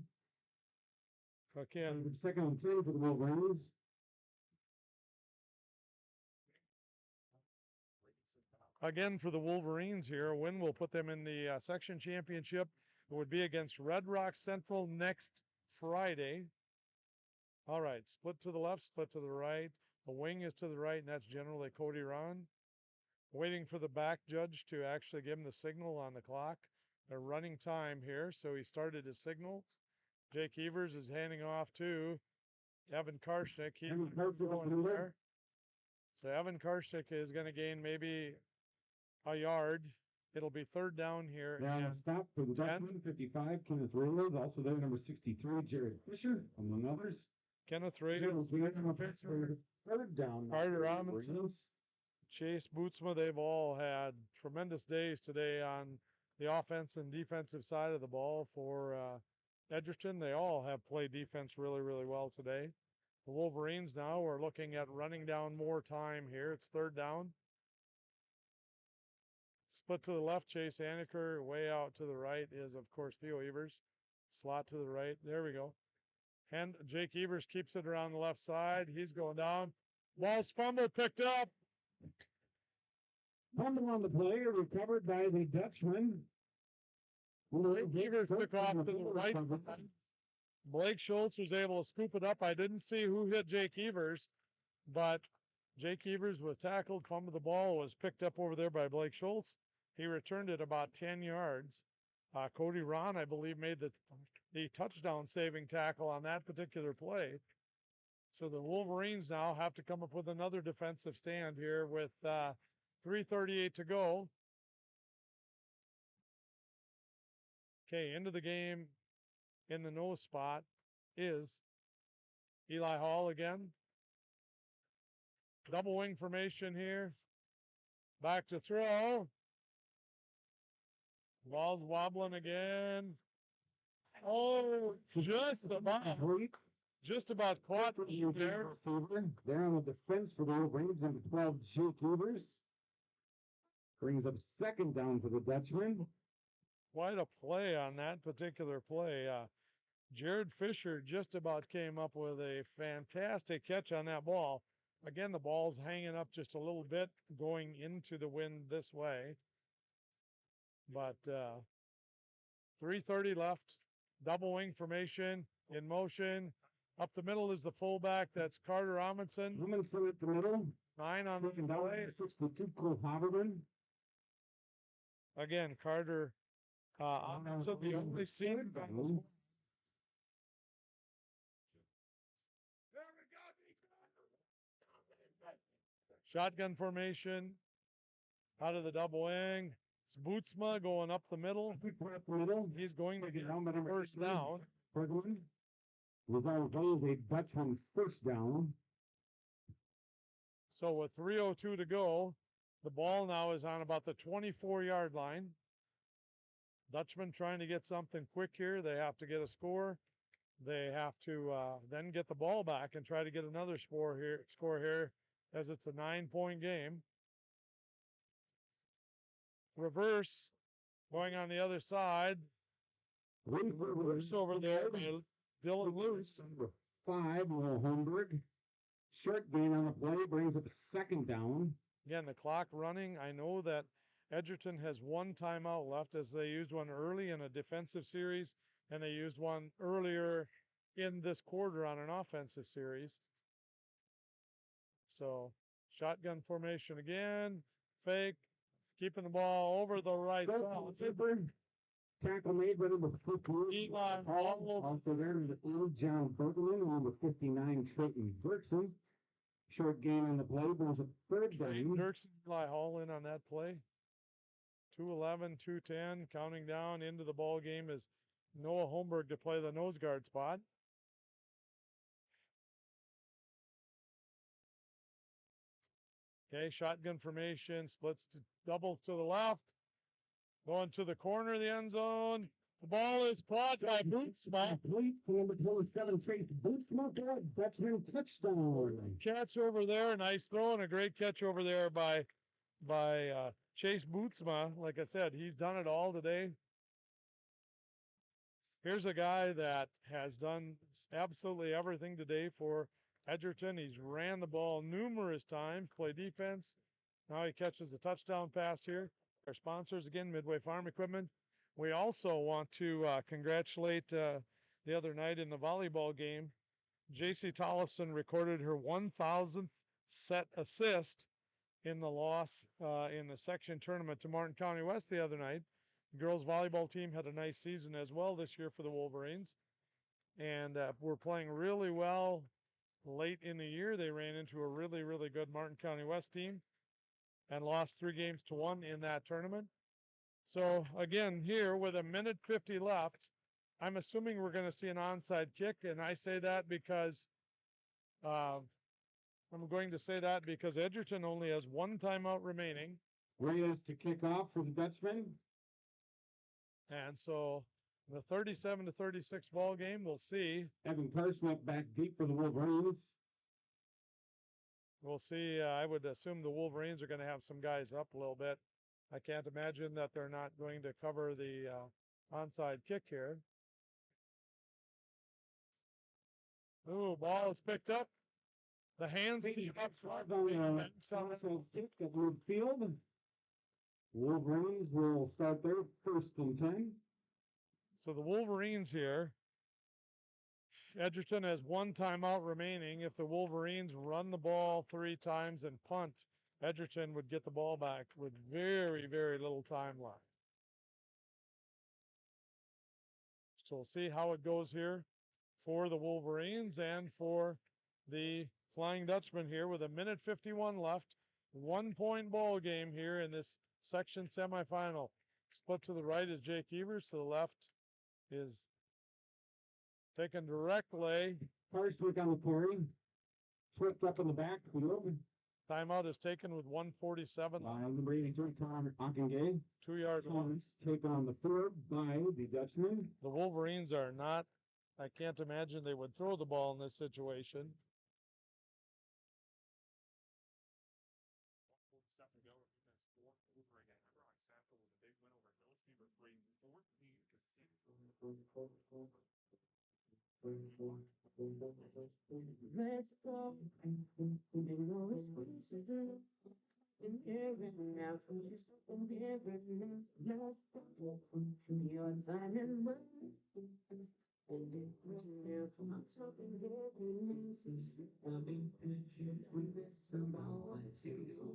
Again, 2nd and 10 for the Wolverines. Again, for the Wolverines here, a win will put them in the section championship. It would be against Red Rock Central next Friday. All right, split to the left, split to the right. The wing is to the right, and that's generally Cody Ron. Waiting for the back judge to actually give him the signal on the clock. They're running time here, so he started his signal. Jake Evers is handing off to Evan Karshnik. He's going there. So Evan Karshnik is going to gain maybe a yard. It'll be 3rd down here. Now stop for the Dutchman, 55, Kenneth Raylord. Also there, number 63, Jared Fisher, among others. Kenneth Raylord. 3rd down. Carter Robinson. Chase Bootsma, they've all had tremendous days today on the offense and defensive side of the ball for Edgerton. They all have played defense really, really well today. The Wolverines now are looking at running down more time here. It's 3rd down. Split to the left, Chase Aniker. Way out to the right is, of course, Theo Evers. Slot to the right. There we go. And Jake Evers keeps it around the left side. He's going down. Ball's fumbled, picked up. Fumble on the play, recovered by the Dutchman. Evers took off to the right. Blake Schultz was able to scoop it up. I didn't see who hit Jake Evers, but Jake Evers was tackled, fumbled the ball, was picked up over there by Blake Schultz. He returned it about 10 yards. Cody Ron, I believe, made the the touchdown saving tackle on that particular play. So the Wolverines now have to come up with another defensive stand here with 3:38 to go. Okay, into the game in the nose spot is Eli Hall again. Double wing formation here. Back to throw. Ball's wobbling again. Oh, just about caught there. There on the defense for the Wolverines and 12 Jake Ubers. Brings up second down for the Dutchman. Quite a play on that particular play. Jared Fisher just about came up with a fantastic catch on that ball. Again, the ball's hanging up just a little bit going into the wind this way. But 3:30 left. Double wing formation in motion. Up the middle is the fullback. That's Carter Amundsen. Amundsen at the middle. 9 on the play. 62 Cole Haberman. Again, Carter Amundsen, the only senior. Shotgun formation out of the double wing. It's Bootsma going up the middle. He's going to get first down. Without goal, a Dutchman first down. So with 3:02 to go, the ball now is on about the 24-yard line. Dutchman trying to get something quick here. They have to get a score. They have to then get the ball back and try to get another score here as it's a 9-point game. Reverse going on the other side. Reverse over there by Dylan Lewis. Number 5, Will Holmberg. Short gain on the play brings up a second down. Again, the clock running. I know that Edgerton has one timeout left as they used one early in a defensive series, and they used one earlier in this quarter on an offensive series. So shotgun formation again, fake, keeping the ball over the right side. Tackle made by number 58. Eli Hall. Also there is John Bergman, number 59, Trayton Dirksen. Short gain on the play brings up third down. Dirksen, Eli Hall in on that play. 2:11, 2:10, counting down into the ball game is Noah Holmberg to play the nose guard spot. Okay, shotgun formation, splits to doubles to the left. Going to the corner of the end zone. The ball is caught by Bootsma. Complete for number 27, Trace Bootsma. Dutchman touchdown. Catch over there, nice throw and a great catch over there by Chase Bootsma. Like I said, he's done it all today. Here's a guy that has done absolutely everything today for Edgerton. He's ran the ball numerous times, played defense. Now he catches a touchdown pass here. Our sponsors, again, Midway Farm Equipment. We also want to congratulate the other night in the volleyball game. JC Tollefson recorded her 1,000th set assist in the loss in the section tournament to Martin County West the other night. The girls volleyball team had a nice season as well this year for the Wolverines. And we're playing really well late in the year. They ran into a really, really good Martin County West team and lost 3-1 in that tournament. So again, here with 1:50 left, I'm assuming we're going to see an onside kick. And I say that because I'm going to say that because Edgerton only has one timeout remaining. Reyes to kick off for the Dutchman. And so the 37-36 ball game, we'll see. Evan Parsnip back deep for the Wolverines. We'll see. I would assume the Wolverines are going to have some guys up a little bit. I can't imagine that they're not going to cover the onside kick here. Ooh, ball is picked up. The hands team up front. Kick at midfield. Wolverines will start their 1st and 10. So the Wolverines here, Edgerton has one timeout remaining. If the Wolverines run the ball 3 times and punt, Edgerton would get the ball back with very, very little time left. So we'll see how it goes here for the Wolverines and for the Flying Dutchman here with 1:51 left. 1-point ball game here in this section semifinal. Split to the right is Jake Evers. To the left is taken directly. First week on the carry. Tripped up in the backfield. Timeout is taken with 1:47. Number 83, Connor Ockengay. 2-yard line. Take on the field by the Dutchman. The Wolverines are not, I can't imagine they would throw the ball in this situation. Let's go. In heaven now for yourself in heaven. Let's go. Your time and money. And now I'm talking heaven. I'll be preaching with this about what you do.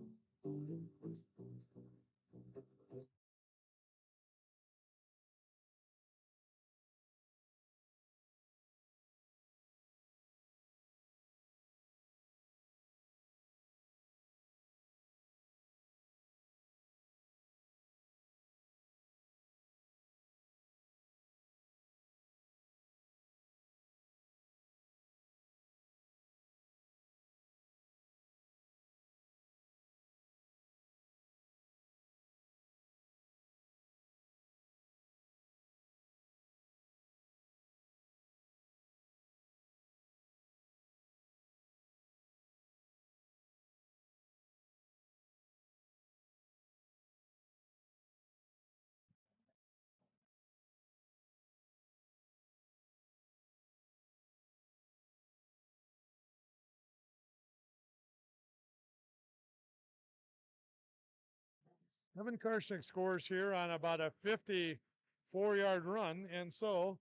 Evan Karshnick scores here on about a 54-yard run, and so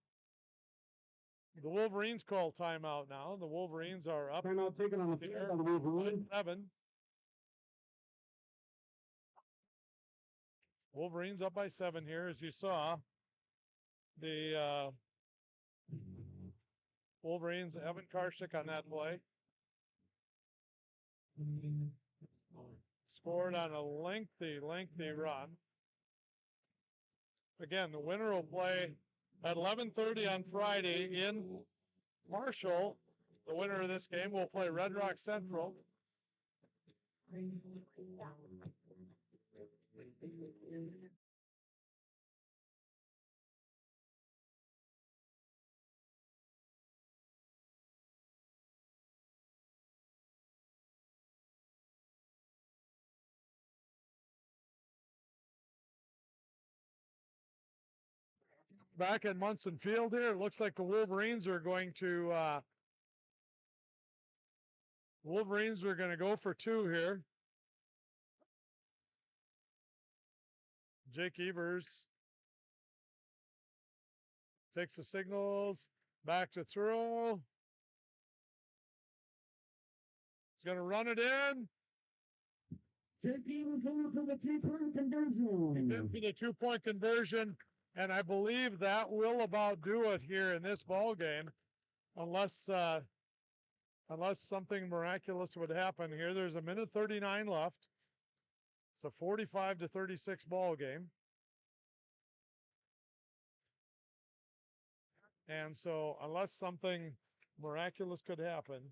the Wolverines call timeout now. The Wolverines are up. Timeout taken on the field by the Wolverines. 7. Wolverines up by 7 here, as you saw. The Wolverines, Evan Karshnick on that play. Scored on a lengthy run. Again, the winner will play at 11:30 on Friday in Marshall. The winner of this game will play Red Rock Central. Back at Munson Field here, it looks like the Wolverines are going to go for 2 here. Jake Evers takes the signals, back to throw. He's going to run it in. Jake Evers in for the 2-point conversion. In for the 2-point conversion, and I believe that will about do it here in this ball game, unless something miraculous would happen here. There's 1:39 left. It's a 45-36 ball game. And so unless something miraculous could happen,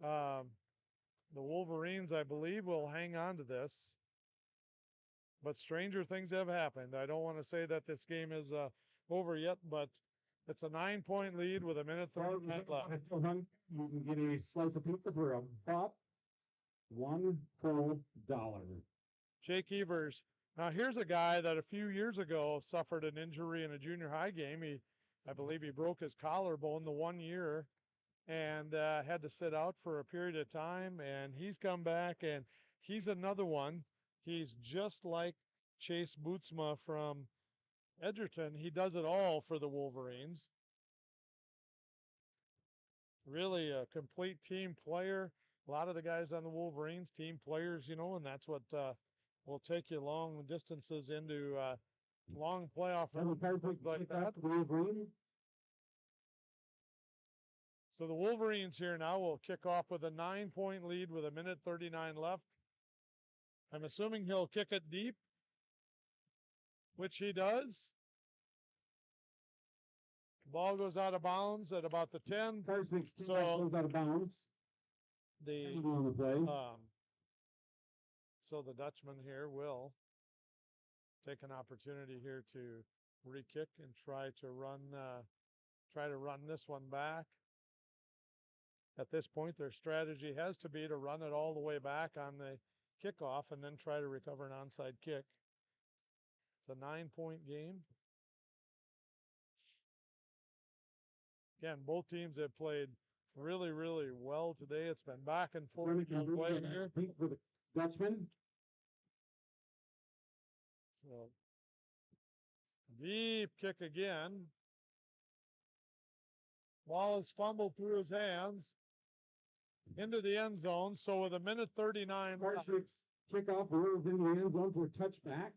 the Wolverines, I believe, will hang on to this. But stranger things have happened. I don't want to say that this game is over yet, but it's a 9-point lead with 1:39 left. You can get a slice of pizza for about $1 per dollar. Jake Evers. Now here's a guy that a few years ago suffered an injury in a junior high game. I believe he broke his collarbone the 1 year and had to sit out for a period of time. And he's come back, and he's another one. He's just like Chase Bootsma from Edgerton. He does it all for the Wolverines. Really a complete team player. A lot of the guys on the Wolverines, team players, you know, and that's what will take you long distances into long playoff runs like that. So the Wolverines here now will kick off with a 9-point lead with 1:39 left. I'm assuming he'll kick it deep, which he does. Ball goes out of bounds at about the 10. So goes out of bounds. The On the play. So the Dutchman here will take an opportunity here to re-kick and try to run this one back. At this point, their strategy has to be to run it all the way back on the kickoff and then try to recover an onside kick. It's a 9-point game. Again, both teams have played really, really well today. It's been back and forth. For the Dutchman. So, deep kick again. Ball is fumbled through his hands into the end zone. So with 1:39 left, Kickoff rolls into the end zone for a touchback.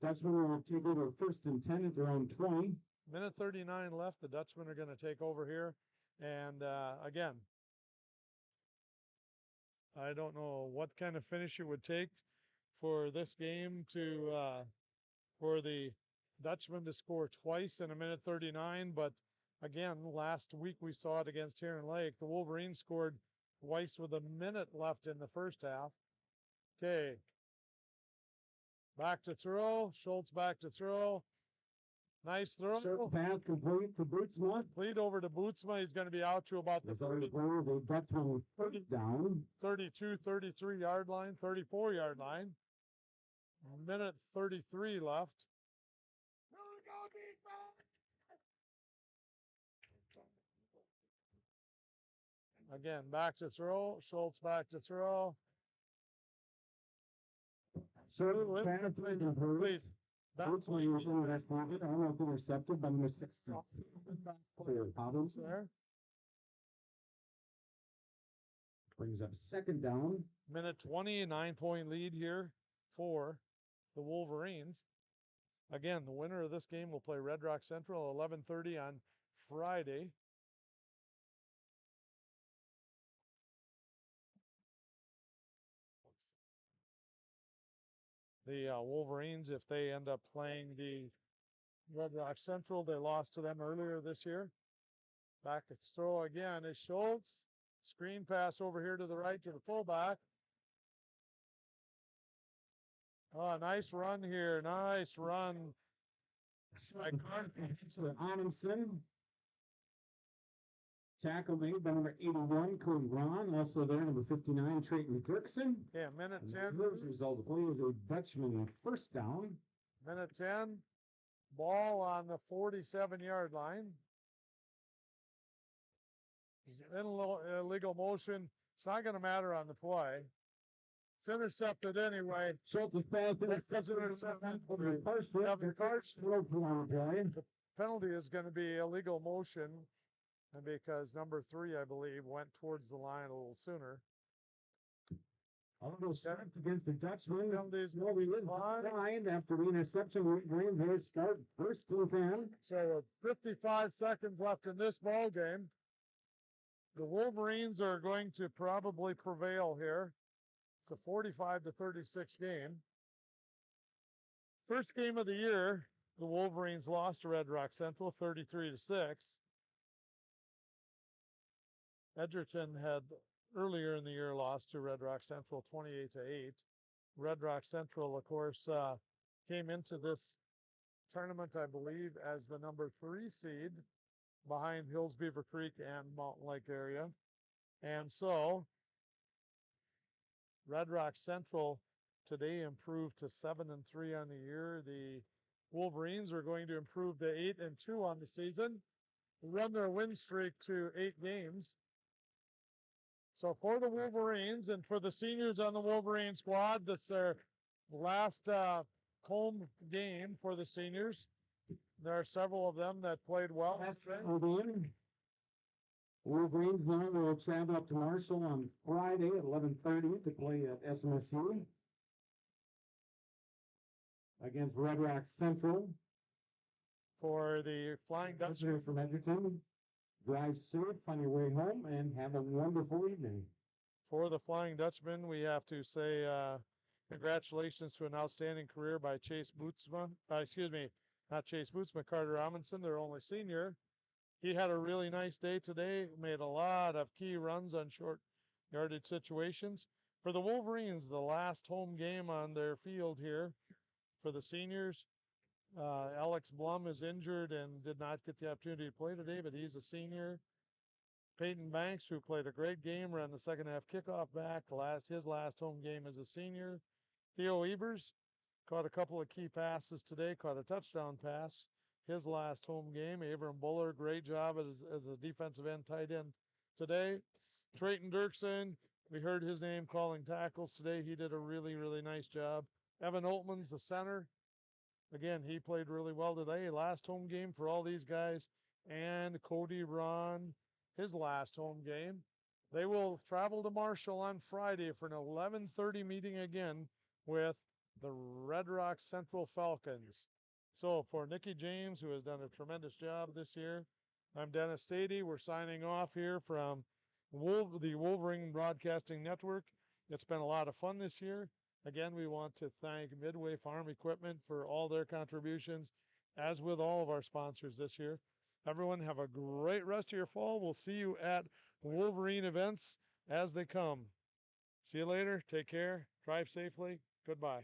Dutchman will take over 1st and 10 at their own 20. 1:39 left. The Dutchmen are going to take over here. And again, I don't know what kind of finish it would take for this game for the Dutchmen to score twice in 1:39. But again, last week we saw it against Heron Lake. The Wolverines scored twice with a minute left in the first half. Okay. Back to throw. Schultz back to throw. Nice throw. Short pass complete to Bootsma. Lead over to Bootsma. He's going to be out to about the 32, 33 yard line, 34 yard line. 1:33 left. Again, back to throw. Schultz back to throw. So, please. That's why you're doing that. I don't know if intercepted by number 6. Problems there. Brings up 2nd down. 1:20, 9-point lead here for the Wolverines. Again, the winner of this game will play Red Rock Central 11:30 on Friday. The Wolverines, if they end up playing the Red Rock Central, they lost to them earlier this year. Back to throw again is Schultz. Screen pass over here to the right to the fullback. Oh, nice run here. Nice run. Amundsen. Tackle made by number 81, Cody Ron. Also there, number 59, Trayton Dirksen. Yeah, 1:10. The result of the play is a Dutchman 1st down. 1:10. Ball on the 47-yard line. In illegal motion. It's not going to matter on the play. It's intercepted anyway. Schultz is fast. The penalty is going to be illegal motion, and because number 3, I believe, went towards the line a little sooner. Almost against the Dutchman. Penalties line after the interception. They start 1st and 10. So 55 seconds left in this ball game. The Wolverines are going to probably prevail here. It's a 45-36 game. First game of the year, the Wolverines lost to Red Rock Central 33-6. Edgerton had earlier in the year lost to Red Rock Central 28-8. Red Rock Central, of course, came into this tournament, I believe, as the number 3 seed behind Hills Beaver Creek and Mountain Lake area. And so Red Rock Central today improved to 7-3 on the year. The Wolverines are going to improve to 8-2 on the season, run their win streak to 8 games. So for the Wolverines and for the seniors on the Wolverine squad, that's their last home game for the seniors. There are several of them that played well. Wolverines now will travel up to Marshall on Friday at 11:30 to play at SMSU against Red Rock Central. For the Flying Dutchman from Edgerton. Drive safe on your way home and have a wonderful evening. For the Flying Dutchman, we have to say congratulations to an outstanding career by Chase Bootsma. Excuse me, not Chase Bootsma, Carter Amundsen, their only senior. He had a really nice day today, made a lot of key runs on short yardage situations. For the Wolverines, the last home game on their field here for the seniors. Alex Blum is injured and did not get the opportunity to play today, but he's a senior. Peyton Banks, who played a great game, ran the second half kickoff back. His last home game as a senior. Theo Evers caught a couple of key passes today, caught a touchdown pass. His last home game. Avram Buller, great job as a defensive end tight end today. Trayton Dirksen, we heard his name calling tackles today. He did a really, really nice job. Evan Oltman's the center. Again, he played really well today. Last home game for all these guys. And Cody Ron, his last home game. They will travel to Marshall on Friday for an 11:30 meeting again with the Red Rock Central Falcons. So for Nikki James, who has done a tremendous job this year, I'm Dennis Stady. We're signing off here from the Wolverine Broadcasting Network. It's been a lot of fun this year. Again, we want to thank Midway Farm Equipment for all their contributions, as with all of our sponsors this year. Everyone have a great rest of your fall. We'll see you at Wolverine events as they come. See you later. Take care. Drive safely. Goodbye.